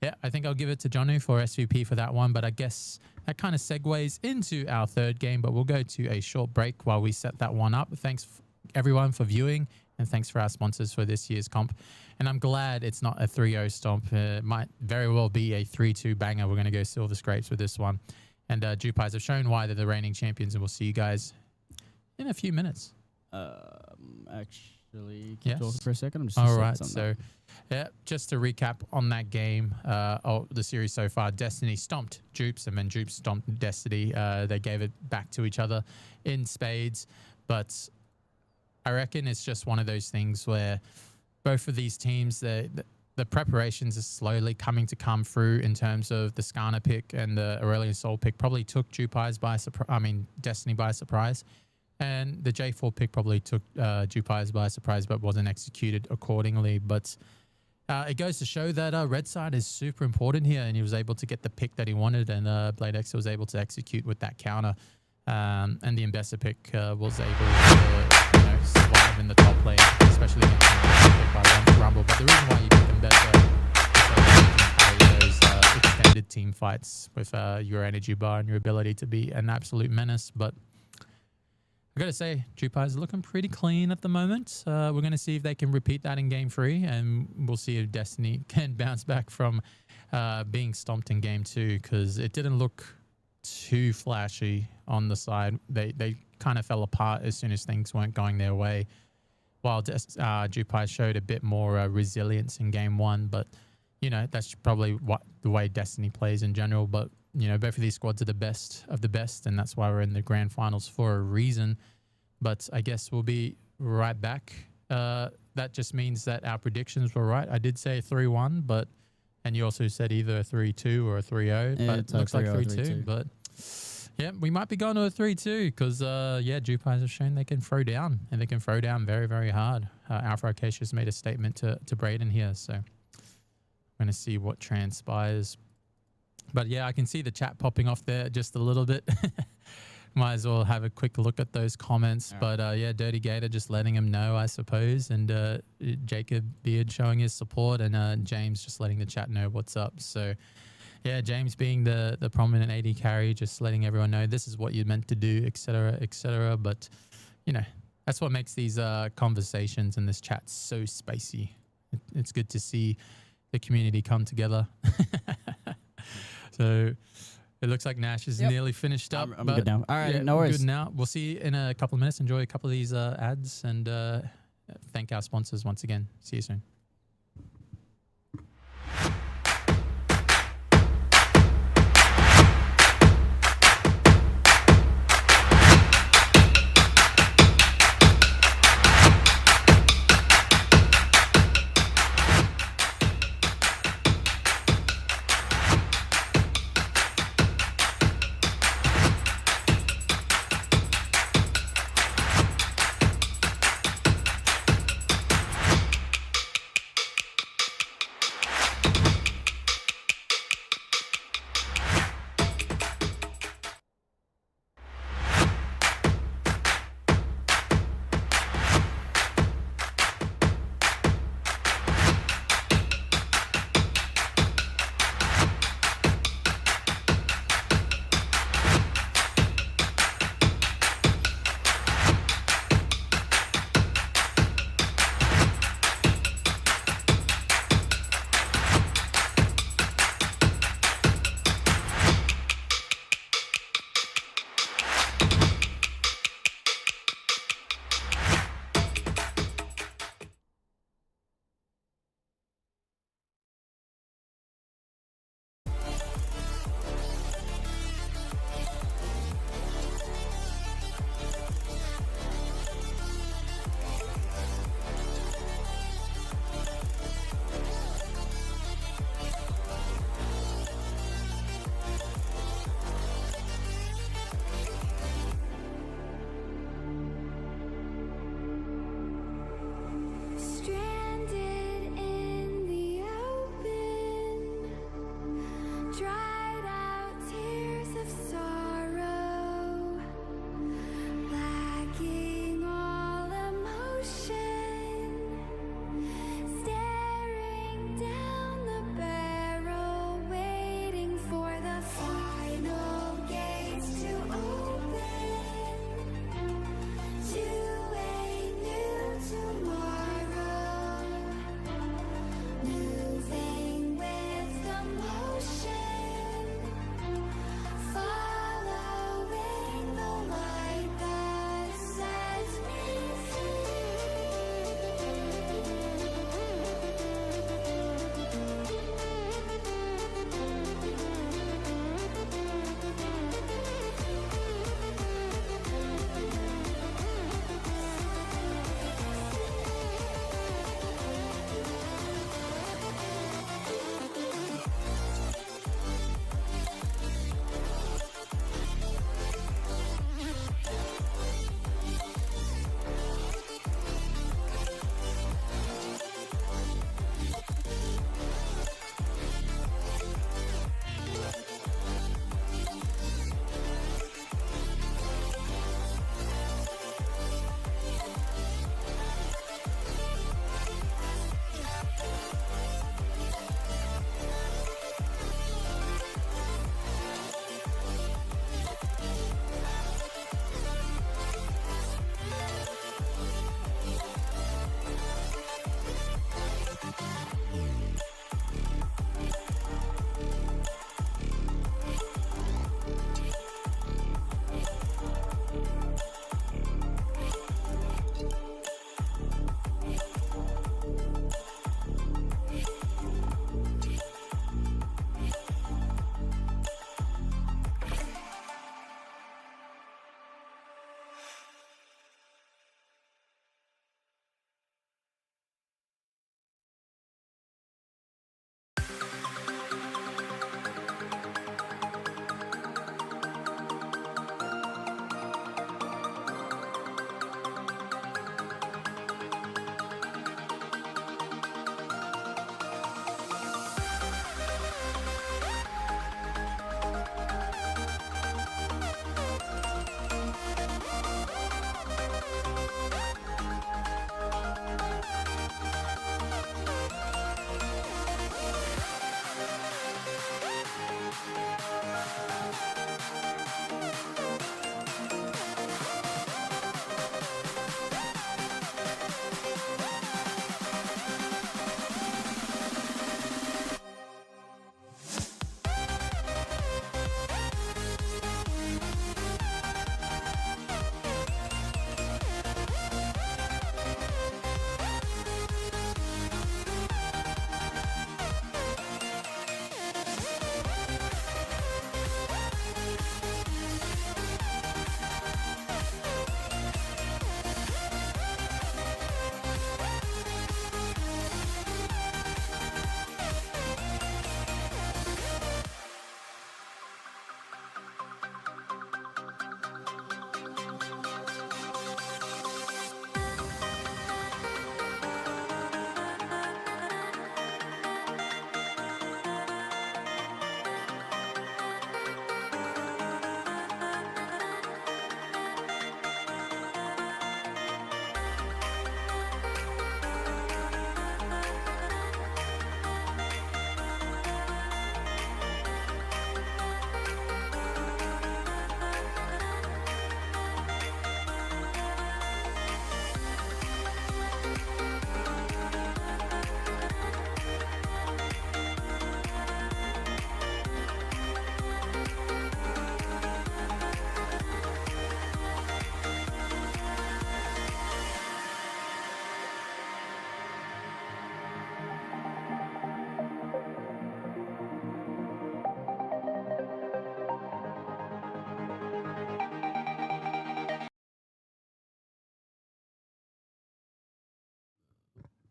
yeah, I think I'll give it to Jonu for SVP for that one. But I guess that kind of segues into our third game, but we'll go to a short break while we set that one up. Thanks everyone for viewing, and thanks for our sponsors for this year's comp. And I'm glad it's not a 3-0 stomp. It might very well be a 3-2 banger. We're going to go Silver Scrapes with this one. And JWP have shown why they're the reigning champions, and we'll see you guys in a few minutes. Actually, keep talking for a second. I'm just all right, so yeah, just to recap on that game, the series so far, Destiny stomped Jupes, and then Jupes stomped Destiny. They gave it back to each other in spades, but I reckon it's just one of those things where both of these teams, the preparations are slowly come through in terms of the Skarner pick and the Aurelion Sol pick probably took JWP by surprise. I mean, Destiny by surprise. And the J4 pick probably took JWP by surprise, but wasn't executed accordingly. But it goes to show that Red Side is super important here, and he was able to get the pick that he wanted, and Blade X was able to execute with that counter. And the Ambassador pick was able to survive in the top lane, especially against the pick by Rumble. But the reason why you pick them better is so that you can carry those extended team fights with your energy bar and your ability to be an absolute menace. But I gotta say, JWP is looking pretty clean at the moment. We're gonna see if they can repeat that in Game 3, and we'll see if Destiny can bounce back from being stomped in Game 2, because it didn't look too flashy on the side. They kind of fell apart as soon as things weren't going their way, while JWP showed a bit more resilience in Game 1. But you know, that's probably the way Destiny plays in general. But you know, both of these squads are the best of the best, and that's why we're in the grand finals for a reason. But I guess we'll be right back. That just means that our predictions were right. I did say 3-1, and you also said either a 3-2 or a 3-0, but it looks like 3-2. But yeah, we might be going to a 3-2 because JWP have shown they can throw down, and they can throw down very, very hard. Alpha Acacia's made a statement to Braden here, so I'm going to see what transpires. But yeah, I can see the chat popping off there just a little bit. Might as well have a quick look at those comments. Right. But yeah, Dirty Gator just letting him know, I suppose. And Jacob Beard showing his support, and James just letting the chat know what's up. So yeah, James being the prominent AD carry, just letting everyone know this is what you're meant to do, etc., etc. But you know, that's what makes these conversations and this chat so spicy. It's good to see the community come together. So it looks like Nash is nearly finished up. I'm good now. All right, yeah, no worries. Good now. We'll see you in a couple of minutes. Enjoy a couple of these ads, and thank our sponsors once again. See you soon.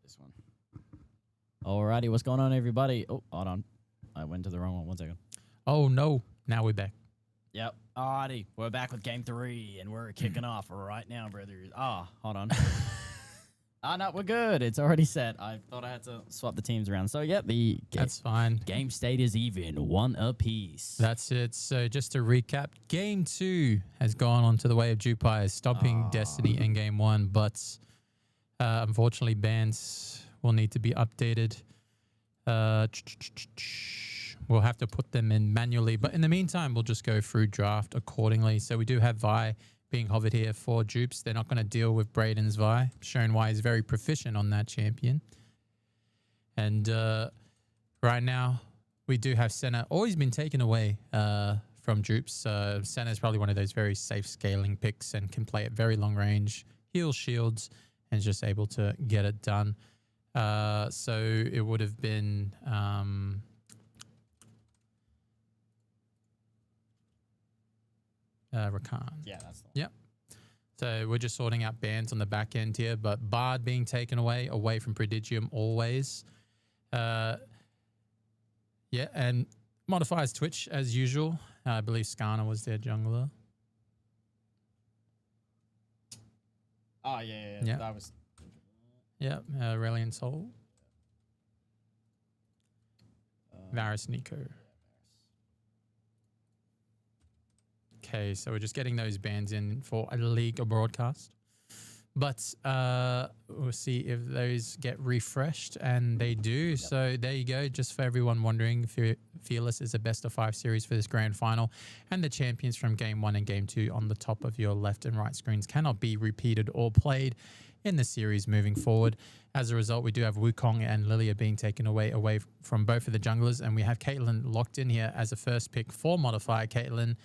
this one. Alrighty, what's going on, everybody? Oh, hold on. I went to the wrong one. 1 second. Oh, no. Now we're back. Yep. Alrighty, we're back with game 3, and we're kicking off right now, brothers. Hold on. No, we're good. It's already set. I thought I had to swap the teams around. So, yeah, that's fine. Game state is even, 1 apiece. That's it. So, just to recap, game 2 has gone on to the way of JWP, stopping Destiny in game 1, but unfortunately, bans will need to be updated. We'll have to put them in manually, but in the meantime, we'll just go through draft accordingly. So, we do have Vi being hovered here for dupes. They're not going to deal with Braden's Vi, showing why he's very proficient on that champion. And right now, we do have Senna. Always been taken away from dupes. Senna is probably one of those very safe scaling picks and can play at very long range, heal shields, and is just able to get it done. So it would have been... Rakan. Yeah, that's the one. Yep. So we're just sorting out bans on the back end here, but Bard being taken away from Prodigium always. Yeah, and modifiers Twitch as usual. I believe Skarner was their jungler. Oh, yeah. Yeah. That was... Yep, Aurelion Soul. Varus Nico. Okay, so we're just getting those bans in for a league broadcast. But we'll see if those get refreshed, and they do. Yep. So there you go. Just for everyone wondering, Fearless is a best-of-5 series for this grand final, and the champions from Game 1 and Game 2 on the top of your left and right screens cannot be repeated or played in the series moving forward. As a result, we do have Wukong and Lilia being taken away from both of the junglers, and we have Caitlyn locked in here as a first pick for modifier. Caitlyn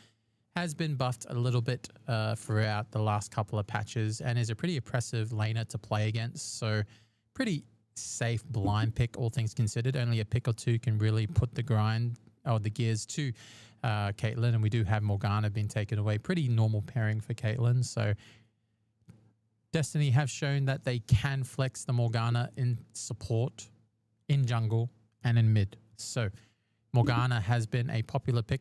has been buffed a little bit throughout the last couple of patches and is a pretty oppressive laner to play against. So pretty safe blind pick, all things considered. Only a pick or two can really put the grind or the gears to Caitlyn. And we do have Morgana being taken away. Pretty normal pairing for Caitlyn. So Destiny have shown that they can flex the Morgana in support, in jungle, and in mid. So Morgana has been a popular pick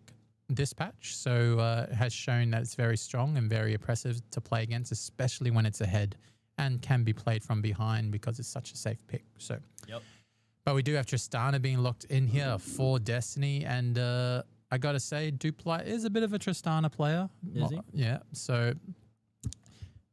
this patch, so has shown that it's very strong and very oppressive to play against, especially when it's ahead, and can be played from behind because it's such a safe pick. So, but we do have Tristana being locked in here for Destiny, and I gotta say, Dupli is a bit of a Tristana player. Is he? Yeah. So,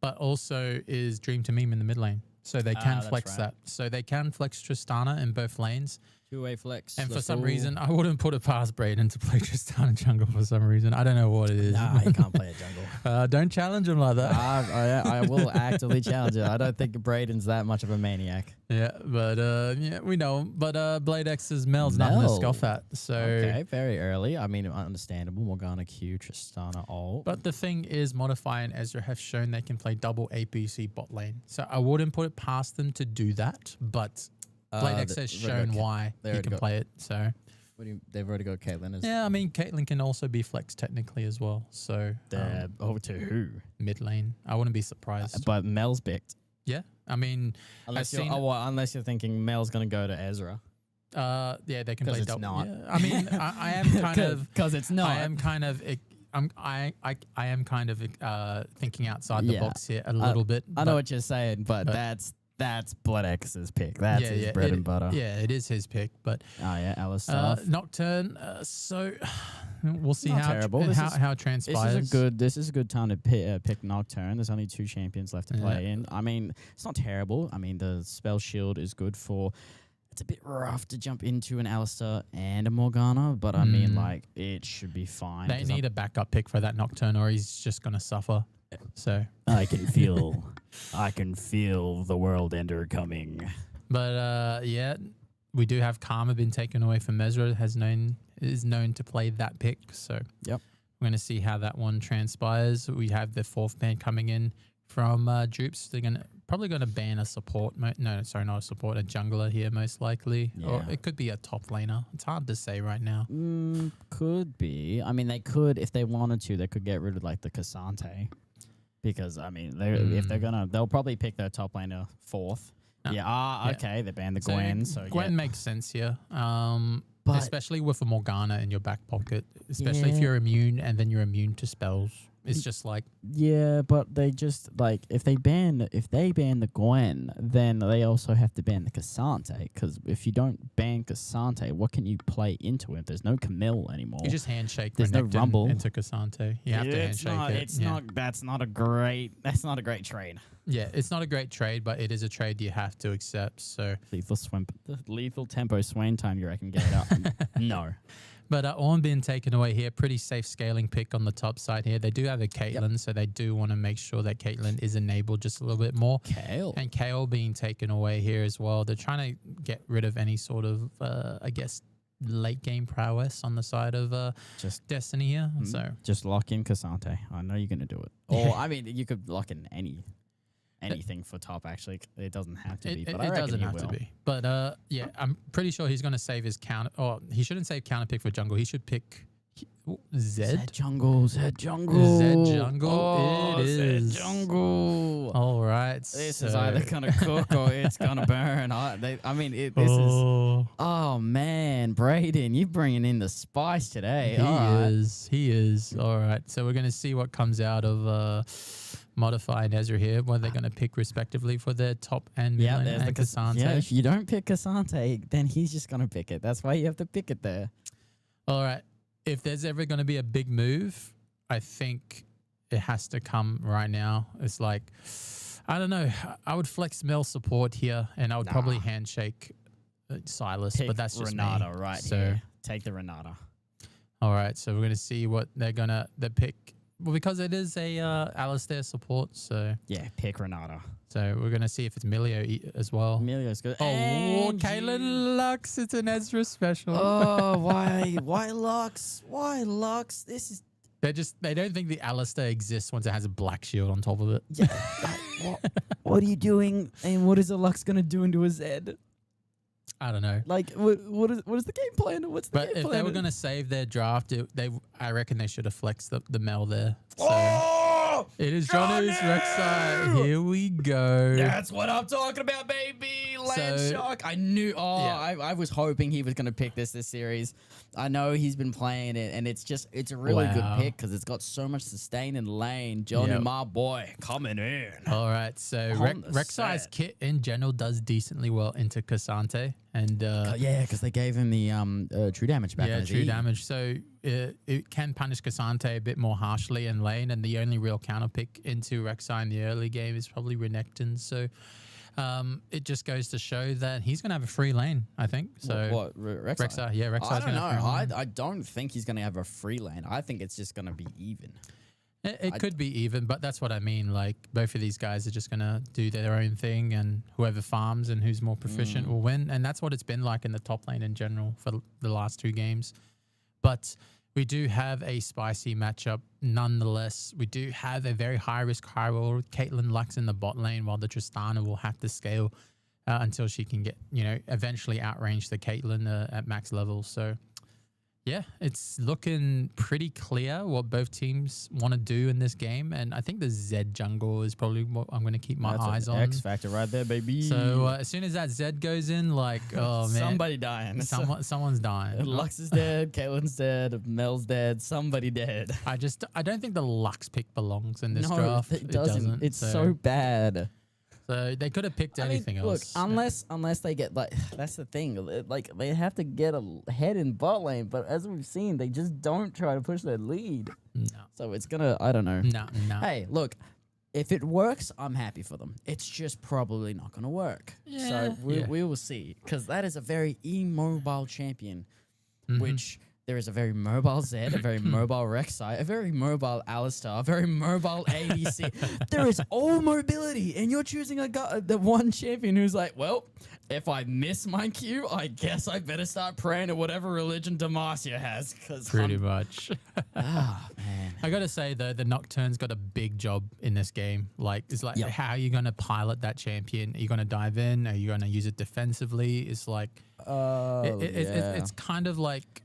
but also is Dream to Meme in the mid lane, so they can flex that. So they can flex Tristana in both lanes. Two-way flex. And for some reason, I wouldn't put it past Braden to play Tristana jungle for some reason. I don't know what it is. Nah, he can't play a jungle. Don't challenge him like that. I will actively challenge it. I don't think Braden's that much of a maniac. Yeah, but yeah, we know him. But Blade X's Mel's nothing to scoff at. So okay, very early. I mean, understandable. Morgana Q, Tristana ult. But the thing is, Modify and Ezra have shown they can play double APC bot lane. So I wouldn't put it past them to do that, but Blade X has shown why he can play it. So they've already got Caitlyn. Yeah, I mean, Caitlyn can also be flexed technically as well. So over to who? Mid lane. I wouldn't be surprised. But Mel's picked. Yeah, I mean, unless you're thinking Mel's going to go to Ezra. Yeah, they can play double. Not. Yeah. I mean, I am kind of because it's not. I am kind of thinking outside the box here a little bit. I know what you're saying, but that's Blood X's pick. That's his bread and butter. Yeah, it is his pick. But Alistar. Nocturne. So we'll see how it transpires. This is a good time to pick Nocturne. There's only 2 champions left to play in. I mean, it's not terrible. I mean, the spell shield is good for. It's a bit rough to jump into an Alistar and a Morgana, but I mean, like, it should be fine. They need a backup pick for that Nocturne, or he's just gonna suffer. So I can feel the world ender coming. But yeah, we do have Karma been taken away from Mesra, is known to play that pick. So we're gonna see how that one transpires. We have the 4th ban coming in from Dupes. They're probably gonna ban a support. Not a support, a jungler here most likely. Yeah. Or it could be a top laner. It's hard to say right now. Could be. I mean, they could, if they wanted to, they could get rid of like the Cassante. Because I mean, they'll probably pick their top laner 4th, No. Yeah. Okay. They banned the Gwen. So Gwen makes sense here. Especially with a Morgana in your back pocket, especially if you're immune and then you're immune to spells. It's just like but they just like if they ban the Gwen, then they also have to ban the Cassante, because if you don't ban Cassante, what can you play into it? There's no Camille anymore. you just handshake. There's no Renekton Rumble into Cassante. You have to handshake it. That's not a great trade. Yeah, it's not a great trade, but it is a trade you have to accept. So Lethal tempo Swain time. You reckon get it up? No. But Ornn being taken away here, pretty safe scaling pick on the top side here. They do have a Caitlyn, so they do want to make sure that Caitlyn is enabled just a little bit more. Kale. And Kale being taken away here as well. They're trying to get rid of any sort of, I guess, late game prowess on the side of just Destiny here. So just lock in Cassante. I know you're going to do it. Or, I mean, you could lock in anything for top, actually. It doesn't have to be, but it doesn't have to be. But yeah, I'm pretty sure he's going to save his counter. Or he shouldn't save counter pick for jungle. He should pick Zed jungle. Zed jungle. Oh, it is Zed jungle. All right. This is either going to cook or it's going to burn. This is. Oh, man. Brayden, you're bringing in the spice today. He is. All right. So we're going to see what comes out of Modify and Ezra here, what they're going to pick respectively for their top and mid lane and Cassante. Yeah, if you don't pick Cassante, then he's just going to pick it. That's why you have to pick it there. All right. If there's ever going to be a big move, I think it has to come right now. It's like, I don't know. I would flex Mel support here, and I would probably handshake Silas, pick but that's just Renata me. Right here. Take the Renata. All right. So we're going to see what they're going to pick. Well, because it is a Alistair support, so... Yeah, pick Renata. So we're going to see if it's Milio as well. Milio's good. Oh, Kaylin Lux. It's an Ezra special. Oh, why? Why Lux? Why Lux? This is... They don't think the Alistair exists once it has a black shield on top of it. Yeah. What are you doing? And what is the Lux going to do into a Zed? I don't know. Like, what is the game plan? What's the game plan? But if they were going to save their draft, I reckon they should have flexed the Mel there. So it is Johnny's Rek'Sai. Here we go. That's what I'm talking about, baby. Land Shark. I knew. I was hoping he was going to pick this series. I know he's been playing it, and it's a really good pick because it's got so much sustain in lane. Johnny, my boy, coming in. All right, so Rek'Sai's kit in general does decently well into Cassante. And because they gave him the true damage back. Yeah, true damage. So it can punish Cassante a bit more harshly in lane, and the only real counter pick into Rek'Sai in the early game is probably Renekton. So it just goes to show that he's going to have a free lane, I think. So what Rek'Sai? Yeah, Rek'Sai's going to have a free lane. I don't think he's going to have a free lane. I think it's just going to be even. It could be even, but that's what I mean. Like, both of these guys are just going to do their own thing, and whoever farms and who's more proficient will win. And that's what it's been like in the top lane in general for the last 2 games. But we do have a spicy matchup nonetheless. We do have a very high-risk, high-roll Caitlyn Lux in the bot lane, while the Tristana will have to scale until she can get, eventually outrange the Caitlyn at max level. So... yeah, it's looking pretty clear what both teams want to do in this game. And I think the Zed jungle is probably what I'm going to keep my eyes on. X factor right there, baby. So as soon as that Zed goes in, like, oh, man. Somebody dying. Someone's dying. Lux is dead. Caitlin's dead. Mel's dead. Somebody dead. I don't think the Lux pick belongs in this draft. It doesn't. It's so bad. So they could have picked anything else. Look, unless they get that's the thing. Like they have to get ahead in bot lane, but as we've seen, they just don't try to push their lead. No. So it's gonna. I don't know. No. Hey, look, if it works, I'm happy for them. It's just probably not gonna work. Yeah. So we will see, because that is a very immobile champion, which. There is a very mobile Zed, a very mobile Rek'Sai, a very mobile Alistar, a very mobile ADC. There is all mobility, and you're choosing the one champion who's like, well, if I miss my Q, I guess I better start praying to whatever religion Demacia has. Pretty much. Man. I got to say, though, the Nocturne's got a big job in this game. How are you going to pilot that champion? Are you going to dive in? Are you going to use it defensively? It's like, it's kind of like,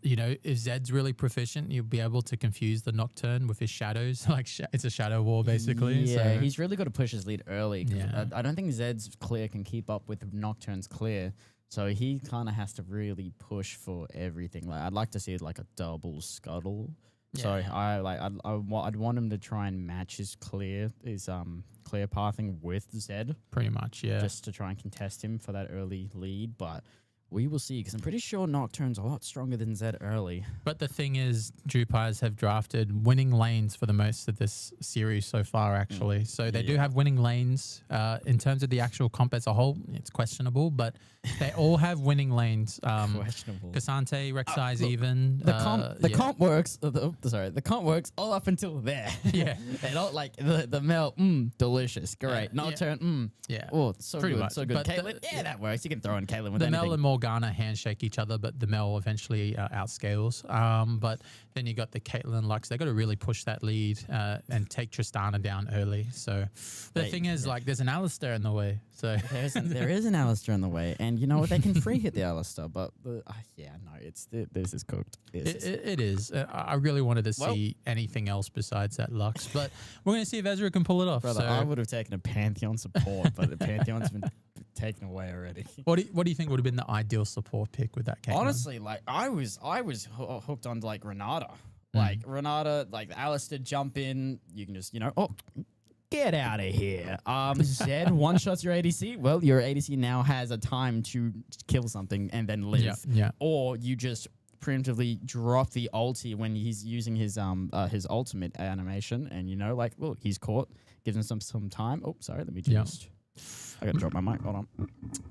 you know, if Zed's really proficient, you'll be able to confuse the Nocturne with his shadows. Like it's a shadow war basically. Yeah, so. he's really got to push his lead early. 'Cause Yeah. I don't think Zed's clear can keep up with Nocturne's clear. So he kind of has to really push for everything. Like I'd like to see like a double scuttle. So I'd want him to try and match his clear pathing with Zed. Pretty much, yeah. Just to try and contest him for that early lead, but we will see because I'm pretty sure Nocturne's a lot stronger than Zed early. But the thing is, Jupires have drafted winning lanes for the most of this series so far, actually. So they do have winning lanes. In terms of the actual comp as a whole, it's questionable, but they all have winning lanes. Questionable. Cassante, Rek'Sai's even. The comp works. The comp works all up until there. Yeah. They don't like the Mel. Delicious, great. Nocturne. Yeah. Oh, so Pretty good, much. so good. But Caitlyn, that works. You can throw in Caitlyn with the anything. Mel and Morgana handshake each other, but the Mel eventually outscales. But then you got the Caitlyn and Lux. They got to really push that lead and take Tristana down early. So the thing is, like, there's an Alistair in the way. So there is an Alistair in the way, and you know what? They can free hit the Alistair, but this is cooked. It is. I really wanted to see anything else besides that Lux, but we're going to see if Ezra can pull it off. Brother, so. I would have taken a Pantheon support, but the Pantheon's been taken away already. What do you think would have been the ideal support pick with that Caitlyn? Honestly, like I was hooked on like Renata. Like Renata, like Alistair jump in, you can just, get out of here. Zed one shots your ADC. Well, your ADC now has a time to kill something and then live. Yeah. Or you just preemptively drop the ulti when he's using his ultimate animation, and look, he's caught. Gives him some time. Oh, sorry, let me just. I gotta drop my mic. Hold on.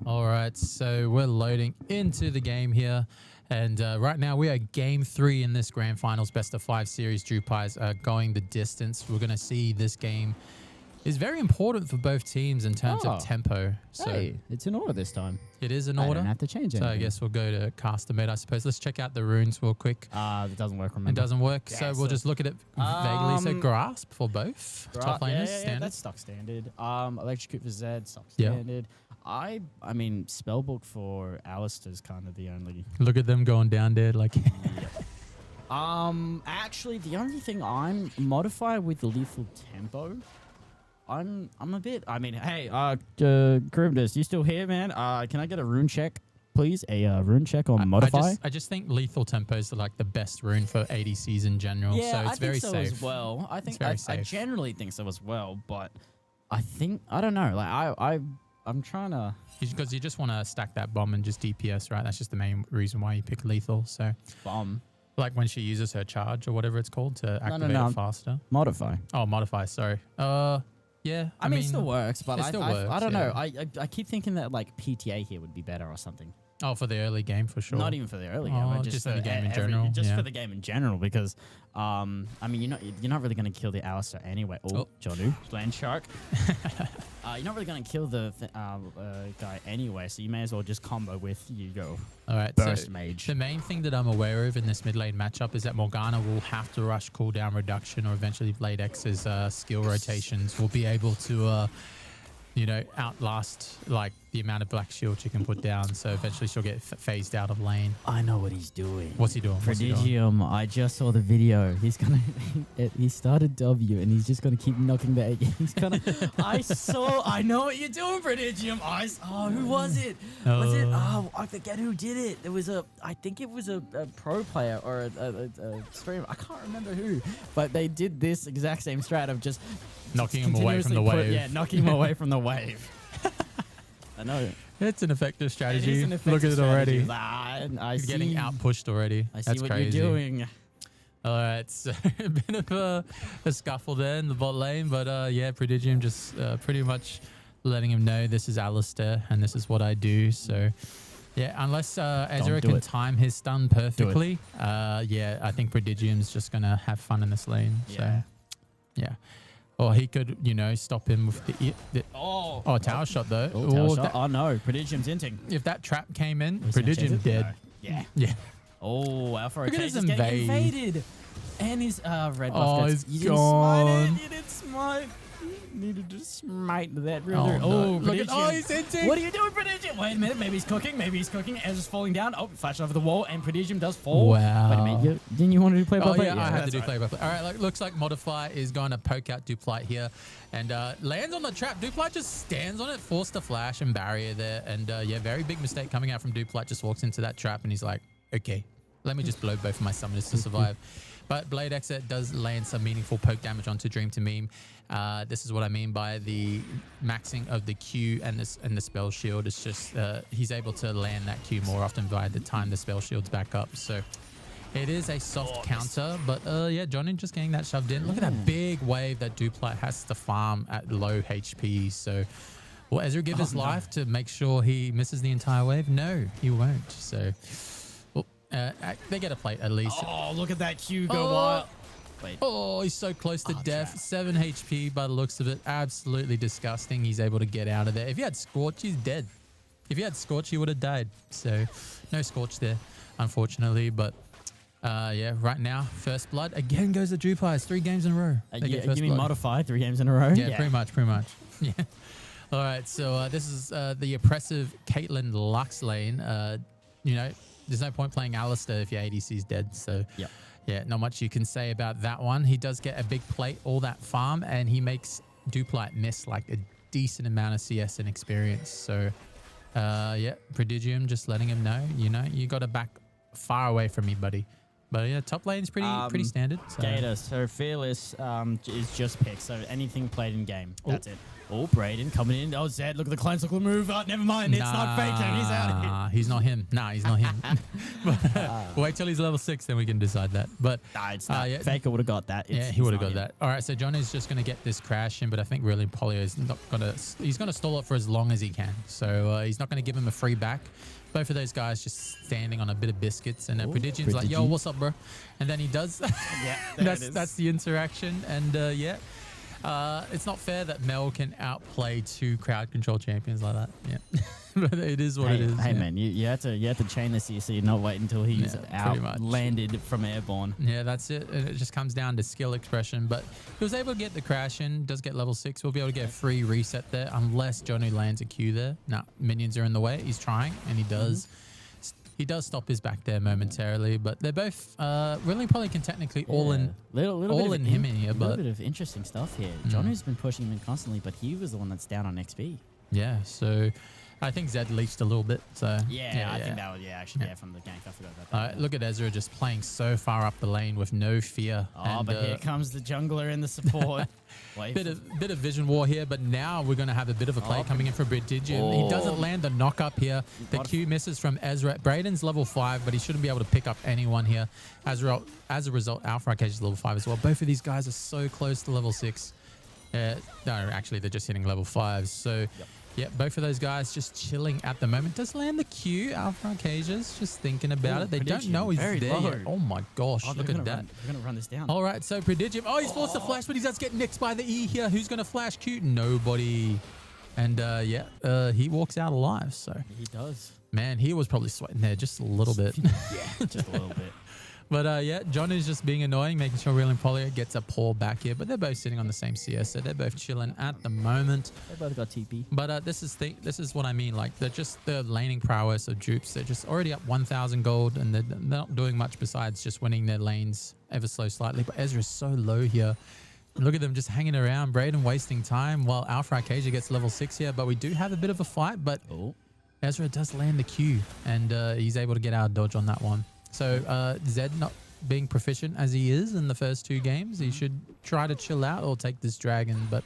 All right, so we're loading into the game here. And right now we are game 3 in this Grand Finals Best of 5 series. Jupires are going the distance. We're going to see this game is very important for both teams in terms of tempo. So hey, it's in order this time. It is in I order. don't have to change anything. So I guess we'll go to caster mode, I suppose. Let's check out the runes real quick. It doesn't work, remember. It doesn't work, Yeah, so we'll just look at it vaguely. So grasp for both top laners, standard. That's stock standard. Electrocute for Zed, stock standard. I mean, Spellbook for Alistair's kind of the only. Look at them going down there, like. Actually, the only thing I'm modified with lethal tempo. I'm a bit. I mean, hey, Charybdis, you still here, man? Can I get a rune check, please? A rune check on modify. I just think lethal tempos are like the best rune for ADCs in general. Yeah, so it's very think so safe as well. I think I generally think so as well, but I don't know. Like I'm trying to. Because you just want to stack that bomb and just DPS, right? That's just the main reason why you pick lethal. So bomb. Like when she uses her charge or whatever it's called to activate it faster. Modify. Oh, modify. Sorry. Yeah. I mean, it still works, but it still works, I don't know. I keep thinking that like PTA here would be better or something. Oh, for the early game for sure. Not even for the early game, but just for the game in general. Just for the game in general, because I mean, you're not really going to kill the Alistair anyway. Oh, Jonu, land shark. You're not really going to kill the guy anyway, so you may as well just combo with Yugo. All right, Burst so mage. The main thing that I'm aware of in this mid lane matchup is that Morgana will have to rush cooldown reduction, or eventually Blade X's skill rotations will be able to, outlast like the amount of black shield she can put down. So eventually she'll get phased out of lane. I know what he's doing. What's he doing? Prodigium. I just saw the video. He's gonna. He started W, and he's just gonna keep knocking the. He's gonna. I know what you're doing, Prodigium. Who was it? Was it? I forget who did it. There was I think it was a pro player or a streamer. I can't remember who, but they did this exact same strat of just knocking him away from the wave. Yeah, knocking him away from the wave. I know. It's an effective strategy. It is an effective Look at it already. I see. Getting out pushed already. I see That's what crazy. you're doing. All right, so a bit of a scuffle there in the bot lane, but Prodigium just pretty much letting him know this is Alistair and this is what I do. So yeah, unless Ezra can time his stun perfectly, I think Prodigium's just gonna have fun in this lane. Yeah. So yeah. Or he could, stop him with the tower shot though. Tower shot. Oh no, Prodigium's inting. If that trap came in, Prodigium dead. No. Yeah. Oh, Alpha Look at Arcade his is getting invade. invaded. And his red buff. Oh, gets, he's you gone. didn't smite it. You didn't smite. needed to smite that brother. Oh, no. Look at, Prodigium. he's hinting. What are you doing, Prodigium? Wait a minute. Maybe he's cooking. Maybe he's cooking. Ezra's falling down. Oh, flash over the wall, and Prodigium does fall. Wow. Wait a minute. Didn't you want to do play by Oh, play? yeah, I had to do that's play by play. All right, looks like Modify is going to poke out Duplight here and lands on the trap. Duplight just stands on it, forced to flash and barrier there. And yeah, very big mistake coming out from Duplight. Just walks into that trap and he's like, okay, let me just blow both of my summoners to survive. But Blade Exit does land some meaningful poke damage onto Dream to Meme. This is what I mean by the maxing of the Q and the spell shield. It's just he's able to land that Q more often by the time the spell shield's back up. So it is a soft counter, but yeah, Johnny just getting that shoved in. Look at that big wave that Duplight has to farm at low HP. So will Ezra give his life to make sure he misses the entire wave? No, he won't. So they get a plate at least. Oh, look at that Q go wild. Wait. Oh, he's so close to death. Trap. 7 HP by the looks of it. Absolutely disgusting. He's able to get out of there. If he had Scorch, he's dead. If he had Scorch, he would have died. So no Scorch there, unfortunately. But yeah, right now, First Blood again goes to Drupals. 3 games in a row. You mean Modify 3 games in a row? Yeah, pretty much. Yeah. All right, so this is the oppressive Caitlyn Lux lane. You know, there's no point playing Alistair if your ADC's dead. So yeah, not much you can say about that one. He does get a big plate, all that farm, and he makes Duplight miss like a decent amount of CS and experience. So yeah, Prodigium just letting him know, you know, you got to back far away from me, buddy. But yeah, top lane's pretty standard. So. Gator, so Fearless is just picked, so anything played in game. That's it. Oh, Brayden coming in. Oh, Zed, look at the clone circle move. Oh, never mind, it's not Faker. He's out of here. He's not him. Nah, he's not him. Wait till he's level 6, then we can decide that. But it's not. Yeah. Faker would have got that. Yeah, he would have got that. All right, so John is just going to get this crash in, but I think really Polio is not going to... He's going to stall it for as long as he can. So he's not going to give him a free back. Both of those guys just standing on a bit of biscuits, and Prodigium's like, yo, what's up, bro? And then he does. Yeah, that's the interaction. And yeah, it's not fair that Mel can outplay 2 crowd control champions like that. Yeah, but it is what it is. Hey man, you have to chain this so you're not wait until he's out landed from airborne. Yeah, that's it. It just comes down to skill expression. But he was able to get the crash in. Does get level 6. We'll be able to get a free reset there unless Johnny lands a Q there. No, minions are in the way. He's trying, and he does. He does stop his back there momentarily, but they're both really probably can technically all in him in here. But a little bit of interesting stuff here. Johnny's been pushing him in constantly, but he was the one that's down on XP. Yeah, so I think Zed leached a little bit. So I think that was from the gank. I forgot about that. Look at Ezra just playing so far up the lane with no fear. But here comes the jungler and the support. bit of vision war here, but now we're going to have a bit of a play coming in for Prodigium. He doesn't land the knock up here. The Q misses from Ezra. Brayden's level 5, but he shouldn't be able to pick up anyone here. As a result, Alpha Arcade is level 5 as well. Both of these guys are so close to level 6. No, actually, they're just hitting level 5. So, yeah, both of those guys just chilling at the moment. Does land the Q. Alpha Arcadia's just thinking about it. They don't know he's there yet. Oh my gosh, look at that. We're going to run this down. All right, so Prodigium. Oh, he's forced to flash, but he does get nicked by the E here. Who's going to flash Q? Nobody. And yeah, he walks out alive. So he does. Man, he was probably sweating there just a little bit. Yeah, just a little bit. But yeah, John is just being annoying, making sure Real and Polio gets a pull back here. But they're both sitting on the same CS, so they're both chilling at the moment. They both got TP. But this is what I mean. Like, they're just the laning prowess of Dupes. They're just already up 1,000 gold, and they're not doing much besides just winning their lanes ever so slightly. But Ezra's so low here. Look at them just hanging around. Brayden wasting time while Alpha Arcadia gets level 6 here. But we do have a bit of a fight, but Ezra does land the Q, and he's able to get out of dodge on that one. So Zed not being proficient as he is in the first 2 games, he should try to chill out or take this dragon. But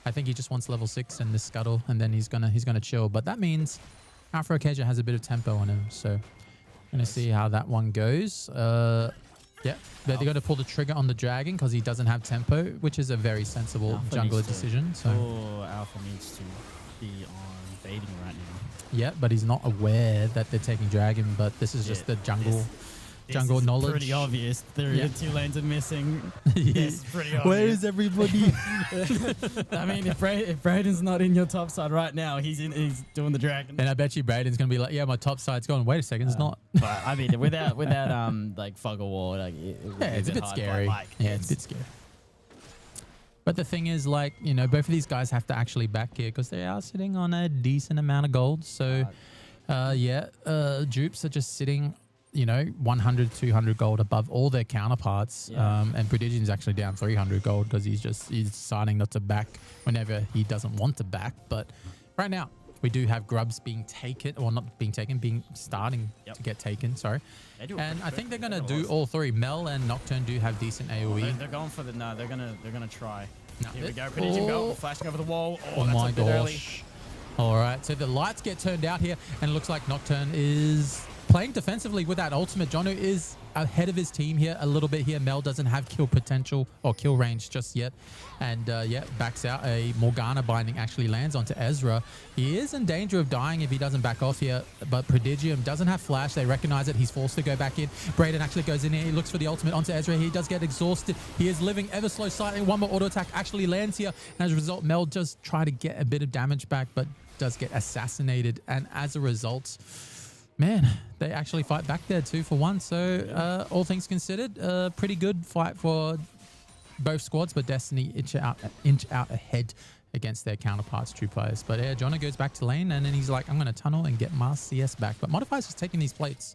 I think he just wants level 6 and this scuttle, and then he's gonna chill. But that means Alpha Arcadia has a bit of tempo on him. So gonna see how that one goes. Yeah, they're going to pull the trigger on the dragon because he doesn't have tempo, which is a very sensible jungler decision. So Alpha needs to be on baiting right now. Yeah, but he's not aware that they're taking dragon. But this is just the jungle knowledge. Pretty obvious. There are 2 lanes are missing. Yes, pretty obvious. Where is everybody? I mean, if Brayden's not in your top side right now, he's doing the dragon. And I bet you Brayden's gonna be like, yeah, my top side's gone. Wait a second, it's not. But I mean, without like fog of war, like it's a bit scary. It's a bit scary. But the thing is, like, you know, both of these guys have to actually back here because they are sitting on a decent amount of gold. So, Dupes are just sitting, you know, 100, 200 gold above all their counterparts. And Prodigium's actually down 300 gold because he's deciding not to back whenever he doesn't want to back. But right now, we do have Grubs being taken, or not being taken, starting to get taken, sorry. And I think they're going to do all three. Mel and Nocturne do have decent AoE. They're going for the, no, they're gonna try. No, here we go, Prodigium go, flashing over the wall. Oh, that's my a bit early. gosh. All right, so the lights get turned out here, and it looks like Nocturne is playing defensively with that ultimate. Jono is ahead of his team here a little bit here. Mel doesn't have kill potential or kill range just yet. And backs out. A Morgana binding actually lands onto Ezra. He is in danger of dying if he doesn't back off here, but Prodigium doesn't have flash. They recognize it. He's forced to go back in. Brayden actually goes in here. He looks for the ultimate onto Ezra. He does get exhausted. He is living ever slow slightly. One more auto attack actually lands here. And as a result, Mel does try to get a bit of damage back, but does get assassinated. And as a result, man, they actually fight back there 2 for 1. So all things considered, pretty good fight for both squads, but Destiny inch out ahead against their counterparts, true players. But yeah, Jono goes back to lane, and then he's like, I'm going to tunnel and get my CS back. But Modify's just taking these plates.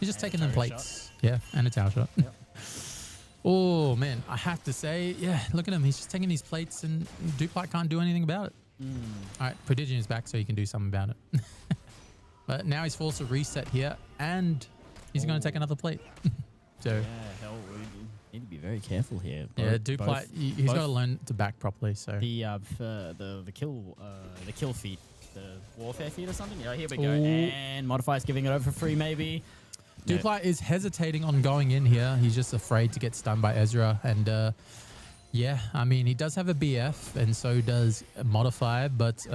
He's just taking them plates. Shot. Yeah, and a tower shot. Yep. Oh, man, I have to say, yeah, look at him. He's just taking these plates, and Duplight can't do anything about it. All right, Prodigium is back, so he can do something about it. But now he's forced to reset here, and he's going to take another plate. So yeah, hell, we need to be very careful here. Duplight, he's got to learn to back properly. So the kill feat, the warfare feat or something. Yeah, here we go. And Modify's giving it over for free, maybe. Duplight is hesitating on going in here. He's just afraid to get stunned by Ezra, and yeah, I mean, he does have a BF, and so does Modify, but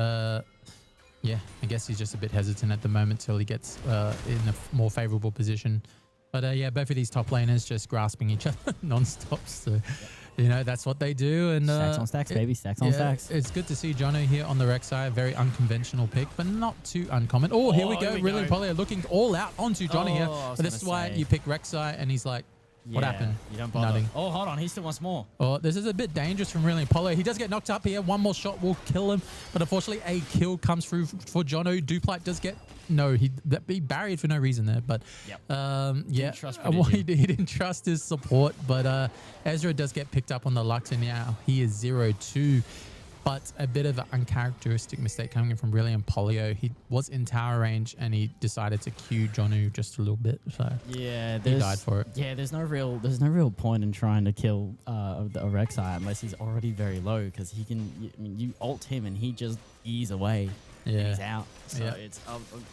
yeah, I guess he's just a bit hesitant at the moment till he gets in a more favorable position. But yeah, both of these top laners just grasping each other non-stop. So, you know, that's what they do. And stacks on stacks, baby. Stacks on stacks. It's good to see Jono here on the Rex side. Very unconventional pick, but not too uncommon. Oh, here we go. Really, Polly looking all out onto Jono here. But this is why you pick Rek'Sai, and he's like, what happened? You don't bother. Nothing. Oh, hold on. He still wants more. Oh, this is a bit dangerous from really Apollo. He does get knocked up here. One more shot will kill him. But unfortunately, a kill comes through for Jono. Duplight does get... No, he buried for no reason there. But yeah, he didn't trust his support. But Ezra does get picked up on the Lux, and now he is 0-2. But a bit of an uncharacteristic mistake coming in from Brilliant Polio. He was in tower range, and he decided to Q Jonu just a little bit. So yeah, he died for it. Yeah, there's no real point in trying to kill a Rek'Sai unless he's already very low, because he can. I mean, you ult him and he just ease away. Yeah, and he's out. So it's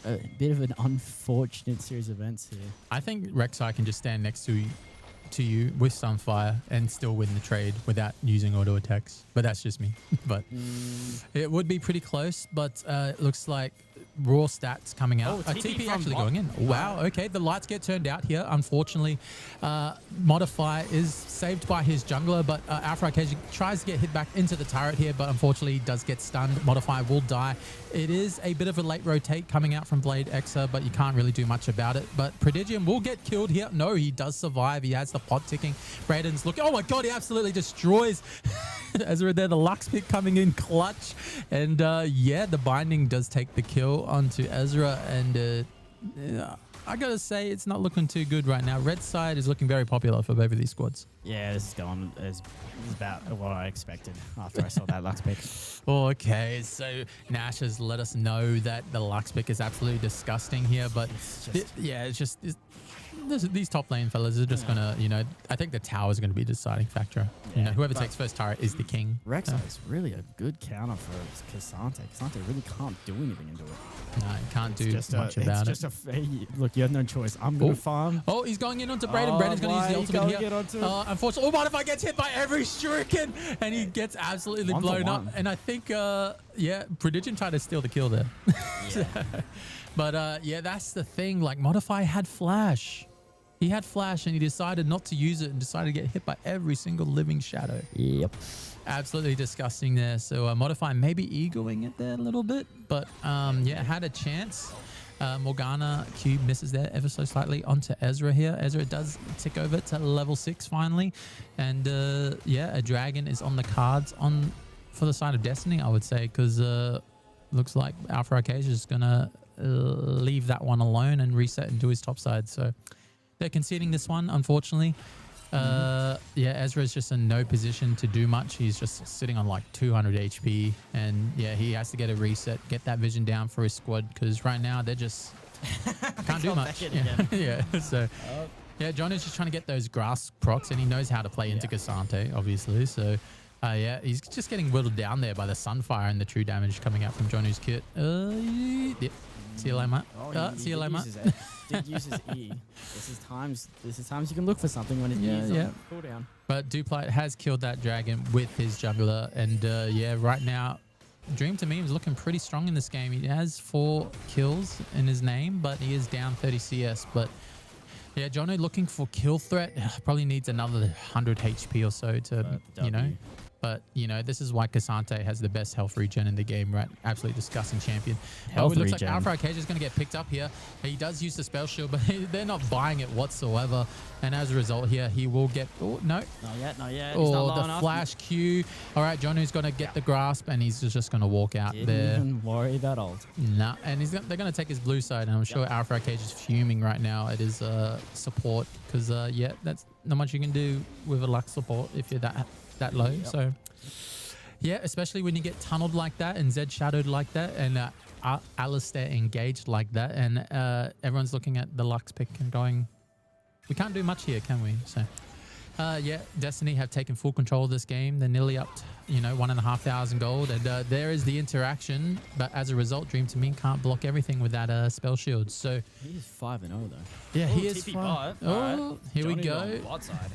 a bit of an unfortunate series of events here. I think Rek'Sai can just stand next to you with Sunfire and still win the trade without using auto attacks, but that's just me. But it would be pretty close. But it looks like raw stats coming out. A TP actually going in. Wow. Okay, the lights get turned out here. Unfortunately, Modify is saved by his jungler, but Alpha Arcade tries to get hit back into the turret here, but unfortunately does get stunned. Modify will die. It is a bit of a late rotate coming out from Blade Exa, but you can't really do much about it. But Prodigium will get killed here. No, he does survive. He has the pot ticking. Brayden's looking. Oh my god, he absolutely destroys Ezra there. The Lux pick coming in clutch. And yeah, the binding does take the kill onto Ezra. And I gotta say, it's not looking too good right now. Red side is looking very popular for both of these squads. Yeah, this is going is about what I expected after I saw that Lux pick. Okay, so Nash has let us know that the Lux pick is absolutely disgusting here, but these top lane fellas are just gonna, you know, I think the tower is gonna be a deciding factor. Yeah, you know, whoever takes first turret is the king. Rek'Sai is really a good counter for Cassante. Cassante really can't do anything into it. No, he can't do much about it. Look, you have no choice. I'm gonna farm. Oh, he's going in onto Brayden. Brayden's gonna use the ultimate here. Unfortunately, what if I get hit by every shuriken? And he gets absolutely blown up. And I think, yeah, Prodigium tried to steal the kill there. Yeah. But yeah, that's the thing. Like, Modify had flash. He had flash, and he decided not to use it and decided to get hit by every single living shadow. Yep. Absolutely disgusting there. So Modify maybe egoing it there a little bit, but yeah, had a chance. Morgana Q misses there ever so slightly onto Ezra here. Ezra does tick over to level 6 finally. And yeah, a dragon is on the cards for the side of Destiny, I would say, because looks like Alpha Arcadia is going to leave that one alone and reset and do his top side. So they're conceding this one, unfortunately. Yeah, Ezra's just in no position to do much. He's just sitting on like 200 HP, and yeah, he has to get a reset, get that vision down for his squad, because right now they're just can't do much. Yeah. So yeah, John is just trying to get those grass procs, and he knows how to play into Cassante, obviously. So yeah, he's just getting whittled down there by the Sunfire and the true damage coming out from Jonu's kit. Yep. See you later, mate. See you later, mate. Did use his E. This is times you can look for something when his E is on cooldown. But Duplight has killed that dragon with his jungler, and yeah, right now Dream to me is looking pretty strong in this game. He has 4 kills in his name, but he is down 30 CS. But yeah, Jono looking for kill threat, probably needs another 100 HP or so to, you know. But, you know, this is why Cassante has the best health regen in the game, right? Absolutely disgusting champion. It looks like Alpha Arcadia is going to get picked up here. He does use the spell shield, but they're not buying it whatsoever. And as a result here, he will get... Oh, no. Not yet. Oh, the flash Q. All right, Jonu's going to get the grasp, and he's just going to walk out there. Didn't even worry about ult. Nah, and they're going to take his blue side, and I'm sure Alpha Arcadia is fuming right now at his support, because, yeah, that's not much you can do with a Lux support if you're that low. So yeah, especially when you get tunneled like that and Zed shadowed like that, and Alistair engaged like that, and everyone's looking at the Lux pick and going, we can't do much here, can we? So yeah, Destiny have taken full control of this game. They're nearly up to, you know, 1,500 gold, and there is the interaction, but as a result, Dream to Me can't block everything with that spell shield. So he's 5-0 though. Yeah, he is 5. Oh, here we go.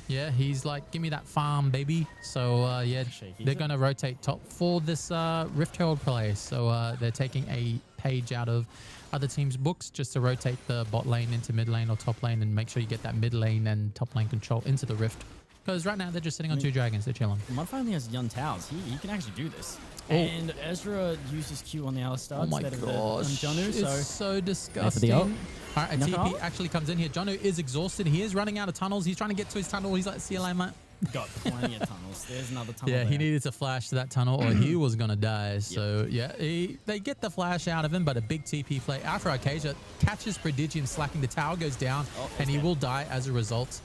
Yeah, he's like, give me that farm, baby. So yeah, they're going to rotate top for this Rift Herald play. So they're taking a page out of other teams' books just to rotate the bot lane into mid lane or top lane, and make sure you get that mid lane and top lane control into the Rift. Because right now they're just sitting on 2 dragons. They're chilling. Modify only has Yun Towers. He can actually do this. Oh. And Ezra uses Q on the Alistar instead of on Jonu. It's so disgusting. All right, a TP actually comes in here. Jonu is exhausted. He is running out of tunnels. He's trying to get to his tunnel. He's like, see you later, mate. Got plenty of tunnels. There's another tunnel. Yeah, he needed to flash to that tunnel or he was going to die. So yeah, they get the flash out of him, but a big TP play. Alpha Arcadia catches Prodigium slacking. The tower goes down and he will die as a result.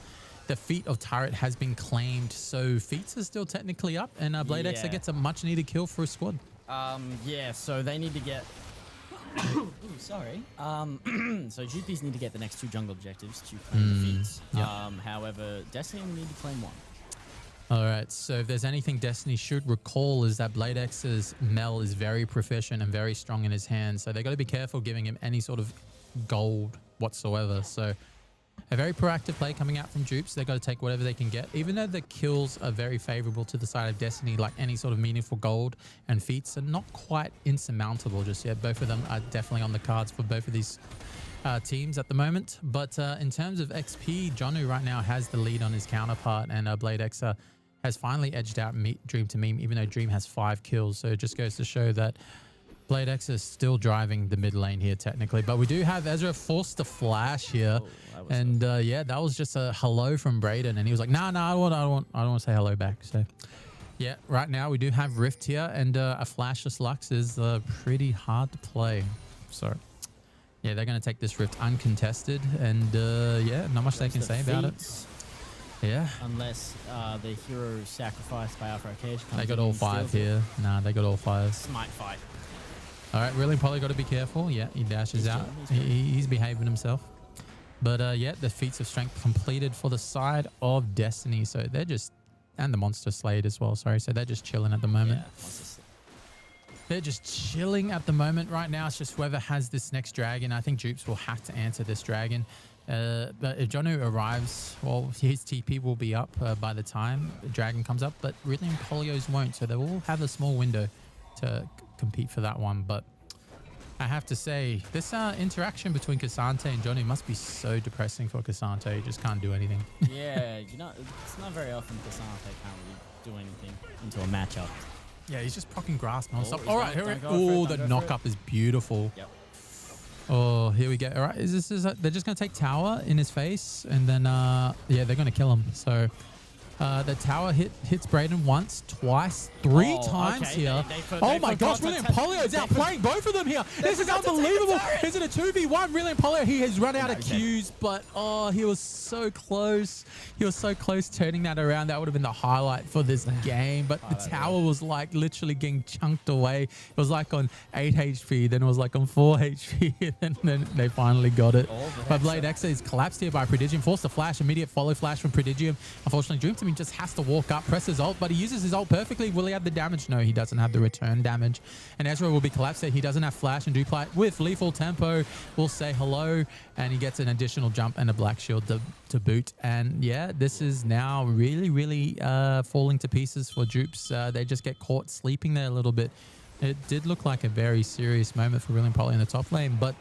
The feat of turret has been claimed, so feats are still technically up, and Blade X gets a much needed kill for his squad. Yeah, so they need to get... Ooh, sorry. So GPs need to get the next 2 jungle objectives to claim the feats. However, Destiny will need to claim 1. All right, so if there's anything Destiny should recall is that Blade X's Mel is very proficient and very strong in his hands, so they got to be careful giving him any sort of gold whatsoever. So a very proactive play coming out from Dupes. They've got to take whatever they can get. Even though the kills are very favorable to the side of Destiny, like any sort of meaningful gold and feats are not quite insurmountable just yet. Both of them are definitely on the cards for both of these teams at the moment. But in terms of XP, Jonu right now has the lead on his counterpart, and Blade X has finally edged out Dream to Meme, even though Dream has 5 kills. So it just goes to show that Blade X is still driving the mid lane here technically, but we do have Ezra forced to flash here, and yeah, that was just a hello from Brayden, and he was like, "Nah, I don't want to say hello back." So yeah, right now we do have Rift here, and a flashless Lux is pretty hard to play. So yeah, they're going to take this Rift uncontested, and yeah, not much they can say about it. Yeah, unless the hero sacrificed by Alpha Arcadia. They got all 5 here. Nah, they got all 5. Smite fight. All right, really probably got to be careful. Yeah, he dashes out. He's behaving himself. But yeah, the feats of strength completed for the side of Destiny. So they're just, and the monster slayed as well. Sorry, so they're just chilling at the moment. They're just chilling at the moment right now. It's just whoever has this next dragon. I think Dupes will have to answer this dragon. But if Jonu arrives, well, his TP will be up by the time the dragon comes up. But really, Polios won't. So they will have a small window to compete for that one. But I have to say, this interaction between Cassante and Jonu must be so depressing for Cassante. He just can't do anything. Yeah, you know, it's not very often Cassante can't really do anything into a matchup. Yeah, he's just procking grass non-stop. All right, here we go. Oh, the knock-up is beautiful. Yep. Oh, here we go. All right, they're just gonna take tower in his face, and then yeah, they're gonna kill him. So the tower hits Brayden once, twice, three times here. Oh my gosh, Brilliant Polio is outplaying both of them here. This is unbelievable. Is it a 2v1? Brilliant Polio, he has run out of Qs, but oh, he was so close. He was so close turning that around. That would have been the highlight for this game, but the tower was like literally getting chunked away. It was like on 8 HP, then it was like on 4 HP, and then they finally got it. But Blade Exa is collapsed here by Prodigium. Forced a flash, immediate follow flash from Prodigium. Unfortunately, Dream Team just has to walk up, press his ult, but he uses his ult perfectly. Will he have the damage? No, he doesn't have the return damage. And Ezra will be collapsed there. He doesn't have flash, and Dupli with lethal tempo will say hello, and he gets an additional jump and a black shield to boot. And yeah, this is now really falling to pieces for Dupes. They just get caught sleeping there a little bit. It did look like a very serious moment for Brilliant Polio in the top lane, but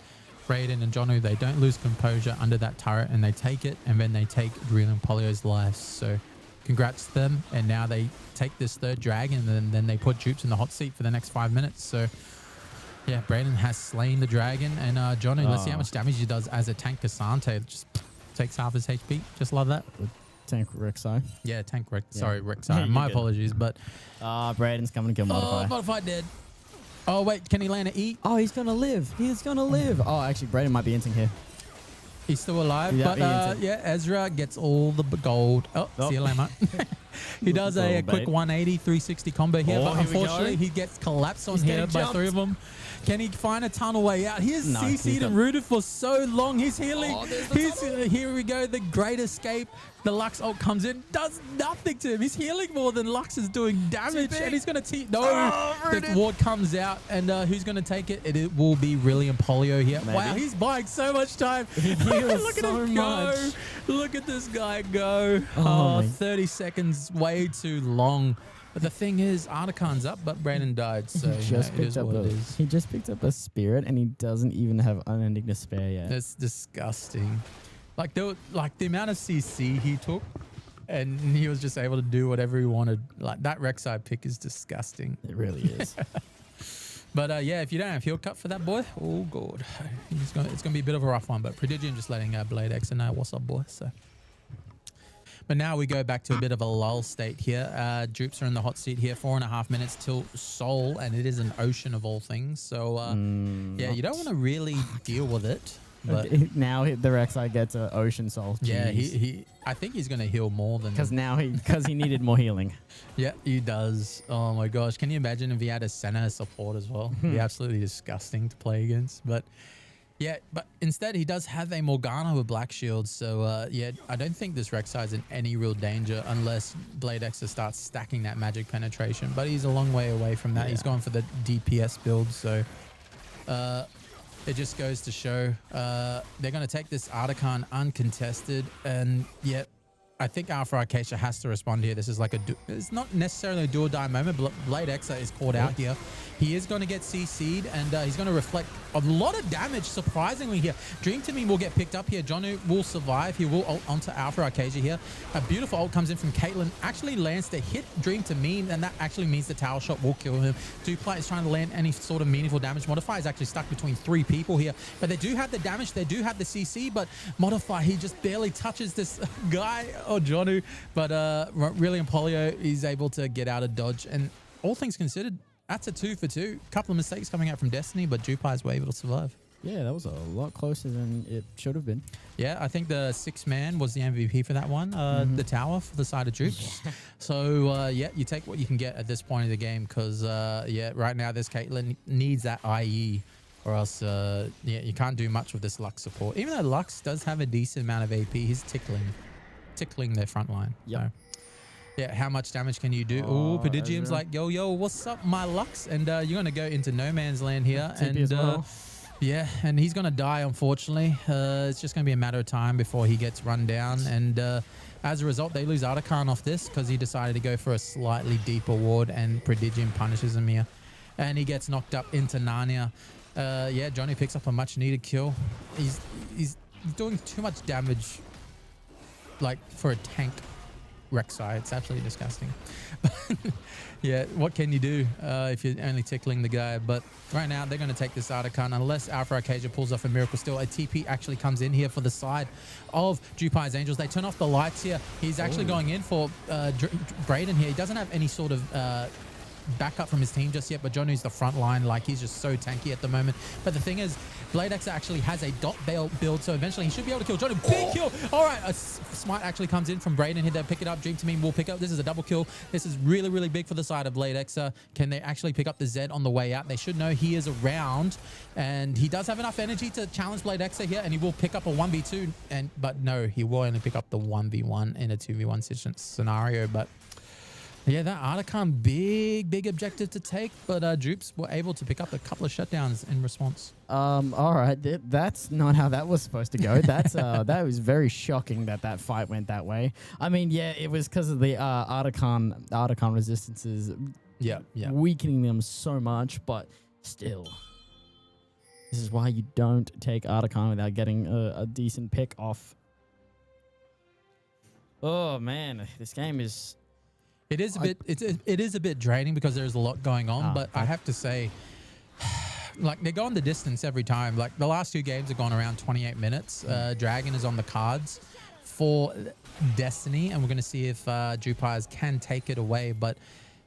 Brayden and Jonu, they don't lose composure under that turret, and they take it, and then they take Brilliant Polio's lives. So congrats to them. And now they take this third dragon, and then they put Dupes in the hot seat for the next 5 minutes. So yeah, Brayden has slain the dragon, and Jonu, let's see how much damage he does as a tank. Cassante just takes half his HP. Just love that. Tank Rek'Sai. Yeah, tank Rex. Yeah. Sorry, Rek'Sai. My apologies, but Brayden's coming to kill Modify. Oh, Modify dead. Oh wait, can he land an E? Oh, he's gonna live. He's gonna live. Oh, actually, Brayden might be inting here. He's still alive, but yeah, Ezra gets all the gold. Oh, see you later, mate. He does a quick 180, 360 combo here, but unfortunately he gets collapsed on here by 3 of them. Can he find a tunnel way out? He is CC'd and rooted for so long. He's healing. Here we go, the great escape. The Lux ult comes in, does nothing to him. He's healing more than Lux is doing damage, and he's going to the ward comes out, and who's going to take it? It will be Brilliant Polio here. Maybe. Wow, he's buying so much time. Look at him go. Look at this guy go. Oh, 30 seconds, way too long. But the thing is, Artican's up, but Brandon died, so it is what it is. He just picked up a spirit, and he doesn't even have Unending Despair yet. That's disgusting. Like the amount of CC he took, and he was just able to do whatever he wanted. Like that Rek'Sai pick is disgusting. It really is. But yeah, if you don't have heal cut for that boy, oh god, it's gonna be a bit of a rough one. But Prodigium just letting Blade X know what's up, boy. So. But now we go back to a bit of a lull state here. Dupes are in the hot seat here. 4.5 minutes till Seoul, and it is an ocean of all things. So yeah, you don't want to really deal with it. But now the Rek'Sai gets an Ocean Soul. Jeez. Yeah, I think he's going to heal more than... Because he needed more healing. Yeah, he does. Oh my gosh. Can you imagine if he had a Senna support as well? It'd be absolutely disgusting to play against. But yeah, but instead he does have a Morgana with Black Shield. So yeah, I don't think this Rek'Sai is in any real danger unless Blade Exa starts stacking that magic penetration. But he's a long way away from that. Yeah. He's gone for the DPS build. So... it just goes to show they're going to take this Artican uncontested, and yet I think Alpha Acacia has to respond here. This is like it's not necessarily a do or die moment. Blade Exa is caught out here. He is going to get CC'd, and he's going to reflect a lot of damage, surprisingly here. Dream to Me will get picked up here. Jonu will survive. He will ult onto Alpha Acacia here. A beautiful ult comes in from Caitlyn. Actually lands to hit Dream to Me, and that actually means the tower shot will kill him. Dupli is trying to land any sort of meaningful damage. Modify is actually stuck between 3 people here, but they do have the damage. They do have the CC, but Modify, he just barely touches this guy or Jonu. But Brilliant Polio is able to get out of dodge, and all things considered, that's a 2 for 2. Couple of mistakes coming out from Destiny, but Jupi's were able to survive. Yeah, that was a lot closer than it should have been. Yeah, I think the 6-man was the MVP for that one. The tower for the side of Jupes. Yeah. So, yeah, you take what you can get at this point of the game because, yeah, right now this Caitlyn needs that IE or else, yeah, you can't do much with this Lux support. Even though Lux does have a decent amount of AP, he's tickling their front line. Yeah. So, yeah, how much damage can you do? Oh, Prodigium's like, yo, what's up, my Lux? And you're going to go into no man's land here. TP as well. Yeah, and he's going to die, unfortunately. It's just going to be a matter of time before he gets run down. And as a result, they lose Artican off this because he decided to go for a slightly deeper ward, and Prodigium punishes him here. And he gets knocked up into Narnia. Yeah, Johnny picks up a much-needed kill. He's doing too much damage, like, for a tank. Rek'Sai. It's absolutely disgusting. Yeah, what can you do if you're only tickling the guy? But right now, they're going to take this Artican. Unless Alpha Arcadia pulls off a miracle still, a TP actually comes in here for the side of JWP's Angels. They turn off the lights here. He's actually going in for Brayden here. He doesn't have any sort of backup from his team just yet, but Jonu's the front line. Like, he's just so tanky at the moment. But the thing is, BladeX actually has a dot build, so eventually he should be able to kill Jonu. Big kill! All right, a smite actually comes in from Brayden here. They pick it up. Dream Team will pick up. This is a double kill. This is really, really big for the side of BladeX. Can they actually pick up the Zed on the way out? They should know he is around, and he does have enough energy to challenge BladeX here, and he will pick up a 1v2. But no, he will only pick up the 1v1 in a 2v1 scenario. But yeah, that Artican, big objective to take, but Jupes were able to pick up a couple of shutdowns in response. All right, that's not how that was supposed to go. That's that was very shocking that fight went that way. I mean, yeah, it was because of the Artican resistances, weakening them so much, but still, this is why you don't take Artican without getting a decent pick off. Oh man, this game is. It is a bit. It is a bit draining because there's a lot going on. But I have to say, like, they go on the distance every time. Like, the last two games have gone around 28 minutes. Dragon is on the cards for Destiny, and we're going to see if JWP can take it away. But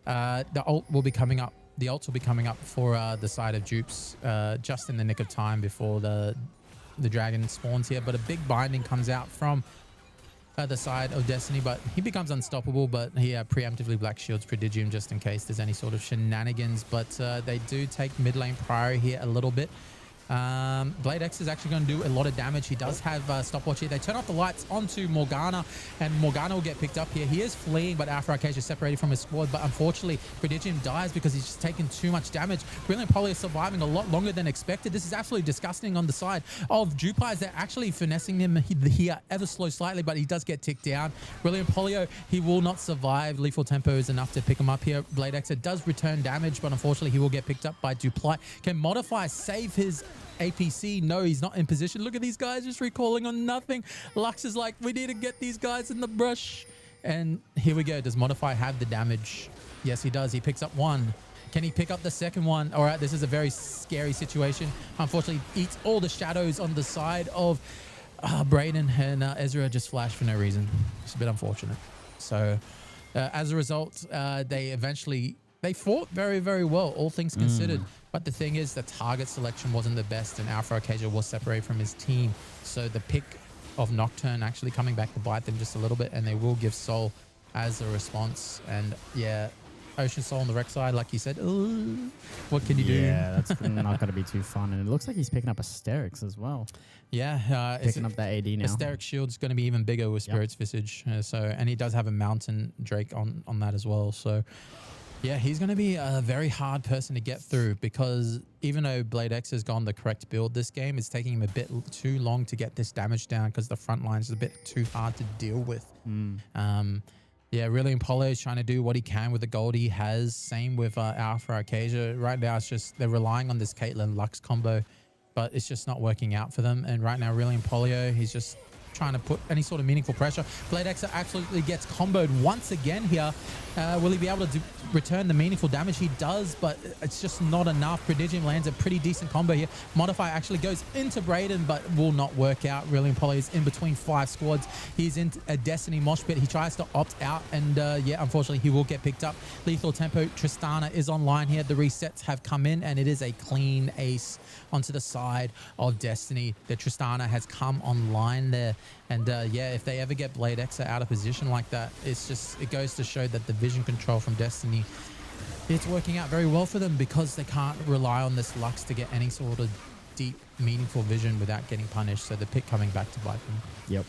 the ult will be coming up. The ults will be coming up for the side of Jupes just in the nick of time before the Dragon spawns here. But a big binding comes out from the side of Destiny, but he becomes unstoppable. But he preemptively black shields Prodigium just in case there's any sort of shenanigans. But they do take mid lane priority here a little bit. BladeX is actually going to do a lot of damage. He does have stopwatch here. They turn off the lights onto Morgana, and Morgana will get picked up here. He is fleeing, but Alpha Arcadia is separated from his squad. But unfortunately, Prodigium dies because he's just taken too much damage. Brilliant Poly is surviving a lot longer than expected. This is absolutely disgusting on the side of JWP. They're actually finessing him here ever so slightly, but he does get ticked down. Brilliant Polio, he will not survive. Lethal Tempo is enough to pick him up here. BladeX does return damage, but unfortunately, he will get picked up by Dupli. Can Modify save his APC? No, he's not in position. Look at these guys just recalling on nothing. Lux is like, we need to get these guys in the brush. And here we go. Does Modify have the damage? Yes, he does. He picks up one. Can he pick up the second one? All right, this is a very scary situation. Unfortunately, eats all the shadows on the side of Brayden, and Ezra just flashed for no reason. It's a bit unfortunate. So as a result, they fought very, very well, all things considered. But the thing is, the target selection wasn't the best, and Alpha Arcadia was separated from his team. So the pick of Nocturne actually coming back to bite them just a little bit, and they will give Soul as a response. And yeah, Ocean Soul on the Rex side, like you said, ooh, what can you do? Yeah, that's not going to be too fun. And it looks like he's picking up Asterix as well. Yeah, picking up that AD now. Asterix shield's going to be even bigger with Spirit's Visage. And he does have a Mountain Drake on that as well. So yeah, he's going to be a very hard person to get through, because even though BladeX has gone the correct build this game, it's taking him a bit too long to get this damage down because the front line is a bit too hard to deal with. Yeah, really, Impolo is trying to do what he can with the gold he has. Same with Alpha Arcadia. Right now, it's just they're relying on this Caitlyn Lux combo, but it's just not working out for them. And right now, really, Polio, he's just trying to put any sort of meaningful pressure. BladeX absolutely gets comboed once again here. Will he be able to return the meaningful damage? He does, but it's just not enough. Prodigium lands a pretty decent combo here. Modify actually goes into Brayden, but will not work out. Brilliant Polly is in between 5 squads. He's in a Destiny mosh pit. He tries to opt out, and yeah, unfortunately, he will get picked up. Lethal Tempo, Tristana is online here. The resets have come in, and it is a clean ace onto the side of Destiny. The Tristana has come online there. And yeah, if they ever get BladeX out of position like that, it goes to show that the vision control from Destiny, it's working out very well for them, because they can't rely on this Lux to get any sort of deep, meaningful vision without getting punished. So the pick coming back to bite them. Yep.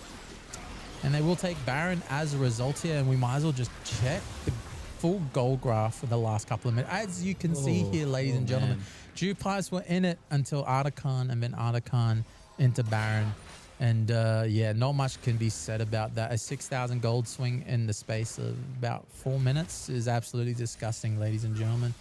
And they will take Baron as a result here, and we might as well just check the full goal graph for the last couple of minutes. As you can see here, ladies and gentlemen, JWP were in it until Artican, and then Artican into Baron. And yeah, not much can be said about that. A 6,000 gold swing in the space of about 4 minutes is absolutely disgusting, ladies and gentlemen.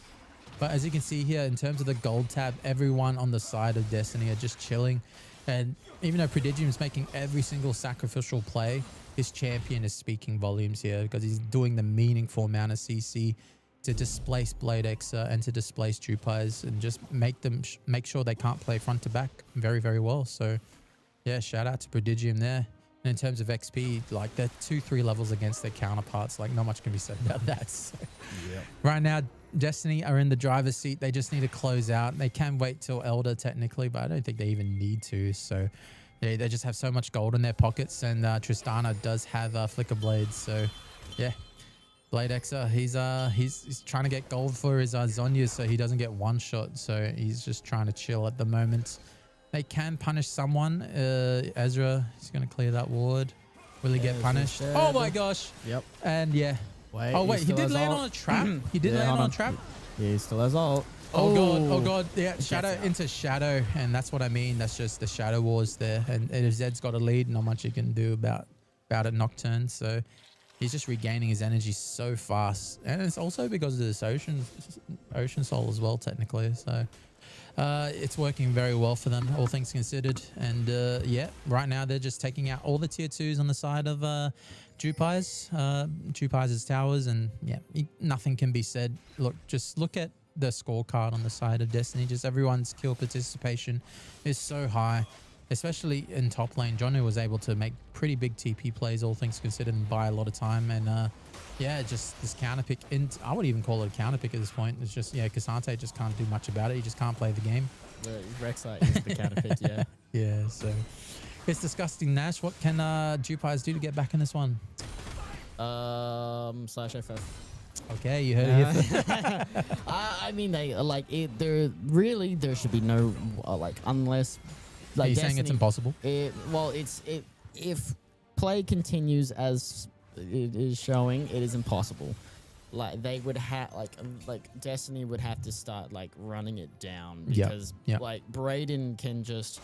But as you can see here, in terms of the gold tab, everyone on the side of Destiny are just chilling. And even though Prodigium's making every single sacrificial play, his champion is speaking volumes here because he's doing the meaningful amount of CC to displace Blade Exa and to displace Jupais and just make sure they can't play front to back very, very well. So yeah, shout out to Prodigium there. And in terms of XP, like they're 2-3 levels against their counterparts. Like not much can be said about that. So. Yep. Right now, Destiny are in the driver's seat. They just need to close out. They can wait till Elder technically, but I don't think they even need to. So yeah, they just have so much gold in their pockets, and Tristana does have Flicker Blades. So yeah, Blade Exa, he's trying to get gold for his Zhonya's so he doesn't get one shot. So he's just trying to chill at the moment. They can punish someone. Ezra, he's going to clear that ward. Will he get punished? Oh my gosh. Yep. And yeah. Wait, he did land on a trap. He did land on a trap. He still has ult. Oh god. Yeah, Shadow into Shadow. And that's what I mean. That's just the Shadow Wars there. And if Zed's got a lead, not much you can do about it Nocturne. So he's just regaining his energy so fast. And it's also because of this Ocean Soul as well, technically. So it's working very well for them, all things considered. And yeah, right now they're just taking out all the tier 2s on the side of Jupai's towers. And yeah, nothing can be said. Look, just look at the scorecard on the side of Destiny. Just everyone's kill participation is so high, especially in top lane. Jonu was able to make pretty big TP plays, all things considered, and buy a lot of time. And yeah, just this counter pick. I would even call it a counter pick at this point. It's just, yeah, Cassante just can't do much about it. He just can't play the game. Rek'Sai is the counter pick, yeah. Yeah, so it's disgusting. Nash, what can Jupais do to get back in this one? /FF. Okay, you heard it here. I mean, they like it. There should be no unless. Like, are you saying it's impossible? If play continues as it is showing, it is impossible. Like they would have like Destiny would have to start running it down because like Brayden can just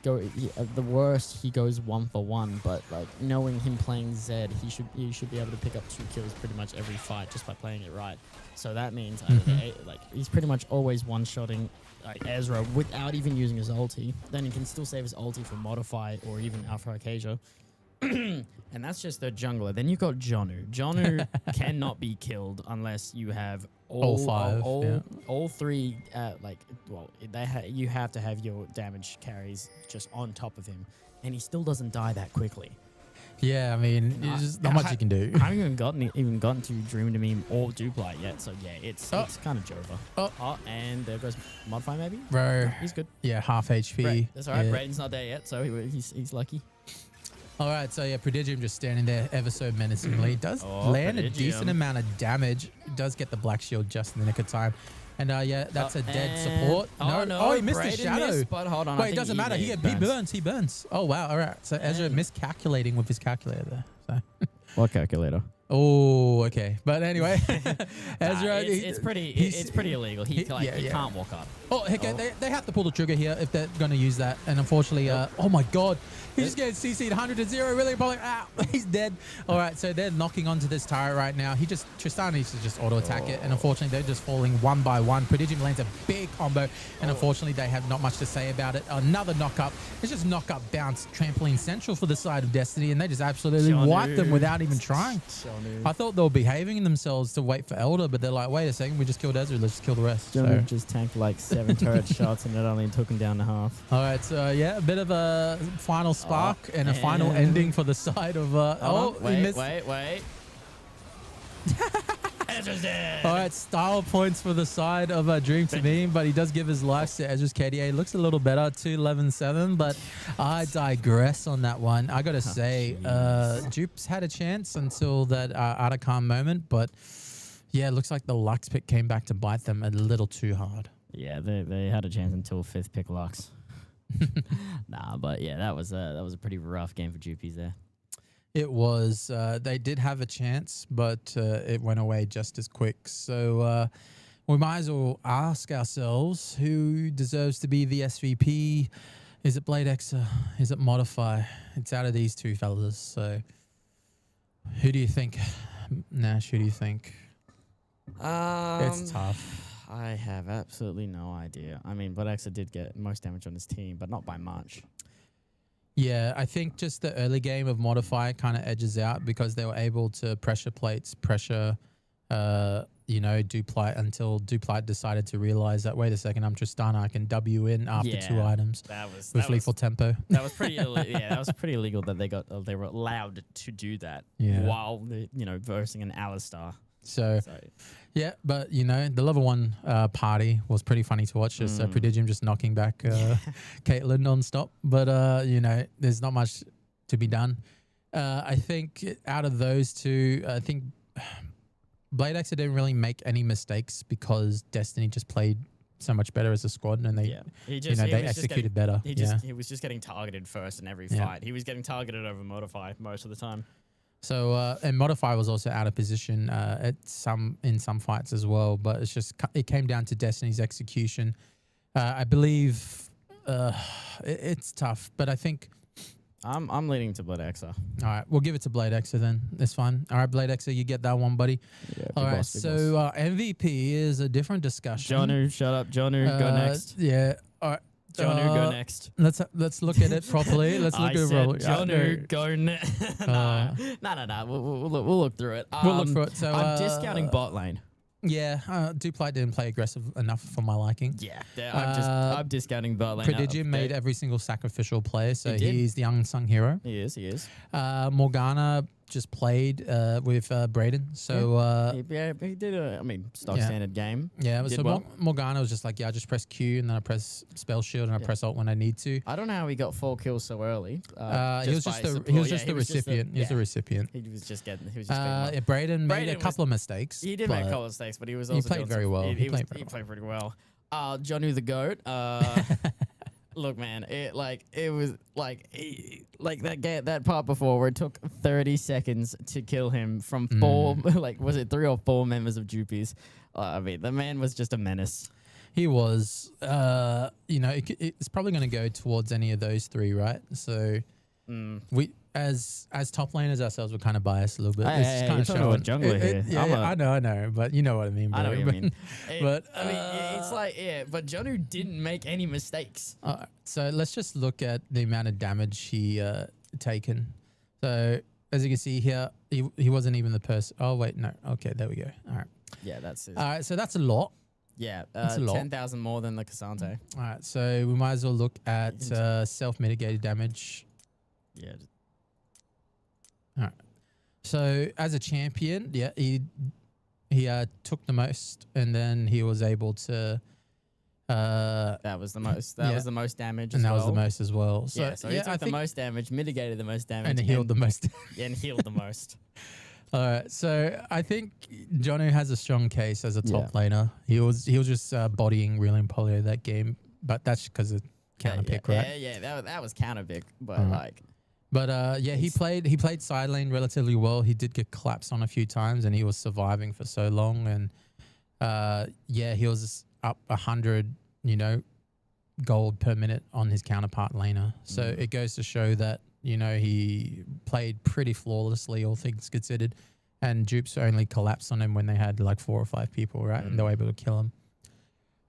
the worst he goes 1-for-1, but like knowing him playing Zed, he should be able to pick up 2 kills pretty much every fight just by playing it right. So that means he's pretty much always one-shotting Ezra without even using his ulti. Then he can still save his ulti for Modify or even Alpha Arcasia. And that's just their jungler. Then you've got Jonu. Jonu cannot be killed unless you have all 3. You have to have your damage carries just on top of him, and he still doesn't die that quickly. Yeah, I mean, there's not much you can do. I haven't even gotten to Dream to Meme or Dupli yet, so yeah, it's kind of Jova. Oh, and there goes Modify maybe? Bro. He's good. Yeah, half HP. That's alright, Brayden's not there yet, so he's lucky. Alright, so yeah, Prodigium just standing there ever so menacingly. Does land a decent amount of damage. Does get the Black Shield just in the nick of time. And yeah, that's a dead support. No, he missed the Shadow. Missed, but hold on. Wait, it doesn't matter. He burns. Oh, wow. All right. So Ezra miscalculating with his calculator there. So. What calculator? Oh, okay. But anyway, Ezra, it's pretty illegal. He can't walk up. Oh, heck, they have to pull the trigger here if they're going to use that. And unfortunately, oh my God, he just gets CC'd 100-0. Really, probably, he's dead. All right, so they're knocking onto this turret right now. Tristan needs to just auto attack it, and unfortunately, they're just falling one by one. Prodigium lands a big combo, and unfortunately, they have not much to say about it. Another knock up. It's just knock up bounce trampoline central for the side of Destiny, and they just absolutely wipe them without even trying. I thought they were behaving themselves to wait for Elder, but they're like, wait a second, we just killed Ezra, let's just kill the rest. So. Just tanked like 7 turret shots and it only took him down to half. All right, so yeah, a bit of a final spark and a final ending for the side of... Wait. Ezra's dead. All right, style points for the side of Dream to Meme, but he does give his life to Ezra's KDA. Looks a little better, 2-11-7, but I digress on that one. I got to say, Jupe's had a chance until that Arakan moment, but yeah, it looks like the Lux pick came back to bite them a little too hard. Yeah, they had a chance until 5th pick Lux. Nah, but yeah, that was a pretty rough game for Jupies there. It was. They did have a chance, but it went away just as quick. So we might as well ask ourselves, who deserves to be the SVP? Is it Blade Exa? Is it Modify? It's out of these two fellas. So who do you think? Nash, who do you think? It's tough. I have absolutely no idea. I mean, Bloodexer did get most damage on his team, but not by much. Yeah, I think just the early game of Modify kind of edges out because they were able to pressure plates, Duplight until Duplight decided to realize that, wait a second, I'm Tristana, I can W in after 2 items with lethal tempo. That was pretty that was pretty illegal that they were allowed to do that while versing an Alistar. So yeah, but the level 1 party was pretty funny to watch. Just Prodigium just knocking back Caitlyn non-stop. But there's not much to be done. I think out of those two, I think BladeXer didn't really make any mistakes because Destiny just played so much better as a squad, and they executed better. He was just getting targeted first in every fight. He was getting targeted over Modify most of the time. So and Modify was also out of position in some fights as well, but it came down to Destiny's execution. I believe it's tough, but I think I'm leaning to BladeXer. All right, we'll give it to BladeXer then. That's fine. All right, BladeXer, you get that one, buddy. Yeah, all right, so MVP is a different discussion. Jonu, shut up. Jonu, go next. Yeah. All right. Jonu, go next. Let's look at it properly. Let's look at it properly. Jonu, go next. No. We'll look through it. We'll look through it. So I'm discounting bot lane. Yeah, Duplight didn't play aggressive enough for my liking. Yeah, I'm discounting bot lane. Prodigium made every single sacrificial play, so he's the unsung hero. He is. Morgana just played with Brayden, so he did a stock standard game. Yeah, so Morgana was just like, I just press Q and then I press spell shield and I press ult when I need to. I don't know how he got 4 kills so early. He was just the recipient. He was the recipient. He was just getting. Brayden made a couple of mistakes. He did make a couple of mistakes, but he was also played very well. He played pretty well. Jonu the GOAT. Look, man, it was that part before where it took 30 seconds to kill him from 4, was it 3 or 4 members of JWPs? The man was just a menace. He was, it's probably going to go towards any of those 3, right? So we, as top laners ourselves, we're kind of biased a little bit. Hey, kind of showing jungler here. I know, but you know what I mean. Bro. I know what you mean. But it's but Jonu didn't make any mistakes. So let's just look at the amount of damage he taken. So as you can see here, he wasn't even the person. Oh wait, no. Okay, there we go. All right. Yeah, that's it. All right, so that's a lot. Yeah, 10,000 more than the Cassante. All right, so we might as well look at self-mitigated damage. Yeah. All right. So as a champion, he took the most, and then he was able to. That was the most. That was the most damage, and that was the most as well. So, he took the most damage, mitigated the most damage, and healed the most. And healed the most. All right, so I think Jonu has a strong case as a top laner. He was just bodying Reeling Polio that game, but that's because of counter pick, right? Yeah, that was counter pick, but he played side lane relatively well. He did get collapsed on a few times, and he was surviving for so long. And he was up 100, gold per minute on his counterpart laner. So it goes to show that he played pretty flawlessly, all things considered. And Dupes only collapsed on him when they had like 4 or 5 people, right? And they were able to kill him.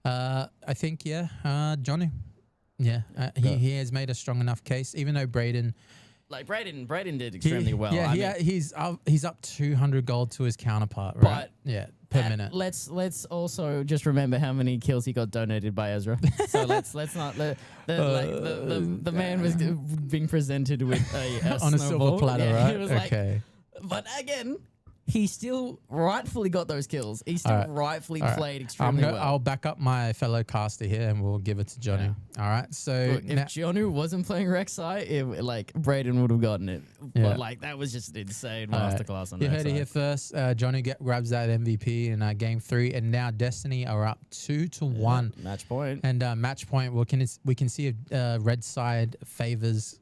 I think Jonu. Yeah, he has made a strong enough case, even though Brayden. Brayden did extremely well. Yeah, he's up 200 gold to his counterpart, right? Per minute. Let's also just remember how many kills he got donated by Ezra. So let's not the man was being presented with a on a silver platter, right? He was okay. But again, he still rightfully got those kills. He still rightfully played extremely well. I'll back up my fellow caster here, and we'll give it to Jonu. Yeah. All right. So look, if Jonu wasn't playing Rek'Sai, Brayden would have gotten it. Yeah. But that was just an insane masterclass on Rek'Sai. You heard it here first. Jonu grabs that MVP in game 3, and now Destiny are up 2-1. Match point. And match point. We can see if red side favors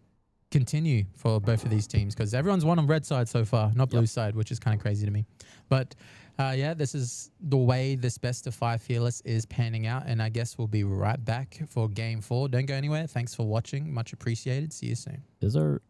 continue for both of these teams, because everyone's won on red side so far, not blue side, which is kind of crazy to me. But this is the way this best of 5 Fearless is panning out, and I guess we'll be right back for game 4. Don't go anywhere. Thanks for watching. Much appreciated. See you soon. Yes, sir.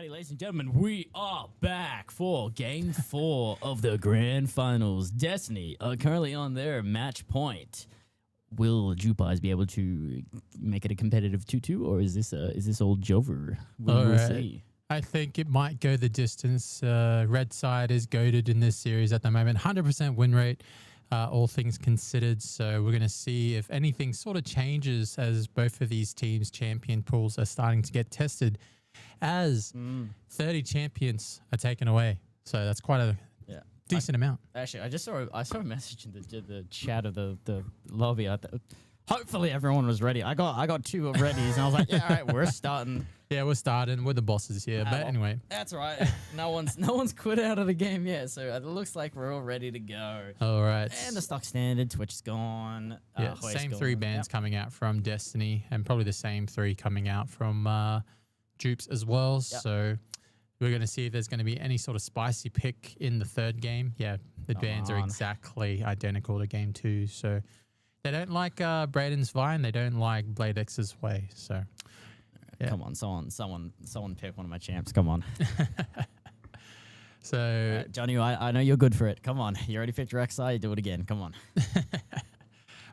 Alrighty, ladies and gentlemen, we are back for Game 4 of the Grand Finals. Destiny are currently on their match point. Will JWP be able to make it a competitive 2-2, or is this all Jover? We'll see. I think it might go the distance. Red side is goated in this series at the moment. 100% win rate, all things considered. So we're going to see if anything sort of changes as both of these teams' champion pools are starting to get tested as 30 champions are taken away. So that's quite a decent amount. Actually, I saw a message in the chat of the lobby. Hopefully everyone was ready. I got 2 already, and I was like, yeah, all right, we're starting. Yeah, we're starting. We're the bosses here. But anyway. That's right. No one's quit out of the game yet, so it looks like we're all ready to go. All right. And the stock standard, Twitch is gone. Yeah, same 3 bans coming out from Destiny, and probably the same 3 coming out from Dupes as well. Yep. So we're going to see if there's going to be any sort of spicy pick in the 3rd game. Yeah, the bans are exactly identical to game 2. So they don't like Braden's Vine. They don't like Blade X's Way. So yeah. Come on, someone pick one of my champs. Come on. So Johnny, I know you're good for it. Come on, you already picked Rek'Sai. Do it again. Come on.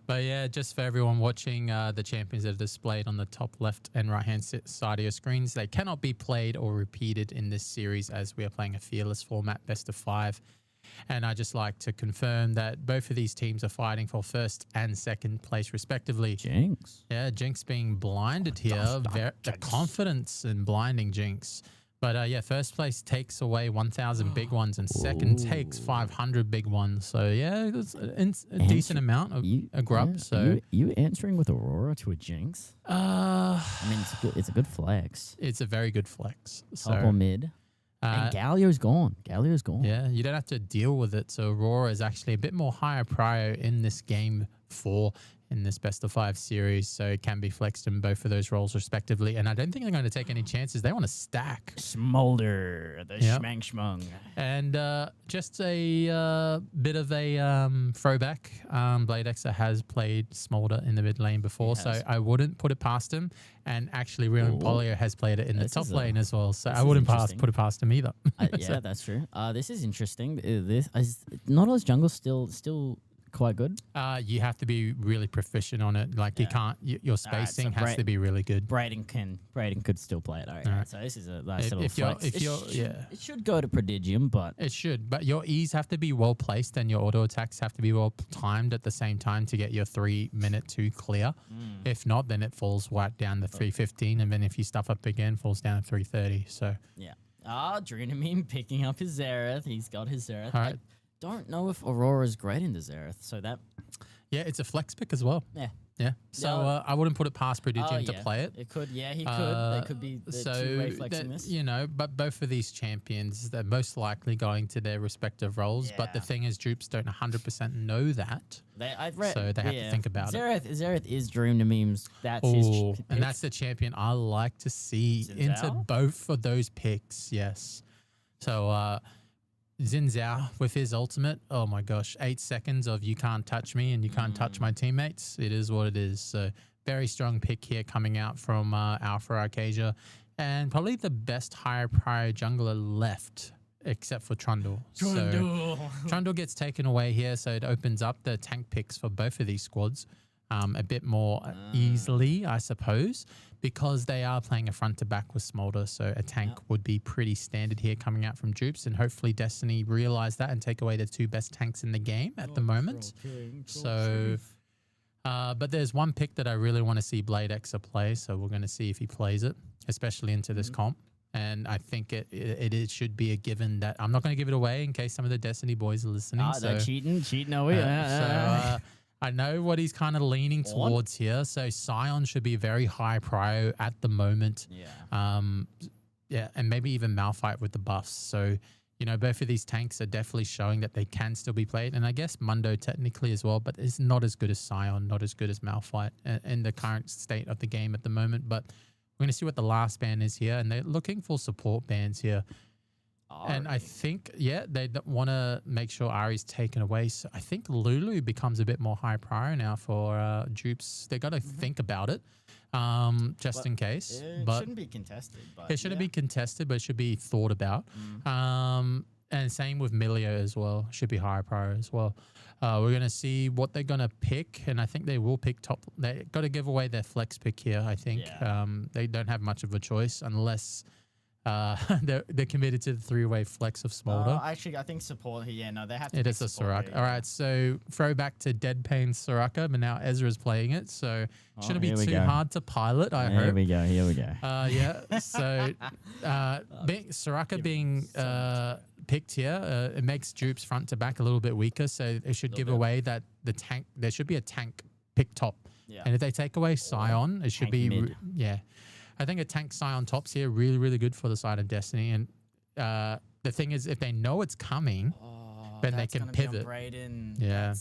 But yeah, just for everyone watching, the champions that are displayed on the top left and right-hand side of your screens, they cannot be played or repeated in this series as we are playing a fearless format, best of 5. And I just like to confirm that both of these teams are fighting for 1st and 2nd place respectively. Jinx. Yeah, Jinx being blinded here. The confidence in blinding Jinx. But yeah, 1st place takes away 1,000 big ones, and 2nd takes 500 big ones. So yeah, it's a decent amount of a grub. Yeah. So you answering with Aurora to a Jinx? I mean, it's a good flex. It's a very good flex. Top or mid. And Galio's gone. Yeah, you don't have to deal with it. So Aurora is actually a bit more higher prio in this game 4 in this best of 5 series. So it can be flexed in both of those roles respectively. And I don't think they're going to take any chances. They want to stack. Smolder, the schmang schmung. And just a bit of a throwback. Blade Xer has played Smolder in the mid lane before, so I wouldn't put it past him. And actually, Rion Polio has played it in the top lane as well, so I wouldn't put it past him either. Yeah, that's true. This is interesting. Nautilus jungle still quite good. You have to be really proficient on it. Like you can't. Your spacing has to be really good. Braden could still play it. All right. So this is a nice little flex. It should go to Prodigium, but it should. But your E's have to be well placed, and your auto attacks have to be well timed at the same time to get your 3-minute 2 clear. If not, then it falls right down to 3:15, and then if you stuff up again, falls down to 3:30. So yeah. Drenamine picking up his Xerath. He's got his Xerath. All right. Don't know if Aurora's great in the Xerath, so that... Yeah, it's a flex pick as well. Yeah. So I wouldn't put it past Prodigium to play it. It could, he could. They could be the two-way flexing this. You know, but both of these champions, they're most likely going to their respective roles. Yeah. But the thing is, dupes don't 100% know that. So they have to think about it. Xerath is Dream to Memes. That's his pick. And that's the champion I like to see into both of those picks, yes. So... Xin Zhao with his ultimate, oh my gosh, 8 seconds of you can't touch me and you can't touch my teammates. It is what it is. So very strong pick here coming out from Alpha Arcadia, and probably the best higher prio jungler left except for Trundle. So Trundle gets taken away here, so it opens up the tank picks for both of these squads a bit more easily, I suppose, because they are playing a front to back with Smolder. So a tank would be pretty standard here coming out from dupes, and hopefully Destiny realize that and take away the 2 best tanks in the game at the moment. But there's one pick that I really want to see Blade Xer play, so we're going to see if he plays it, especially into this comp. And I think it should be a given that I'm not going to give it away in case some of the Destiny boys are listening. They're cheating. Oh, yeah. I know what he's kind of leaning towards here. So Sion should be very high prio at the moment. Yeah. And maybe even Malphite with the buffs. So, you know, both of these tanks are definitely showing that they can still be played. And I guess Mundo technically as well, but it's not as good as Sion, not as good as Malphite in the current state of the game at the moment. But we're going to see what the last ban is here. And they're looking for support bans here. And I think, they want to make sure Ari's taken away. So I think Lulu becomes a bit more high prior now for dupes. They got to think about it. just in case. It but shouldn't be contested. But it shouldn't be contested, but it should be thought about. And same with Milio as well. Should be higher prior as well. We're going to see what they're going to pick, and I think they will pick top. They got to give away their flex pick here, I think. Yeah. They don't have much of a choice unless they're committed to the three-way flex of Smolder. Actually, I think support here. Yeah, no, they have to. It is a Soraka. All right, so throwback to Deadpain Soraka, but now Ezra's playing it, so shouldn't be too hard to pilot, I hope. Here we go. Yeah, so Soraka being picked here, it makes Jupe's front to back a little bit weaker, so it should give away that the tank. There should be a tank pick top, and if they take away Scion, it should be mid. I think a tank Scion tops here really, really good for the side of Destiny. And the thing is, if they know it's coming, then they can pivot. Brayden, yeah.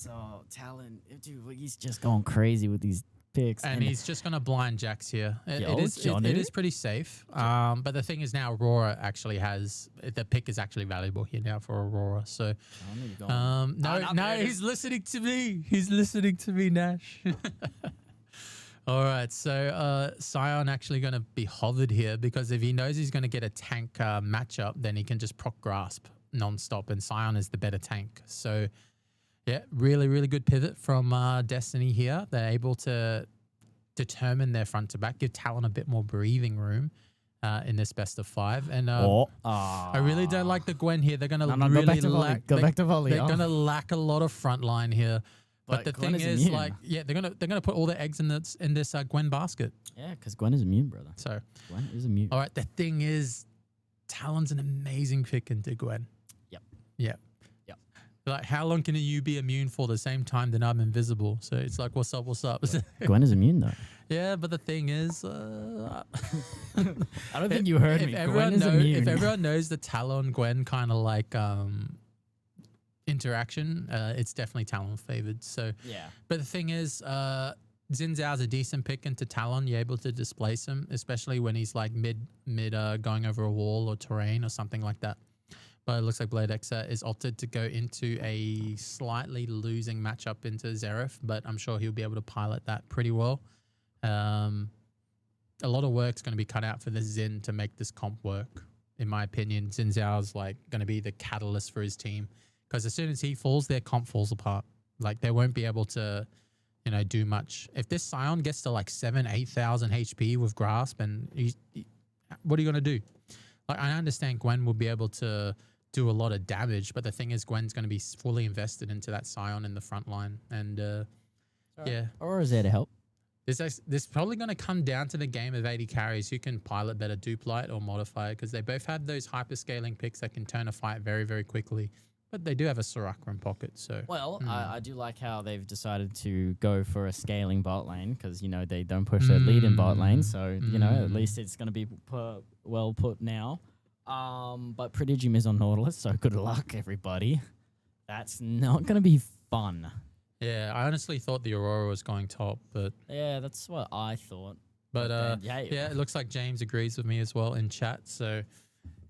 Talon. Dude, he's Just going crazy with these picks. And he's just going to blind Jax here. It is pretty safe. But the thing is now Aurora actually has, the pick is actually valuable here now for Aurora. So, no, he's listening to me. He's listening to me, Nash. All right, so Scion actually going to be hovered here because if he knows he's going to get a tank matchup, then he can just proc grasp nonstop, and Scion is the better tank. So, yeah, really, really good pivot from Destiny here. They're able to determine their front to back, give Talon a bit more breathing room in this best of 5. And I really don't like the Gwen here. They're going to really go back to volley. They're going to lack a lot of front line here. But the Gwen thing is is, immune. they're gonna put all their eggs in this Gwen basket. Yeah, because Gwen is immune, brother. So Gwen is immune. all right, the thing is, Talon's an amazing pick into Gwen. Yep. Like, how long can you be immune for the same time that I'm invisible? So it's like, what's up? Gwen is immune though. Yeah, but the thing is, I don't think you heard me. Gwen is immune. If everyone knows the Talon Gwen kind of like interaction, it's definitely Talon favored. So Yeah. but the thing is, Xin Zhao's a decent pick into Talon. You're able to displace him, especially when he's like mid going over a wall or terrain or something like that. But it looks like Blade Exa is opted to go into a slightly losing matchup into Xerath, but I'm sure he'll be able to pilot that pretty well. A lot of work's going to be cut out for the Xin to make this comp work, in my opinion. Xin Zhao's like going to be the catalyst for his team. Because as soon as he falls, their comp falls apart. Like, they won't be able to, do much. If this Scion gets to like 8,000 HP with Grasp, and what are you going to do? Like, I understand Gwen will be able to do a lot of damage, but the thing is, Gwen's going to be fully invested into that Scion in the front line. And yeah. Or is there to help? This probably going to come down to the game of 80 carries who can pilot better Duplight or Modifier, because they both have those hyperscaling picks that can turn a fight very, very quickly. But they do have a Soraka in pocket, so... Well, I do like how they've decided to go for a scaling bot lane, because, they don't push their lead in bot lane, so, at least it's going to be well put now. But Prodigium is on Nautilus, so good luck, everybody. That's not going to be fun. Yeah, I honestly thought the Aurora was going top, but... Yeah, that's what I thought. But, yeah, it looks like James agrees with me as well in chat, so...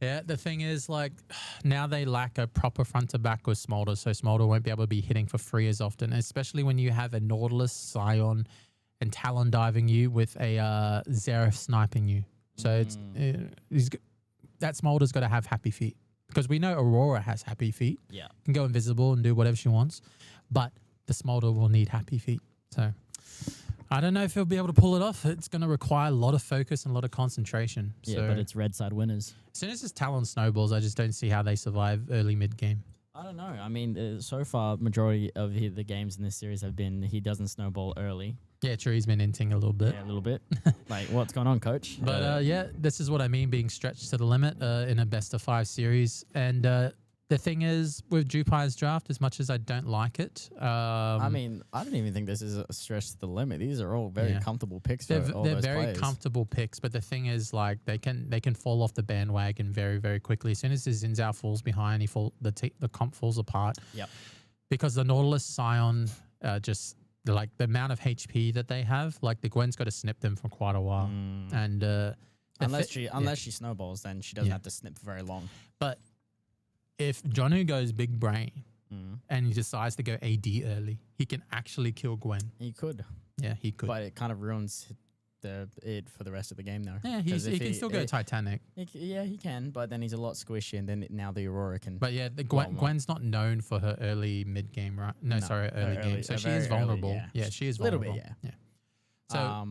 Yeah, the thing is, like, now they lack a proper front to back with Smolder, so Smolder won't be able to be hitting for free as often, especially when you have a Nautilus, Scion, and Talon diving you with a Xerath sniping you. So that Smolder's got to have happy feet, because we know Aurora has happy feet. Yeah. Can go invisible and do whatever she wants, but the Smolder will need happy feet. So I don't know if he'll be able to pull it off. It's going to require a lot of focus and a lot of concentration. Yeah, so but it's red side winners. as soon as his Talon snowballs, I just don't see how they survive early mid game. I don't know. I mean, so far, majority of the games in this series have been he doesn't snowball early. Yeah, true. He's been inting a little bit. Yeah, a little bit. Like, what's going on, coach? But yeah, this is what I mean, being stretched to the limit in a best of 5 series. And the thing is, with Jupiter's draft, as much as I don't like it, I mean, I don't even think this is a stretch to the limit. These are all very comfortable picks for all they're those very players. comfortable picks, but the thing is, like, they can fall off the bandwagon very, very quickly. As soon as Xin Zhao falls behind, the comp falls apart. Yep. Because the Nautilus Scion like the amount of HP that they have, like the Gwen's got to snip them for quite a while. And unless she snowballs, then she doesn't have to snip for very long. But if Jonu goes big brain and he decides to go AD early, he can actually kill Gwen. He could. Yeah, he could. But it kind of ruins it for the rest of the game though. Yeah, he can still go Titanic. He can, but then he's a lot squishy, and then now the Aurora can. But yeah, Gwen's not known for her early mid game, right? No, sorry, early game. So she is vulnerable. Early, yeah, she is vulnerable. Little bit, yeah. So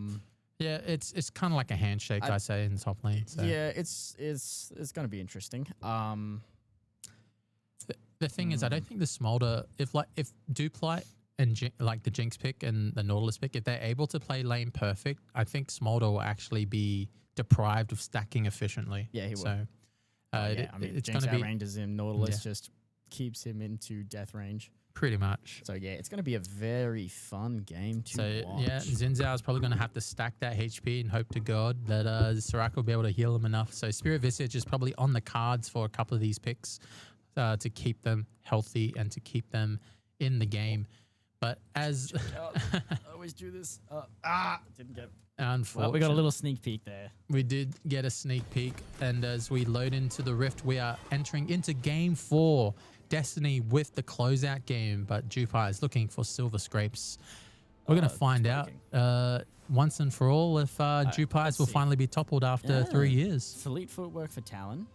yeah, it's kind of like a handshake, I say, in the top lane. So. Yeah, it's going to be interesting. The thing is, I don't think the Smolder, if Duplight and the Jinx pick and the Nautilus pick, if they're able to play lane perfect, I think Smolder will actually be deprived of stacking efficiently. Yeah, he will. So, it's going to be ranges him. Nautilus just keeps him into death range. Pretty much. So yeah, it's going to be a very fun game to watch. Yeah, Xin Zhao is probably going to have to stack that HP and hope to God that Soraka will be able to heal him enough. So Spirit Visage is probably on the cards for a couple of these picks to keep them healthy and to keep them in the game. But as I always do this. Didn't get. Unfortunately, well, we got a little sneak peek there. We did get a sneak peek, and as we load into the Rift, we are entering into Game 4. Destiny with the closeout game, but JWP is looking for silver scrapes. We're going to find out once and for all if JWP will finally be toppled after 3 years. Elite footwork for Talon.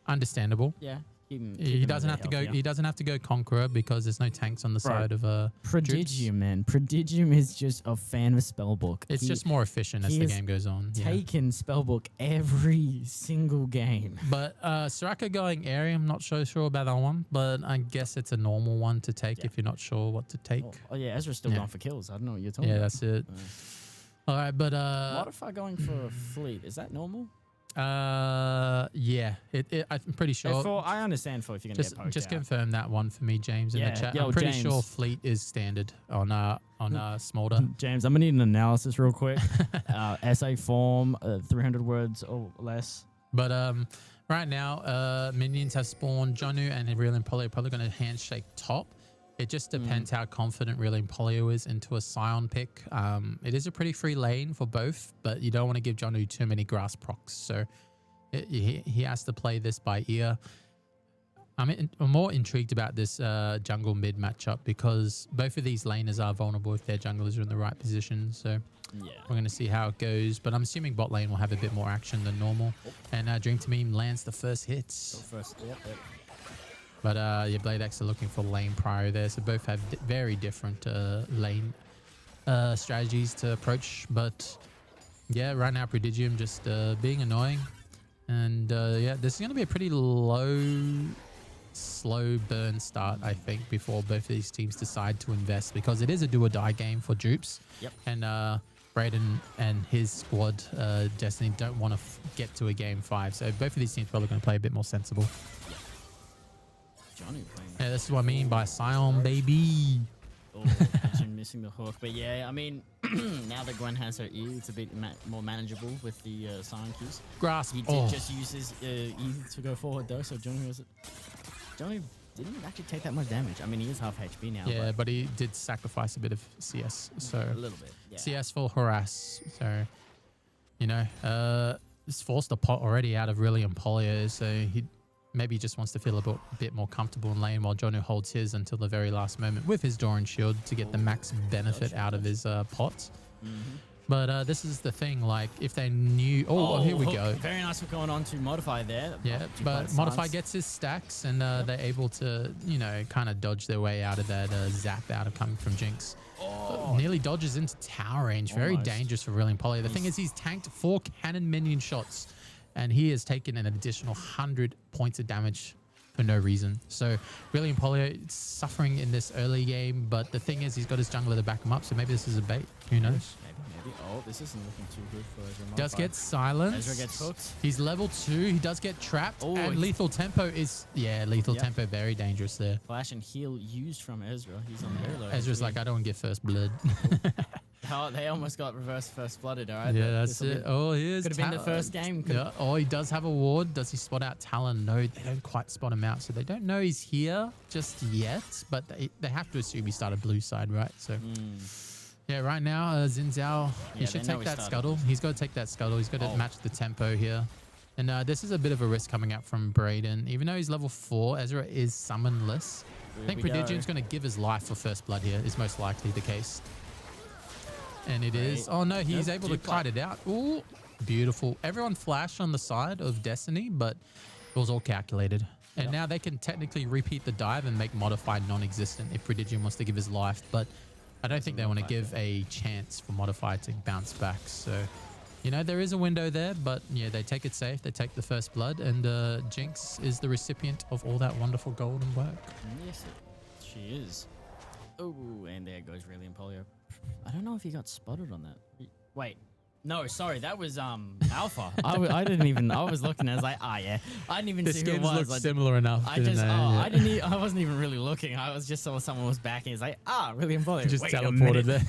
Understandable. Yeah. He doesn't have to go. He doesn't have to go Conqueror because there's no tanks on the side of Prodigium, man. Prodigium is just a fan of Spellbook. It's just more efficient as the game goes on. Taken Spellbook every single game. But Soraka going Airy, I'm not so sure about that one, but I guess it's a normal one to take if you're not sure what to take. Oh yeah, Ezra's still going for kills. I don't know what you're talking about. Yeah, that's it. All right, but Modify going for Fleet, is that normal? Yeah, I'm pretty sure. I understand if you're gonna get poked just out. confirm that one for me, James, in the chat. I'm pretty sure Fleet is standard on Smolder. James, I'm gonna need an analysis real quick. Essay form, 300 words or less. But right now, minions have spawned. Jonu and Real Polio are probably gonna handshake top. It just depends how confident Real Polio is into a Scion pick. It is a pretty free lane for both, but you don't want to give Jonu too many grass procs. So he has to play this by ear. I'm more intrigued about this jungle mid matchup because both of these laners are vulnerable if their junglers are in the right position. So we're going to see how it goes. But I'm assuming bot lane will have a bit more action than normal. And Dream to Meme lands the first hits. But yeah, Blade X are looking for lane prio there. So both have very different lane strategies to approach. But yeah, right now Prodigium just being annoying. And yeah, this is going to be a pretty slow burn start, I think, before both of these teams decide to invest. Because it is a do or die game for Jupes. Yep. And Braden and his squad, Destiny, don't want to get to a game 5. So both of these teams are probably going to play a bit more sensible. Yeah, this is what I mean by Scion, baby. Oh, missing the hook. But yeah, I mean, now that Gwen has her E, it's a bit more manageable with the Scion Qs. Grasp. He did just use his E to go forward though, so Johnny didn't actually take that much damage. I mean, he is half HP now. Yeah, but he did sacrifice a bit of CS. So a little bit. Yeah. CS for harass. So, you know, it's forced a pot already out of Rillian Polio, so he maybe just wants to feel a bit more comfortable in lane while Jonu holds his until the very last moment with his Doran Shield to get the max benefit out of his pot. But this is the thing, like, if they knew... Oh, here we go. Very nice for going on to Modify there. Yeah, but Modify gets his stacks and they're able to, you know, kind of dodge their way out of that zap out of coming from Jinx. Nearly dodges into tower range. Very dangerous for Rillian Polio. The thing is, he's tanked 4 cannon minion shots. And he has taken an additional 100 points of damage for no reason. So Rillian Polio suffering in this early game, but the thing is he's got his jungler to back him up, so maybe this is a bait. Who knows? Maybe. Oh, this isn't looking too good for Ezra. Does get silenced. Ezra gets hooked. He's level 2. He does get trapped. And lethal tempo is... Yeah, lethal tempo, very dangerous there. Flash and heal used from Ezra. He's on very low. Ezra's like, I don't want to get first blood. They almost got reverse first blooded, all right? Yeah, that's it. Here's could have been the first game. Yeah. He does have a ward. Does he spot out Talon? No, they don't quite spot him out. So they don't know he's here just yet, but they have to assume he started blue side, right? So yeah, right now, Xin Zhao, he should take that scuttle. He's got to take that scuttle. He's got to match the tempo here. And this is a bit of a risk coming up from Braden. Even though he's level 4, Ezra is summonless. I think Prodigium's going to give his life for first blood here, is most likely the case. And it is. Oh no, he's able to kite it out. Ooh, beautiful. Everyone flashed on the side of Destiny, but it was all calculated. And now they can technically repeat the dive and make Modified non-existent if Prodigium wants to give his life. But I don't think they want to give a chance for Modified to bounce back. So, you know, there is a window there, but yeah, they take it safe. They take the first blood, and Jinx is the recipient of all that wonderful golden work. Yes, she is. Oh, and there goes Really and Polio. I don't know if he got spotted on that. Wait. No, sorry, that was Alpha. I didn't even. I was looking. I was like, yeah. I didn't even The see who it skins was. look similar enough. I just. I didn't. I wasn't even really looking. I was just saw someone was backing. It's like, really important. Just Wait teleported there.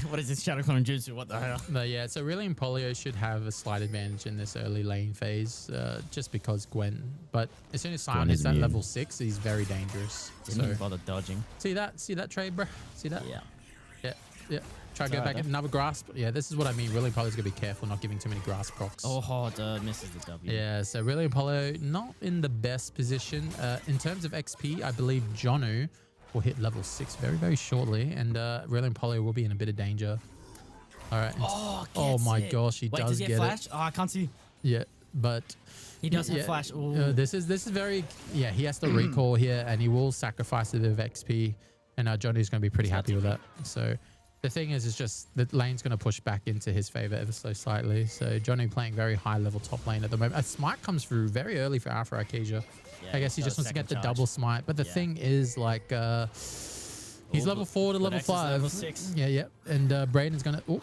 What is this Shadow Clone Jutsu? What the hell? But yeah, so really Polio should have a slight advantage in this early lane phase, just because Gwen. But as soon as Sion hits that level 6, he's very dangerous. Didn't even bother dodging. See that trade, bro? See that? Yeah. Yeah. Try to go back at another grasp. Yeah, this is what I mean. Really Polio's gonna be careful not giving too many grasp procs. Misses the W. Yeah, so really Polio not in the best position. In terms of XP, I believe Jonu will hit level 6 very, very shortly, and really Polio will be in a bit of danger. All right. Oh my gosh, he does get flash? it. Oh, I can't see. Yeah, but he does have flash. This is very he has to recall here, and he will sacrifice a bit of XP, and Johnny's going to be pretty happy with that. So the thing is just the lane's going to push back into his favor ever so slightly. So Johnny playing very high level top lane at the moment. A smite comes through very early for Alpha Arcadia. I guess he just wants to get the double smite. But the thing is, like, he's level 4 to level 5. Level 6. Yeah. And Brayden's going to...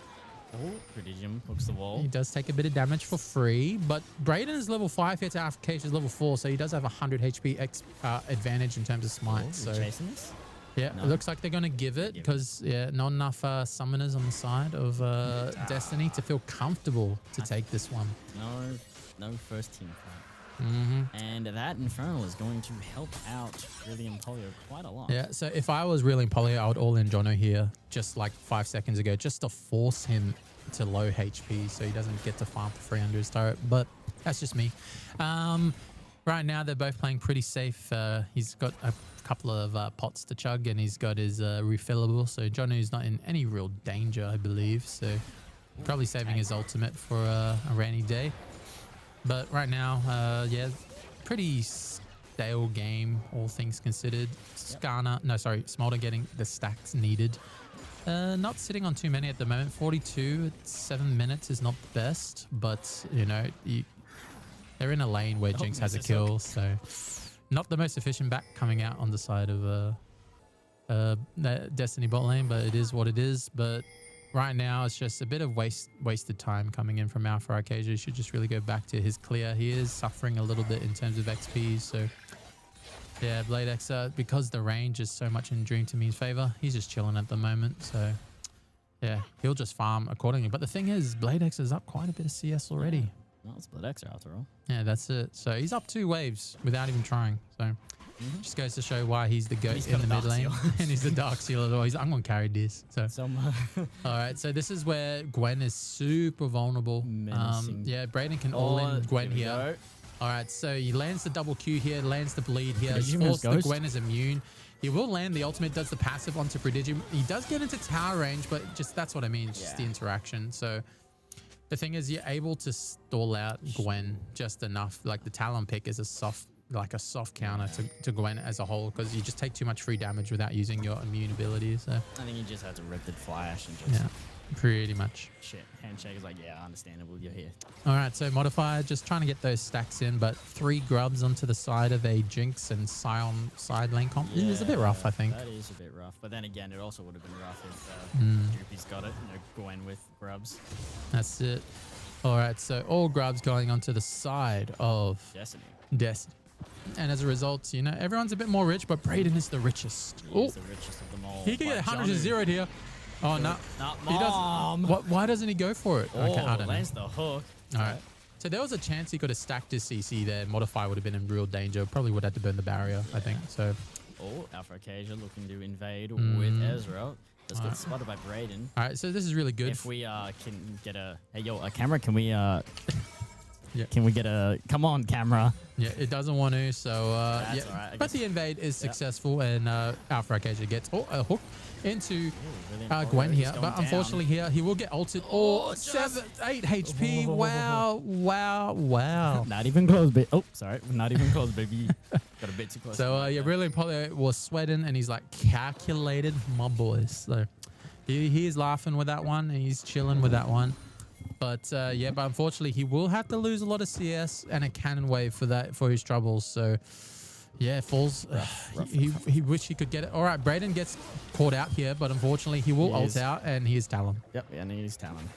Prodigium hooks the wall. He does take a bit of damage for free, but Brayden is level 5 here to Alpha Arcadia is level 4, so he does have 100 HP advantage in terms of smite. So chasing this? Yeah, it looks like they're going to give it because, not enough summoners on the side of Destiny to feel comfortable to take this one. No first team fight. And that Infernal is going to help out Really and Polio quite a lot. Yeah, so if I was Really and Polio, I would all in Jono here just like 5 seconds ago just to force him to low HP so he doesn't get to farm for free under his turret. But that's just me. Right now, they're both playing pretty safe. He's got a couple of pots to chug, and he's got his refillable. So Jonu's not in any real danger, I believe. So probably saving his ultimate for a rainy day. But right now, pretty stale game, all things considered. Smolder getting the stacks needed. Not sitting on too many at the moment. 42 at 7 minutes is not the best, but you know, they're in a lane where Jinx has a kill, so not the most efficient back coming out on the side of Destiny bot lane, but it is what it is. But right now, it's just a bit of wasted time coming in from Alpha Arcadia. He should just really go back to his clear. He is suffering a little bit in terms of XP, so yeah, Blade X, because the range is so much in Dream Team's favor, he's just chilling at the moment, so yeah, he'll just farm accordingly. But the thing is, Blade X is up quite a bit of CS already. Well, it's Blood X after all. Yeah, that's it. So he's up 2 waves without even trying. So just goes to show why he's the GOAT in the mid lane. And he's the Dark Seal as well. I'm going to carry this. So all right, so this is where Gwen is super vulnerable. Brayden can all in Gwen here. All right, so he lands the double Q here, lands the bleed here. He's forced the Gwen is immune. He will land the ultimate, does the passive onto Prodigium. He does get into tower range, but just that's what I mean, just the interaction. So the thing is, you're able to stall out Gwen just enough. Like the Talon pick is a soft counter to Gwen as a whole, because you just take too much free damage without using your immune abilities. So I think you just had to rip the flash and just pretty much. Shit, handshake is like, understandable, you're here. All right, so Modifier just trying to get those stacks in, but 3 grubs onto the side of a Jinx and Sion side lane comp is a bit rough, I think. That is a bit rough, but then again, it also would have been rough if Droopy's got it, Gwen with grubs. That's it. All right, so all grubs going onto the side of Destiny. And as a result, everyone's a bit more rich, but Brayden is the richest. He's the richest of them all. He can get 100 to 0 here. Oh, no. He doesn't. Why doesn't he go for it? I don't know. Lands the hook. All right. So there was a chance he could have stacked his CC there. Modify would have been in real danger. Probably would have had to burn the barrier, I think. So. Alpha Arcadia looking to invade with Ezra. Just get spotted by Brayden. All right, so this is really good. If we can get a camera, can we Yeah. Can we get a... Come on, camera. Yeah, it doesn't want to, so That's yeah. all right, I But guess. the invade is successful, and Alpha Acacia gets a hook into really Gwen he's here. going But down. unfortunately here, he will get ulted. Oh, 8 HP. Wow, wow, wow. Not even close, baby. Oh, sorry. Not even close, baby. Got a bit too close. So yeah, really Polly was sweating, and he's like calculated, my boys. So he is laughing with that one, and he's chilling with that one. But yeah, but unfortunately, he will have to lose a lot of CS and a cannon wave for his troubles. So yeah, falls. He wish he could get it. All right, Braden gets caught out here, but unfortunately, he will ult out, and he is Talon. Yep, and he's Talon.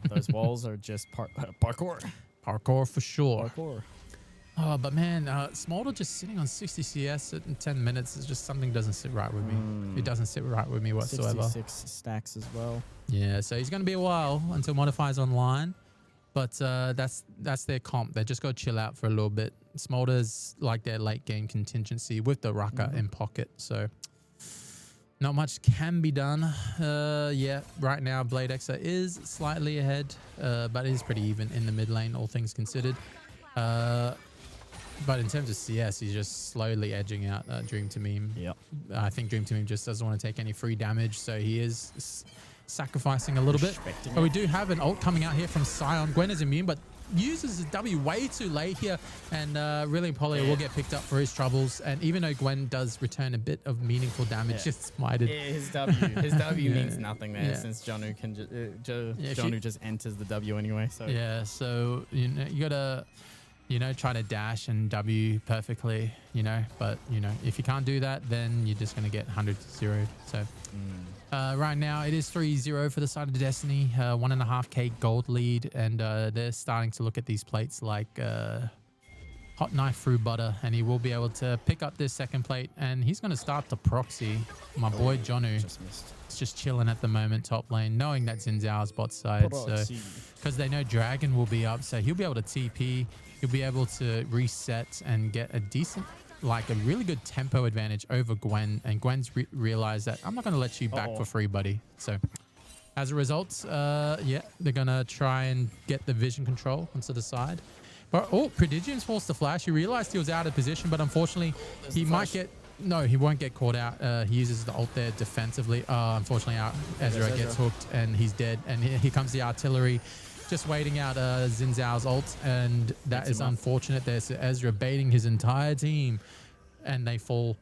Those walls are just parkour. Parkour for sure. Parkour. Oh, but man, Smolder just sitting on 60 CS in 10 minutes is just something doesn't sit right with me. It doesn't sit right with me whatsoever. 66 stacks as well. Yeah, so he's going to be a while until Modify's online. But that's their comp. They just got to chill out for a little bit. Smolder's like their late game contingency with the Raka in pocket. So not much can be done. Yeah, right now Blade Exa is slightly ahead, but it is pretty even in the mid lane, all things considered. But in terms of CS, he's just slowly edging out Dream to Meme. Yep. I think Dream to Meme just doesn't want to take any free damage, so he is sacrificing a little bit. But we do have an ult coming out here from Sion. Gwen is immune, but uses his W way too late here, and really Polly will get picked up for his troubles. And even though Gwen does return a bit of meaningful damage, just smited. Yeah, his W means nothing there since Jonu can Jonu just enters the W anyway. So yeah, so you gotta try to dash and W perfectly, but if you can't do that, then you're just gonna get 100-0. So right now it is 3-0 for the side of Destiny, 1.5k gold lead, and they're starting to look at these plates like hot knife through butter, and he will be able to pick up this second plate, and he's going to start to proxy my boy Jonu. It's just chilling at the moment top lane, knowing that Xin Zhao's bot side, so because they know Dragon will be up, so he'll be able to TP, he'll be able to reset and get a decent, like a really good tempo advantage over Gwen, and Gwen's realized that I'm not going to let you back for free, buddy. So as a result, yeah, they're going to try and get the vision control onto the side. But Prodigium's forced to flash. He realized he was out of position, but unfortunately he might get, no, he won't get caught out. He uses the ult there defensively. Unfortunately, Ezra gets hooked and he's dead. And here comes the artillery, just waiting out Xin Zhao's ult, and that is unfortunate. There's Ezra baiting his entire team, and they fall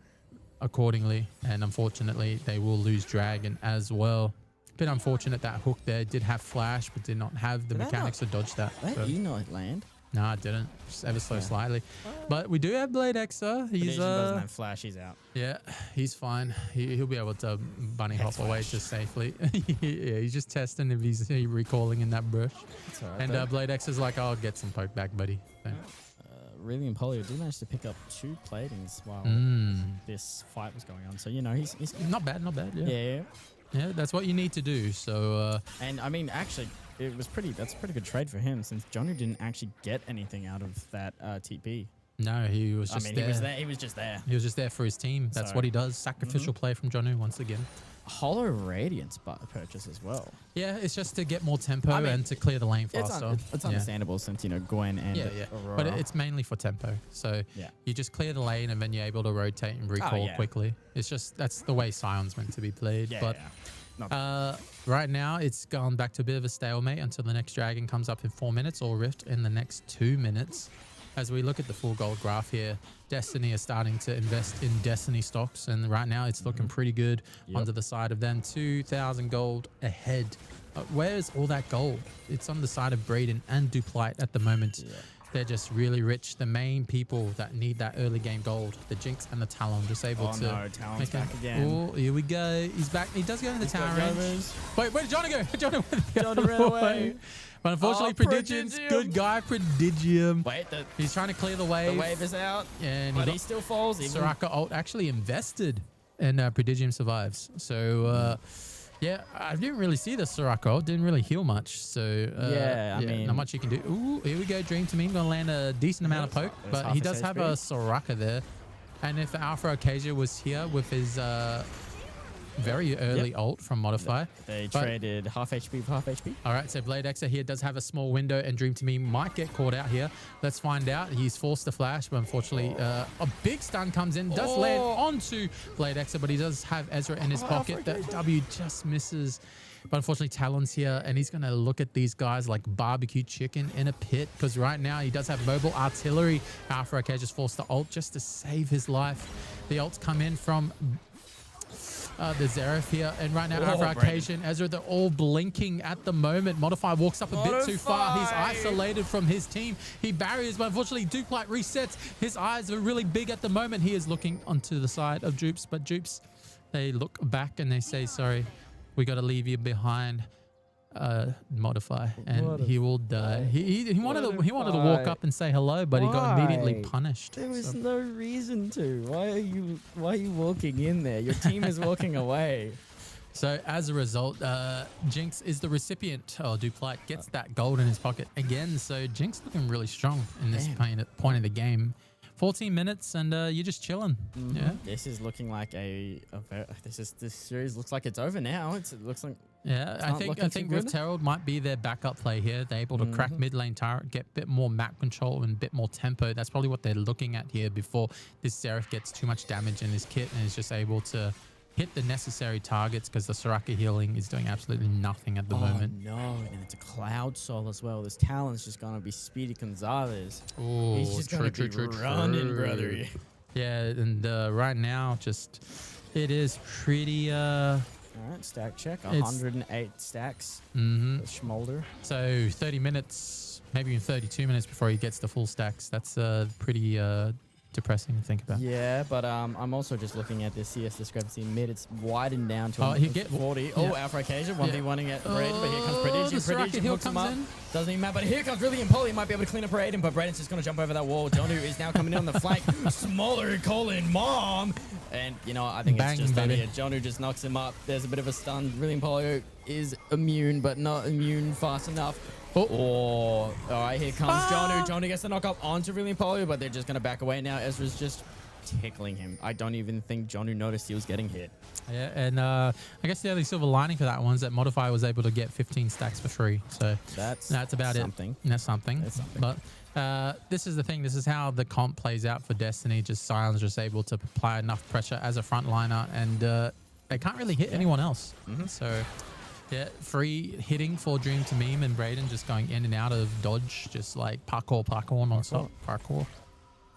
accordingly. And unfortunately, they will lose Dragon as well. Bit unfortunate that hook there did have flash, but did not have the mechanics to dodge that. Did he not land? No, I didn't. Just ever so slightly. But we do have Blade Exa. He's doesn't have flash. He's out. Yeah, he's fine. He'll be able to bunny hop away just safely. Yeah, he's just testing if he's recalling in that bush. Right, and Blade Exa's like, I'll get some poke back, buddy. So. Really and Polio did manage to pick up 2 platings while this fight was going on. So he's not bad. Yeah. Yeah, that's what you need to do. So and I mean, actually, that's a pretty good trade for him, since Jonu didn't actually get anything out of that TP. No, he was just there. He was just there. He was just there for his team. That's what he does. Sacrificial play from Jonu once again. Hollow Radiance purchase as well. Yeah, it's just to get more tempo and to clear the lane faster. It's understandable since Gwen and Aurora. But it's mainly for tempo. So you just clear the lane and then you're able to rotate and recall quickly. It's just that's the way Sion's meant to be played. Right now it's gone back to a bit of a stalemate until the next Dragon comes up in 4 minutes, or Rift in the next 2 minutes. As we look at the full gold graph here, Destiny is starting to invest in Destiny stocks, and right now it's looking pretty good onto the side of them. 2,000 gold ahead. Where's all that gold? It's on the side of Braden and Duplight at the moment. They're just really rich. The main people that need that early game gold, the Jinx and the Talon, just able to. Oh no, Talon's back again. Oh, here we go. He's back. He does go in the tower range. Wait, where did Johnny go? Johnny ran away. But unfortunately, Prodigium's good guy, Prodigium. Wait, he's trying to clear the wave. The wave is out, and he still falls. Soraka ult actually invested, and Prodigium survives. So, yeah, I didn't really see the Soraka ult. Didn't really heal much. So, I mean, not much you can do. Ooh, here we go. Dream to Meme gonna land a decent amount of poke, but he does have a Soraka there. And if Alpha Acacia was here with his very early ult from Modify. They traded half HP for half HP. All right, so Blade Xer here does have a small window, and Dream Team might get caught out here. Let's find out. He's forced to flash, but unfortunately, a big stun comes in, does land onto Blade Xer, but he does have Ezra in his pocket. The W just misses. But unfortunately, Talon's here, and he's going to look at these guys like barbecue chicken in a pit, because right now he does have mobile artillery. Alpha Arcade just forced the ult just to save his life. The ults come in from the Xerath here, and right now Alpha Arcade and Ezra, they're all blinking at the moment. Modify walks up a bit too far. He's isolated from his team. He barriers, but unfortunately Duplight resets. His eyes are really big at the moment. He is looking onto the side of Jupes, but Jupes, they look back and they say, sorry, we got to leave you behind, Modify, and he will die. He wanted to walk up and say hello, but he got immediately punished. There was no reason to. Why are you walking in there? Your team is walking away. So as a result, Jinx is the recipient. Duplight gets that gold in his pocket again. So Jinx looking really strong in this point of the game. 14 minutes and you're just chilling. Yeah. This is looking like this series looks like it's over now. It looks like I think Rift Herald might be their backup play here. They're able to crack mid lane turret, get a bit more map control and a bit more tempo. That's probably what they're looking at here before this Xerath gets too much damage in his kit and is just able to hit the necessary targets, because the Soraka healing is doing absolutely nothing at the moment. No, and it's a Cloud Soul as well. This Talon's just going to be Speedy Gonzalez. Oh, he's just going to be running, brother. Yeah, and right now, it is pretty... All right, stack check. 108 stacks. Schmolder. So 30 minutes, maybe even 32 minutes before he gets the full stacks. That's pretty... depressing to think about. Yeah, but I'm also just looking at this CS discrepancy mid. It's widened down to 40. Yeah. Oh, Alpha Occasion 1v1ing at Braden, but here comes Prodigy. Prodigy hooks him up. In. Doesn't even matter, but here comes Really and Polly. Might be able to clean up Braden, but Braden's just going to jump over that wall. Jonu is now coming in on the flank. Smaller calling mom. And, I think it's just done here. Jonu just knocks him up. There's a bit of a stun. Really and Polly is immune, but not immune fast enough. All right, here comes Jonu. Jonu gets the knock up onto Really Polio, but they're just going to back away now. Ezra's just tickling him. I don't even think Jonu noticed he was getting hit. Yeah, and I guess the only silver lining for that one is that Modify was able to get 15 stacks for free. So that's about something. It. That's something. But this is the thing. This is how the comp plays out for Destiny. Just Silence just able to apply enough pressure as a frontliner, and they can't really hit anyone else. So... yeah, free hitting for Dream to Meme and Braden just going in and out of dodge, just like parkour non-stop, parkour.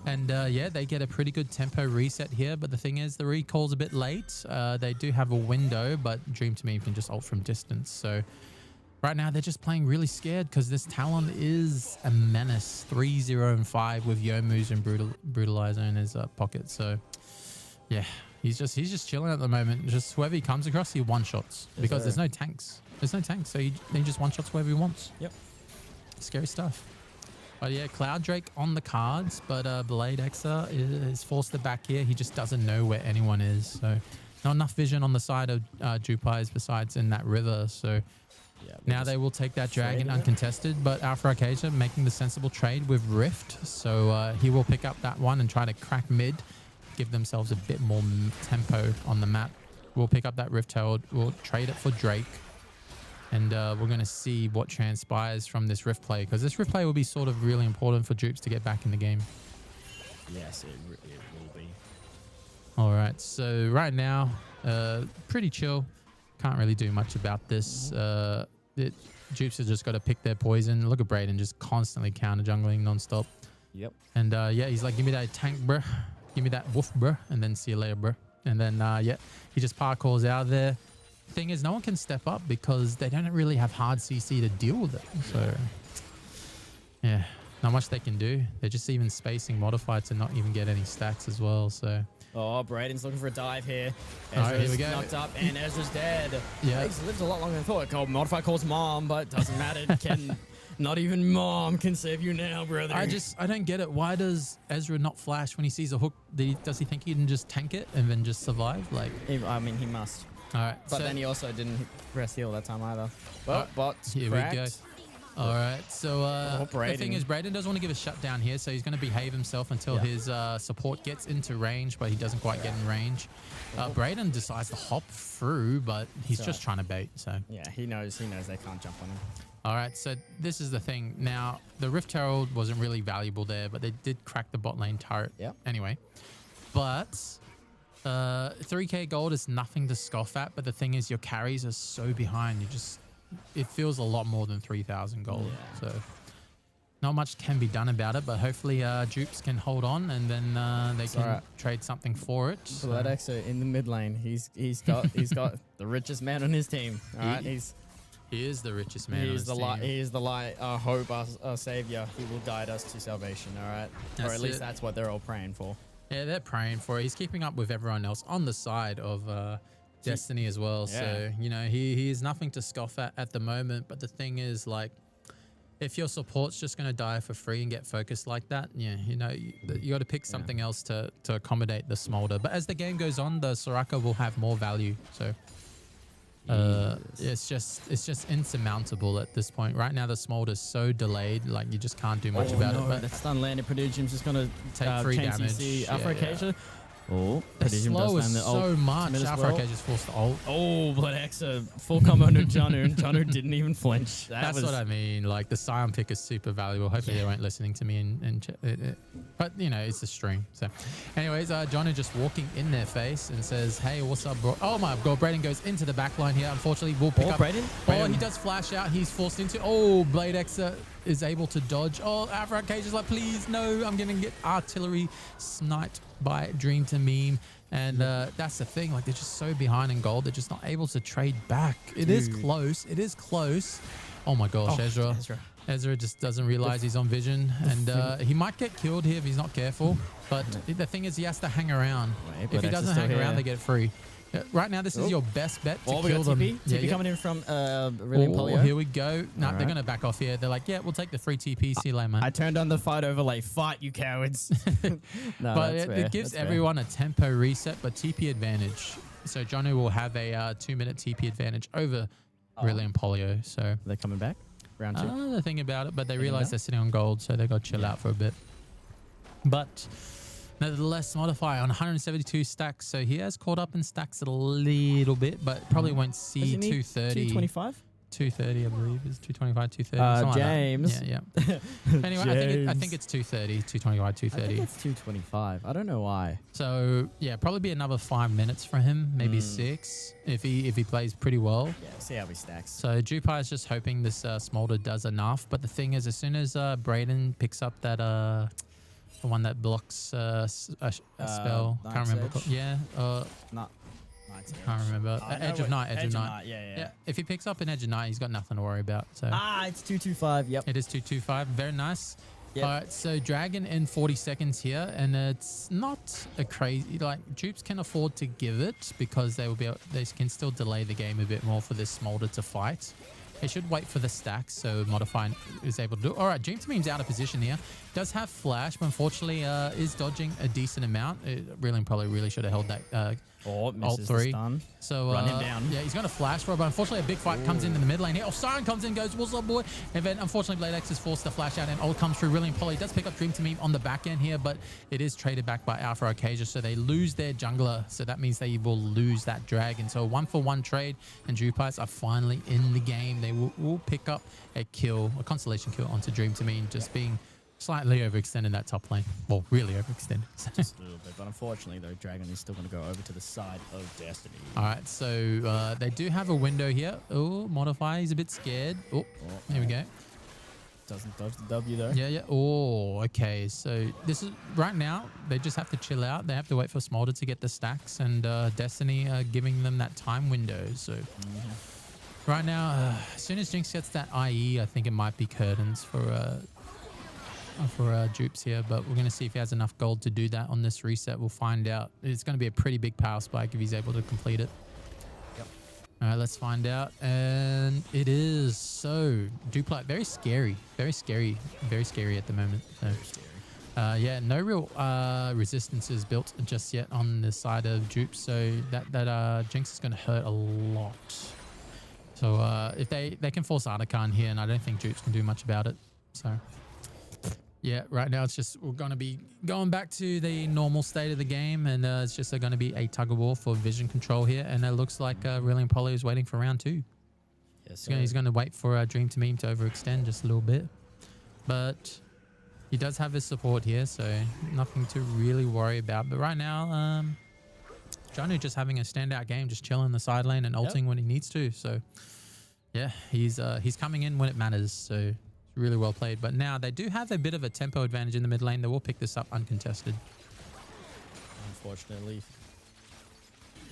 And they get a pretty good tempo reset here, but the thing is the recall's a bit late. They do have a window, but Dream to Meme can just ult from distance. So right now they're just playing really scared because this Talon is a menace. 3-0-5 with Yomu's and Brutalizer in his pocket. So yeah. He's just chilling at the moment. Just whoever he comes across, he one-shots. Because there's no tanks. So he just one-shots whoever he wants. Yep. Scary stuff. But yeah, Cloud Drake on the cards, but Blade Xer is forced to back here. He just doesn't know where anyone is. So not enough vision on the side of Jupai's besides in that river. So now they will take that dragon uncontested, but Alpha Acacia making the sensible trade with Rift. So he will pick up that one and try to crack mid. Give themselves a bit more tempo on the map. We'll pick up that Rift Herald. We'll trade it for Drake. And we're going to see what transpires from this Rift play. Because this Rift play will be sort of really important for Jupes to get back in the game. Yes, it will be. All right. So right now, pretty chill. Can't really do much about this. Jupes has just got to pick their poison. Look at Braden just constantly counter jungling non-stop. Yep. And he's like, give me that tank, bruh. Give me that woof, bruh, and then see you later, bruh. And then, he just parkours out there. Thing is, no one can step up because they don't really have hard CC to deal with it. So, yeah, not much they can do. They're just even spacing Modified to not even get any stacks as well. So, Braden's looking for a dive here. Ezra's here we go. Knocked up, and Ezra's dead. Yeah, he's lived a lot longer than I thought. Modify calls mom, but doesn't matter. Not even mom can save you now, brother. I don't get it. Why does Ezra not flash when he sees a hook? Does he think he can just tank it and then just survive? He must. All right. But then he also didn't press heal that time either. But bots here cracked. we go. All right, so the thing is, Brayden doesn't want to give a shutdown here, so he's going to behave himself until his support gets into range, but he doesn't quite get in range. Brayden decides to hop through, but he's just trying to bait. So yeah, he knows they can't jump on him. All right, so this is the thing. Now, the Rift Herald wasn't really valuable there, but they did crack the bot lane turret. Yep. Anyway, but 3k gold is nothing to scoff at, but the thing is your carries are so behind. It feels a lot more than 3,000 gold. Yeah. So not much can be done about it, but hopefully Dupes can hold on and then they can trade something for it. So that Exo in the mid lane, he's got the richest man on his team. All right, he is the richest man. He is the light. He is the light. Our hope, our savior. He will guide us to salvation. All right, or at least that's what they're all praying for. Yeah, they're praying for it. He's keeping up with everyone else on the side of Destiny as well. Yeah. So, you know, he is nothing to scoff at the moment. But the thing is, like, if your support's just going to die for free and get focused like that, yeah, you know, you got to pick something else to accommodate the Smolder. But as the game goes on, the Soraka will have more value. So it's just insurmountable at this point. Right now, the Smolder's so delayed, like you just can't do much about it. But that stun landed Prodigium's just going to take 3 damage. Alpha Acacia. Oh, Prodigium slow is so much. Alpha Acacia's forced to ult. Oh, but Exa full combo to Janu, and Janu didn't even flinch. That's what I mean. Like the Scion pick is super valuable. Hopefully they weren't listening to me but you know, it's a stream. So anyways, Janu just walking in their face and says, hey, what's up, bro? Oh my god, Brayden goes into the back line here. Unfortunately, we'll pick up Brayden. Oh, he does flash out. He's forced into Blade Exa is able to dodge. Alpha Acacia's like, please, no, I'm gonna get artillery sniped by Dream to Meme. And that's the thing, like they're just so behind in gold, they're just not able to trade back. It is close. Oh my gosh, Ezra just doesn't realize he's on vision, and he might get killed here if he's not careful. But the thing is, he has to hang around. If he doesn't hang around, they get free. Right now, this is your best bet to kill them. TP coming in from Brilliant Polio. Here we go. No, they're going to back off here. They're like, yeah, we'll take the free TP. See you later, man. I turned on the fight overlay. Fight, you cowards. No, but it gives everyone a tempo reset, but TP advantage. So Jonu will have a 2-minute TP advantage over Brilliant Polio. So they're coming back? Round 2? They're thinking about it, but they realize they're sitting on gold, so they got to chill out for a bit. But nevertheless, Modify on 172 stacks, so he has caught up in stacks a little bit, but probably won't see 230. 225? 230, I believe. Is 225, 230? James. Like yeah. Anyway, I think it's 230, 225, 230. I think it's 225. I don't know why. So, yeah, probably be another 5 minutes for him, maybe 6, if he plays pretty well. Yeah, see how he stacks. So, Jupai is just hoping this Smolder does enough, but the thing is, as soon as Brayden picks up that... the one that blocks a spell. Can't remember. Yeah. Can't remember. Edge of Night. Yeah. If he picks up an Edge of Night, he's got nothing to worry about. So. It's 225. Yep. It is 225. Very nice. Yep. All right. So Dragon in 40 seconds here, and it's not a crazy. Like Dupes can afford to give it because they can still delay the game a bit more for this Smolder to fight. They should wait for the stacks, so Modify is able to do it. All right, Dream to Meme's out of position here. Does have flash, but unfortunately is dodging a decent amount. Probably really should have held that ult 3. So run him down. Yeah, he's going to flash for it, but unfortunately a big fight comes in the mid lane here. Siren comes in, goes, what's up, boy? And then unfortunately Blade X is forced to flash out, and ult comes through. Brilliant Poly does pick up Dream to Meme on the back end here, but it is traded back by Alpha Acacia, so they lose their jungler. So that means they will lose that dragon. So a 1-for-1 trade, and Jupais are finally in the game. They will pick up a constellation kill onto Dream to Meme, just being slightly overextended that top lane. Well, really overextended. Just a little bit, but unfortunately, though, Dragon is still going to go over to the side of Destiny. All right, so they do have a window here. Oh, Modify, he's a bit scared. Oh, here we go. Doesn't dodge the W, though. Yeah. Oh, okay. So this is right now, they just have to chill out. They have to wait for Smolder to get the stacks, and Destiny giving them that time window. So right now, as soon as Jinx gets that IE, I think it might be curtains for Dupes here, but we're going to see if he has enough gold to do that on this reset. We'll find out. It's going to be a pretty big power spike if he's able to complete it. Yep. All right, let's find out. And it is so Dupli, very scary at the moment. So, yeah, no real resistances built just yet on the side of Dupes, so that Jinx is going to hurt a lot. So if they can force Artican here, and I don't think Jupes can do much about it. So yeah, right now it's just we're going to be going back to the normal state of the game, and it's just going to be a tug of war for vision control here, and it looks like Brilliant Polly is waiting for round 2. Yes, he's going to wait for Dream to Meme to overextend just a little bit, but he does have his support here, so nothing to really worry about. But right now, Janu just having a standout game, just chilling in the side lane and ulting when he needs to. So yeah, he's coming in when it matters. So really well played. But now they do have a bit of a tempo advantage in the mid lane. They will pick this up uncontested. Unfortunately.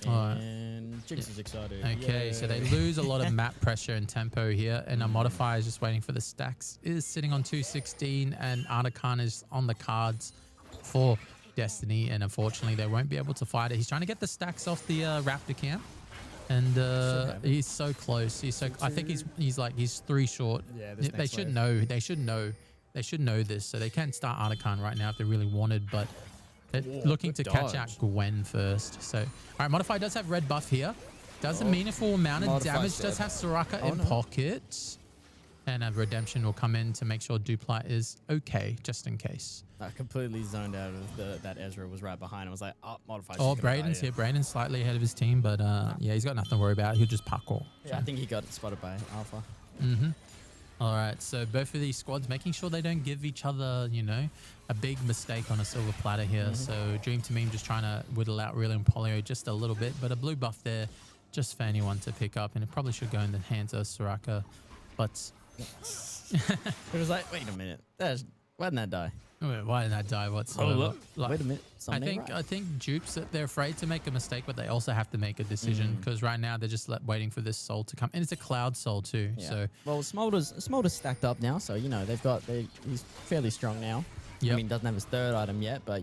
And Jinx is excited. Okay, Yay. so they lose a lot of map pressure and tempo here, and our modifier is just waiting for the stacks. Is sitting on 216, and Artican is on the cards for Destiny, and unfortunately they won't be able to fight it. He's trying to get the stacks off the Raptor camp, and he's so close. I think he's 3 short. Yeah, they should know. They should know this, so they can start Artican right now if they really wanted, but they're looking to catch out Gwen first. So, all right, Modify does have red buff here. Does a meaningful amount of damage. Does have Soraka in pocket. And a Redemption will come in to make sure Dupla is okay, just in case. I completely zoned out of that Ezra was right behind. I was like, oh, Modify. Oh, Brayden's here. Brayden's slightly ahead of his team, but yeah, he's got nothing to worry about. He'll just parkour. Yeah, I think he got spotted by Alpha. All right, so both of these squads making sure they don't give each other, a big mistake on a silver platter here. So Dream to Meme just trying to whittle out Brilliant Polly just a little bit, but a blue buff there just for anyone to pick up, and it probably should go in the hands of Soraka, but... It was like, wait a minute, why didn't that die? Why didn't that die whatsoever? Wait a minute. I think Dupes, they're afraid to make a mistake, but they also have to make a decision, because right now they're just waiting for this soul to come, and it's a cloud soul too. Yeah. So well, Smolder's stacked up now, so he's fairly strong now. Yep. I mean, doesn't have his 3rd item yet, but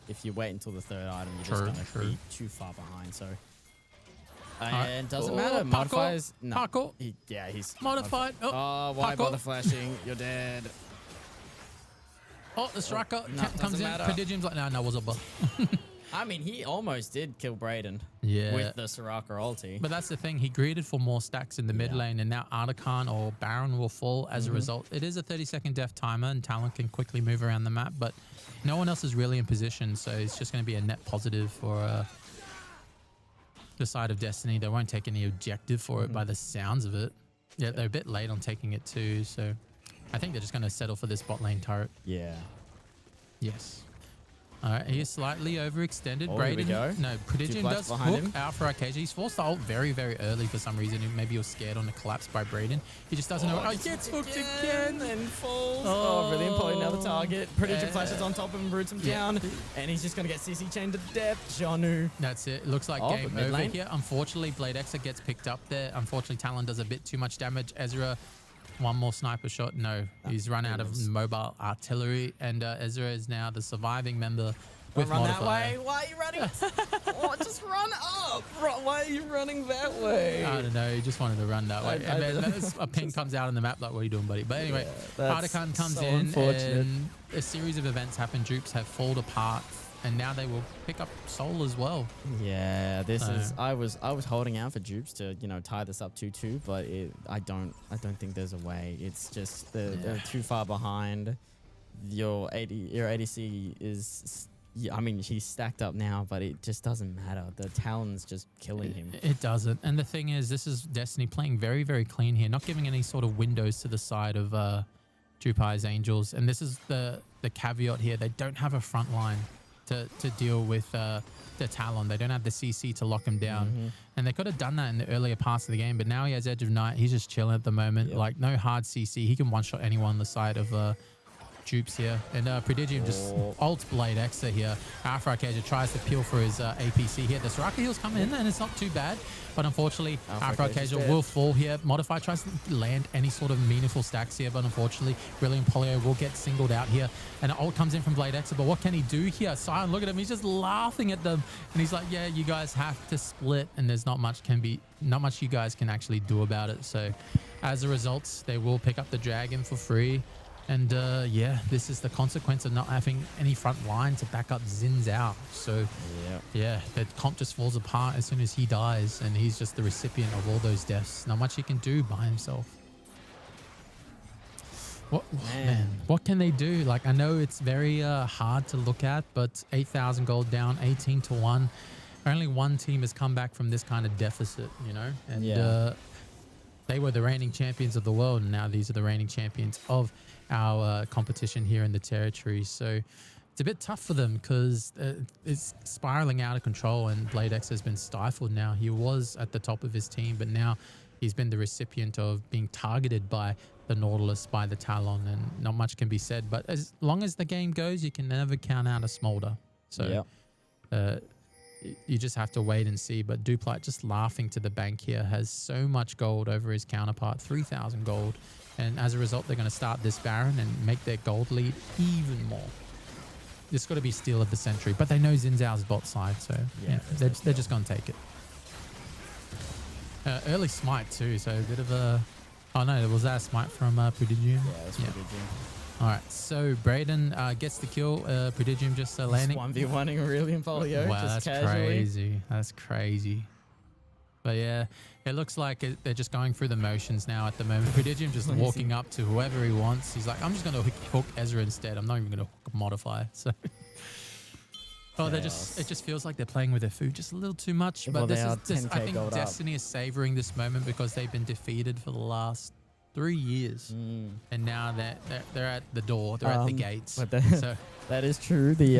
if you wait until the 3rd item, you're just gonna be too far behind. So. And doesn't matter. Modifiers. No. Parkour. He's modified. Oh, why bother flashing? You're dead. Oh, the striker comes in. Prodigium's like, no, was a buff. I mean, he almost did kill Brayden with the Soraka ulti. But that's the thing. He greeted for more stacks in the mid lane, and now Artican or Baron will fall as a result. It is a 30-second death timer, and Talon can quickly move around the map, but no one else is really in position, so it's just going to be a net positive for the side of Destiny. They won't take any objective for it by the sounds of it. Yeah, they're a bit late on taking it too, so I think they're just going to settle for this bot lane turret. Yeah. Yes. All right, he is slightly overextended. Oh, Brayden, here we go. No, Prodigium does hook out for Arcadia. He's forced the ult very, very early for some reason. Maybe he was scared on the collapse by Brayden. He just doesn't know. Oh, he gets hooked again and falls. Oh, Brilliant Polly, another target. Prodigium flashes on top of him, roots him down, and he's just going to get CC chained to death. Janu. That's it. It looks like game over here. Unfortunately, Blade Xer gets picked up there. Unfortunately, Talon does a bit too much damage. Ezra, one more sniper shot. No, he's run out of mobile artillery, and Ezra is now the surviving member. With run modifier. that way. Why are you running? Just run up. Why are you running that way? I don't know. He just wanted to run that way. And then a ping comes out on the map like, what are you doing, buddy? But anyway, Artican comes in, and a series of events happen. Dupes have fallen apart, and now they will pick up Soul as well. Yeah, this is. I was holding out for Dupes to tie this up 2-2, but I don't think there's a way. It's just they're too far behind. Your ADC is. Yeah, I mean, he's stacked up now, but it just doesn't matter. The Talon's just killing him. It doesn't. And the thing is, this is Destiny playing very, very clean here, not giving any sort of windows to the side of Jupai's Angels. And this is the caveat here. They don't have a front line to deal with the Talon. They don't have the CC to lock him down. And they could have done that in the earlier parts of the game, but now he has Edge of Night. He's just chilling at the moment. Like, no hard CC. He can one-shot anyone on the side of... Dupes here, and Prodigium just ults Blade Xer here. Alpha Arcadia tries to peel for his APC here. The Soraka heals come in, and it's not too bad, but unfortunately, Alpha Arcadia will fall here. Modify tries to land any sort of meaningful stacks here, but unfortunately, Brilliant Polio will get singled out here, and an ult comes in from Blade Xer, but what can he do here? Sion, look at him, he's just laughing at them, and he's like, yeah, you guys have to split, and there's not much you guys can actually do about it. So, as a result, they will pick up the dragon for free. And yeah, this is the consequence of not having any front line to back up Xin Zhao. So yeah, the comp just falls apart as soon as he dies, and he's just the recipient of all those deaths. Not much he can do by himself. What can they do? Like, I know it's very hard to look at, but 8,000 gold down, 18-1. Only one team has come back from this kind of deficit, you know? And they were the reigning champions of the world, and now these are the reigning champions of our competition here in the territory. So it's a bit tough for them because it's spiraling out of control, and BladeX has been stifled now. He was at the top of his team, but now he's been the recipient of being targeted by the Nautilus, by the Talon, and not much can be said. But as long as the game goes, you can never count out a Smolder. So you just have to wait and see. But Duplight, just laughing to the bank here, has so much gold over his counterpart, 3,000 gold. And as a result, they're going to start this Baron and make their gold lead even more. It's got to be steal of the century. But they know Xin Zhao's bot side, so they're just going to take it. Early smite too, so a bit of a... Oh no, was that a smite from Prodigium? Yeah, it was Prodigium. All right, so Braden gets the kill. Prodigium just landing. 1v1ing Aurelion Folio. Wow, just that's casually. crazy. That's crazy. But yeah, it looks like they're just going through the motions now at the moment. Prodigium just walking up to whoever he wants. He's like, I'm just going to hook Ezra instead. I'm not even going to hook Modify. So... Oh, it just feels like they're playing with their food just a little too much. But I think Destiny is savoring this moment because they've been defeated for the last 3 years, and now they're at the door, they're at the gates. So that is true. The you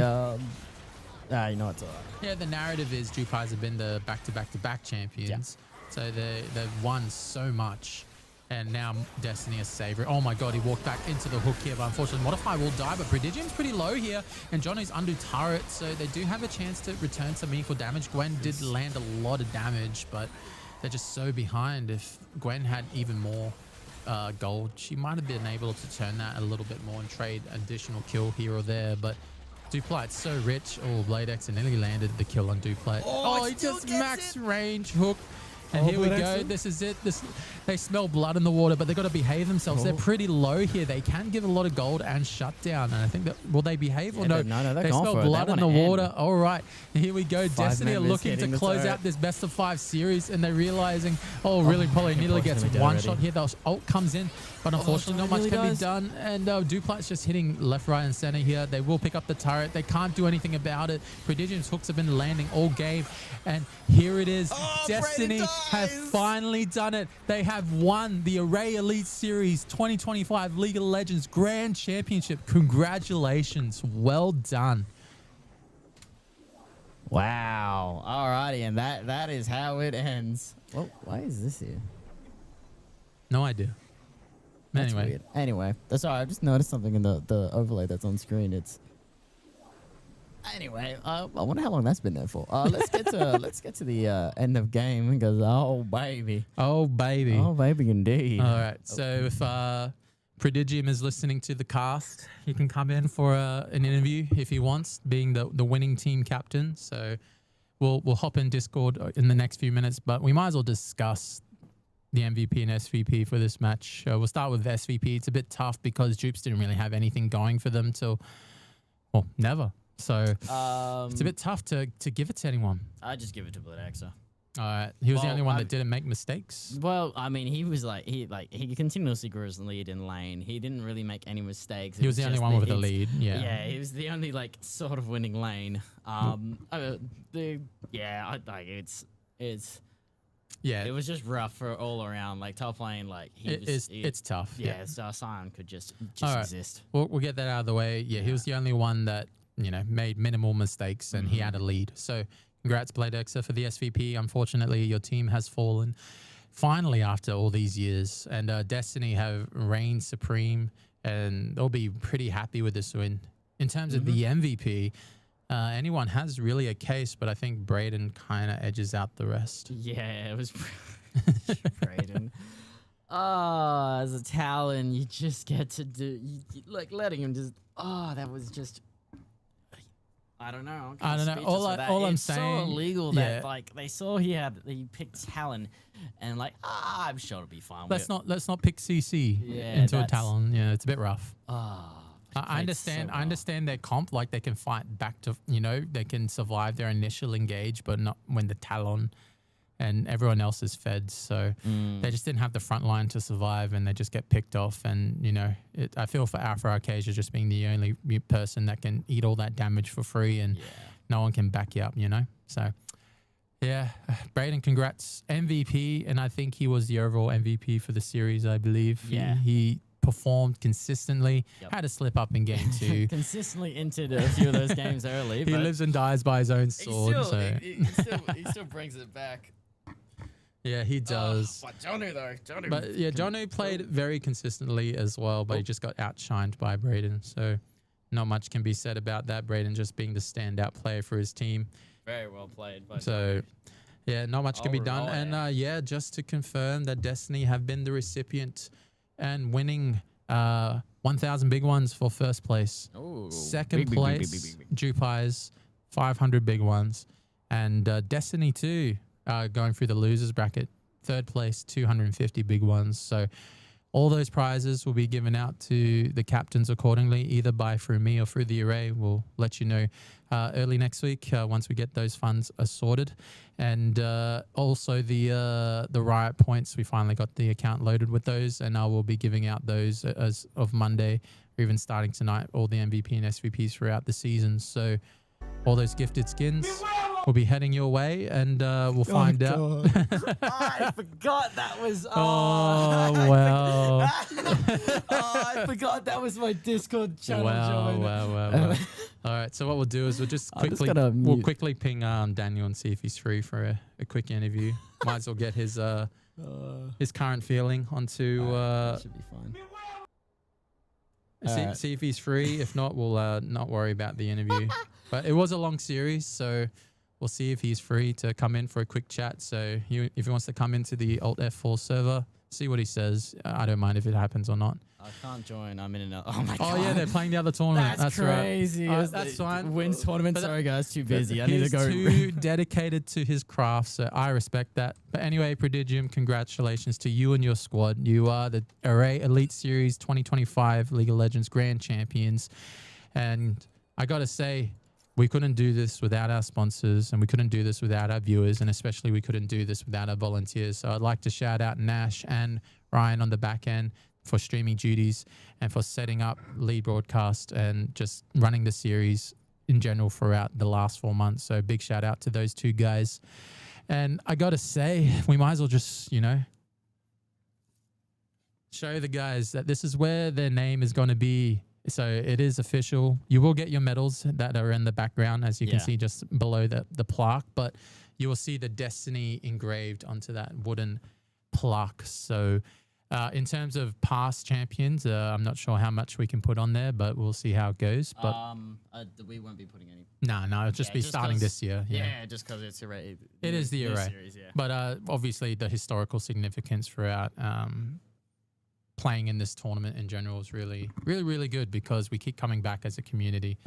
know, it's alright. Yeah, the narrative is Jupiter have been the back-to-back champions, so they've won so much. And now Destiny is savoring. Oh my god, he walked back into the hook here, but unfortunately Modify will die. But Prodigium's pretty low here, and Johnny's under turret, so they do have a chance to return some meaningful damage. Gwen did land a lot of damage, but they're just so behind. If Gwen had even more gold, she might have been able to turn that a little bit more and trade additional kill here or there. But Duplight's so rich. Oh, BladeX nearly landed the kill on Duplight. Oh, he just max range hook. And here we go. This is it. They smell blood in the water, but they've got to behave themselves. They're pretty low here. They can give a lot of gold and shutdown. And I think that, will they behave or no? No, they smell blood in the water. All right. And here we go. Destiny are looking to close out this best of 5 series, and they're realizing, really probably nearly gets one shot here. The ult comes in, but unfortunately not much can be done. And Duplight's just hitting left, right, and center here. They will pick up the turret. They can't do anything about it. Prodigium's hooks have been landing all game. And here it is. Destiny have finally done it. They have won the Array Elite Series 2025 League of Legends Grand Championship. Congratulations. Well done. Wow. Alrighty, and that is how it ends. Well, why is this here? No idea. That's anyway. Weird. Anyway, that's all right. I just noticed something in the overlay that's on screen. Anyway, I wonder how long that's been there for. Let's get to the end of game because oh baby indeed. All right, so if Prodigium is listening to the cast, he can come in for an interview if he wants, being the winning team captain. So we'll hop in Discord in the next few minutes, but we might as well discuss the MVP and SVP for this match. We'll start with SVP. It's a bit tough because Jupes didn't really have anything going for them till never. So it's a bit tough to give it to anyone. I just give it to Blitzer. All right, he was the only one that didn't make mistakes. Well, I mean, he was he continuously grew his lead in lane. He didn't really make any mistakes. He was the only one with the lead. Yeah, he was the only sort of winning lane. It was just rough for all around. Like top lane, it's tough. Yeah, so Sion could just exist. We'll get that out of the way. Yeah, he was the only one that made minimal mistakes, and he had a lead. So congrats, BladeXer, for the SVP. Unfortunately, your team has fallen finally after all these years, and Destiny have reigned supreme, and they'll be pretty happy with this win. In terms of the MVP, anyone has really a case, but I think Braden kind of edges out the rest. Yeah, it was Braden. As a Talon, you just get to do letting him just. That was just. I don't know. I don't know. All I'm saying, it's so illegal that like they saw he picked Talon, and like I'm sure it'll be fine. Let's not pick CC into a Talon. Yeah, it's a bit rough. I understand. I understand their comp, like they can fight back to, they can survive their initial engage, but not when the Talon and everyone else is fed. So they just didn't have the front line to survive, and they just get picked off. And I feel for Alpha Arcasia just being the only person that can eat all that damage for free, and no one can back you up. So. Yeah, Braden, congrats. MVP, and I think he was the overall MVP for the series, I believe. Yeah. He performed consistently, had to slip up in game 2. Consistently entered a few of those games early. He lives and dies by his own sword. He still brings it back. Yeah, he does. But Jonu, though. Jonu played very consistently as well, but he just got outshined by Braden. So not much can be said about that. Braden just being the standout player for his team. Very well played. So, not much can be done. And just to confirm that Destiny have been the recipient and winning 1,000 big ones for first place. Ooh, Second place, JWP 500 big ones. And Destiny 2 going through the losers bracket. Third place, 250 big ones. So all those prizes will be given out to the captains accordingly, either through me or through the array. We'll let you know early next week once we get those funds sorted. And also the Riot points, we finally got the account loaded with those, and I will be giving out those as of Monday, or even starting tonight, all the MVP and SVPs throughout the season. So all those gifted skins will be heading your way, and we'll find out. I forgot that was. Well. I forgot that was my Discord channel. Well. All right. So what we'll do is we'll quickly ping Daniel and see if he's free for a quick interview. Might as well get his current feeling onto. Should be fine. See if he's free. If not, we'll not worry about the interview. But it was a long series, so we'll see if he's free to come in for a quick chat. So if he wants to come into the Alt F4 server, see what he says. I don't mind if it happens or not. I can't join. I'm in another. Oh my god. Oh yeah, they're playing the other tournament. That's crazy. Right. That's fine. Wins tournament. Sorry guys, too busy. I need to go. He's too dedicated to his craft, so I respect that. But anyway, Prodigium, congratulations to you and your squad. You are the Array Elite Series 2025 League of Legends Grand Champions, and I gotta say, we couldn't do this without our sponsors, and we couldn't do this without our viewers, and especially we couldn't do this without our volunteers. So I'd like to shout out Nash and Ryan on the back end for streaming duties and for setting up lead broadcast and just running the series in general throughout the last 4 months. So big shout out to those two guys. And I got to say, we might as well just, show the guys that this is where their name is going to be. So it is official. You will get your medals that are in the background, as you can see just below the plaque, but you will see the Destiny engraved onto that wooden plaque. So in terms of past champions, I'm not sure how much we can put on there, but we'll see how it goes. But we won't be putting any. No, it'll just be starting this year. Yeah, just because it's array. It is the array. Series, yeah. But obviously the historical significance throughout playing in this tournament in general is really, really, really good because we keep coming back as a community.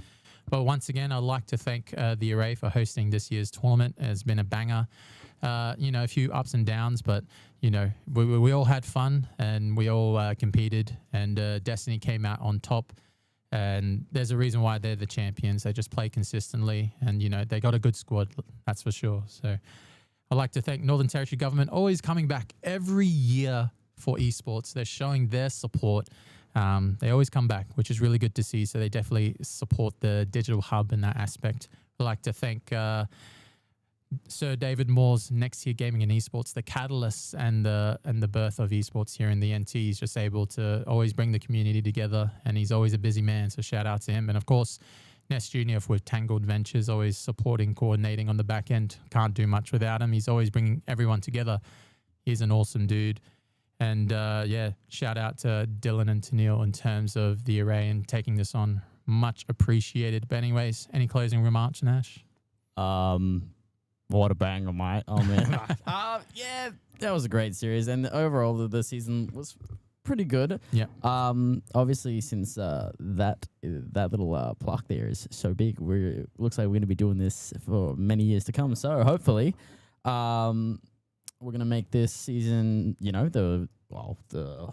But once again, I'd like to thank the Array for hosting this year's tournament. It's been a banger. A few ups and downs, but we all had fun and we all competed, and Destiny came out on top. And there's a reason why they're the champions. They just play consistently, and they got a good squad, that's for sure. So I'd like to thank Northern Territory Government, always coming back every year for esports. They're showing their support. They always come back, which is really good to see. So they definitely support the digital hub in that aspect. I'd like to thank Sir David Moore's Next Year Gaming and Esports, the catalyst and the birth of esports here in the NT. He's just able to always bring the community together, and he's always a busy man. So shout out to him. And of course, Ness Jr. with Tangled Ventures, always supporting, coordinating on the back end. Can't do much without him. He's always bringing everyone together. He's an awesome dude. And shout out to Dylan and Tennille in terms of the Array and taking this on. Much appreciated. But anyways, any closing remarks, Nash? What a banger, mate. Oh, man. That was a great series. And overall, the season was pretty good. Yeah. Obviously, since that little plaque there is so big, looks like we're going to be doing this for many years to come. So hopefully, we're going to make this season, the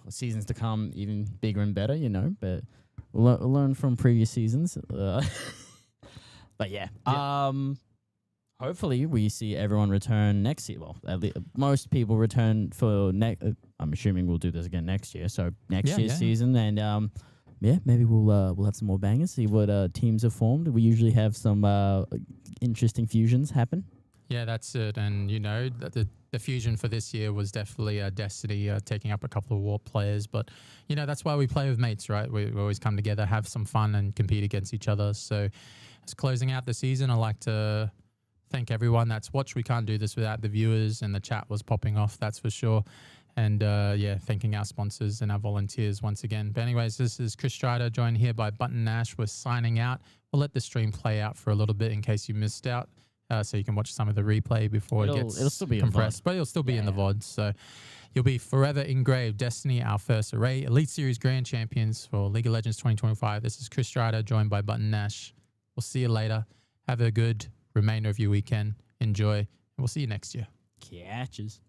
seasons to come even bigger and better, But learn from previous seasons. But yeah. Hopefully we see everyone return next year. Well, at least most people return for I'm assuming we'll do this again next year. So next year's season, and maybe we'll have some more bangers. See what teams have formed. We usually have some interesting fusions happen. Yeah, that's it. And the fusion for this year was definitely Destiny taking up a couple of Warp players. But that's why we play with mates, right? We always come together, have some fun, and compete against each other. So, as closing out the season, I'd like to thank everyone that's watched. We can't do this without the viewers, and the chat was popping off, that's for sure. And thanking our sponsors and our volunteers once again. But anyways, this is Chris Strider, joined here by Button Nash. We're signing out. We'll let the stream play out for a little bit in case you missed out, so you can watch some of the replay before it'll still be compressed, but it'll still be in the VOD. So you'll be forever engraved. Destiny, our first array, Elite Series Grand Champions for League of Legends 2025. This is Chris Strider, joined by Button Nash. We'll see you later. Have a good remainder of your weekend. Enjoy, and we'll see you next year. Catches.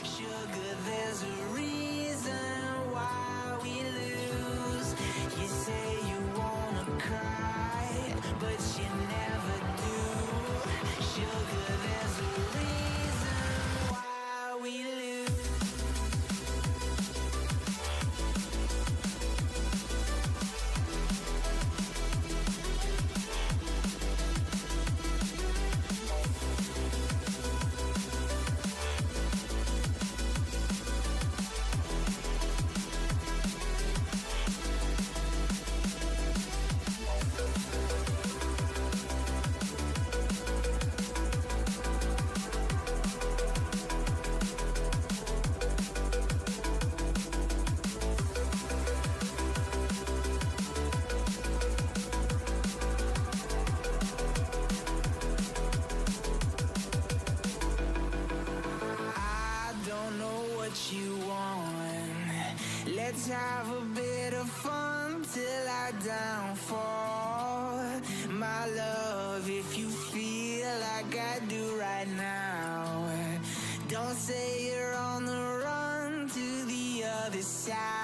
Sugar, there's a reason why we lose. You say you wanna cry, but you never do. Sugar, there's a reason why we lose. You want. Let's have a bit of fun till I downfall. My love, if you feel like I do right now, don't say you're on the run to the other side.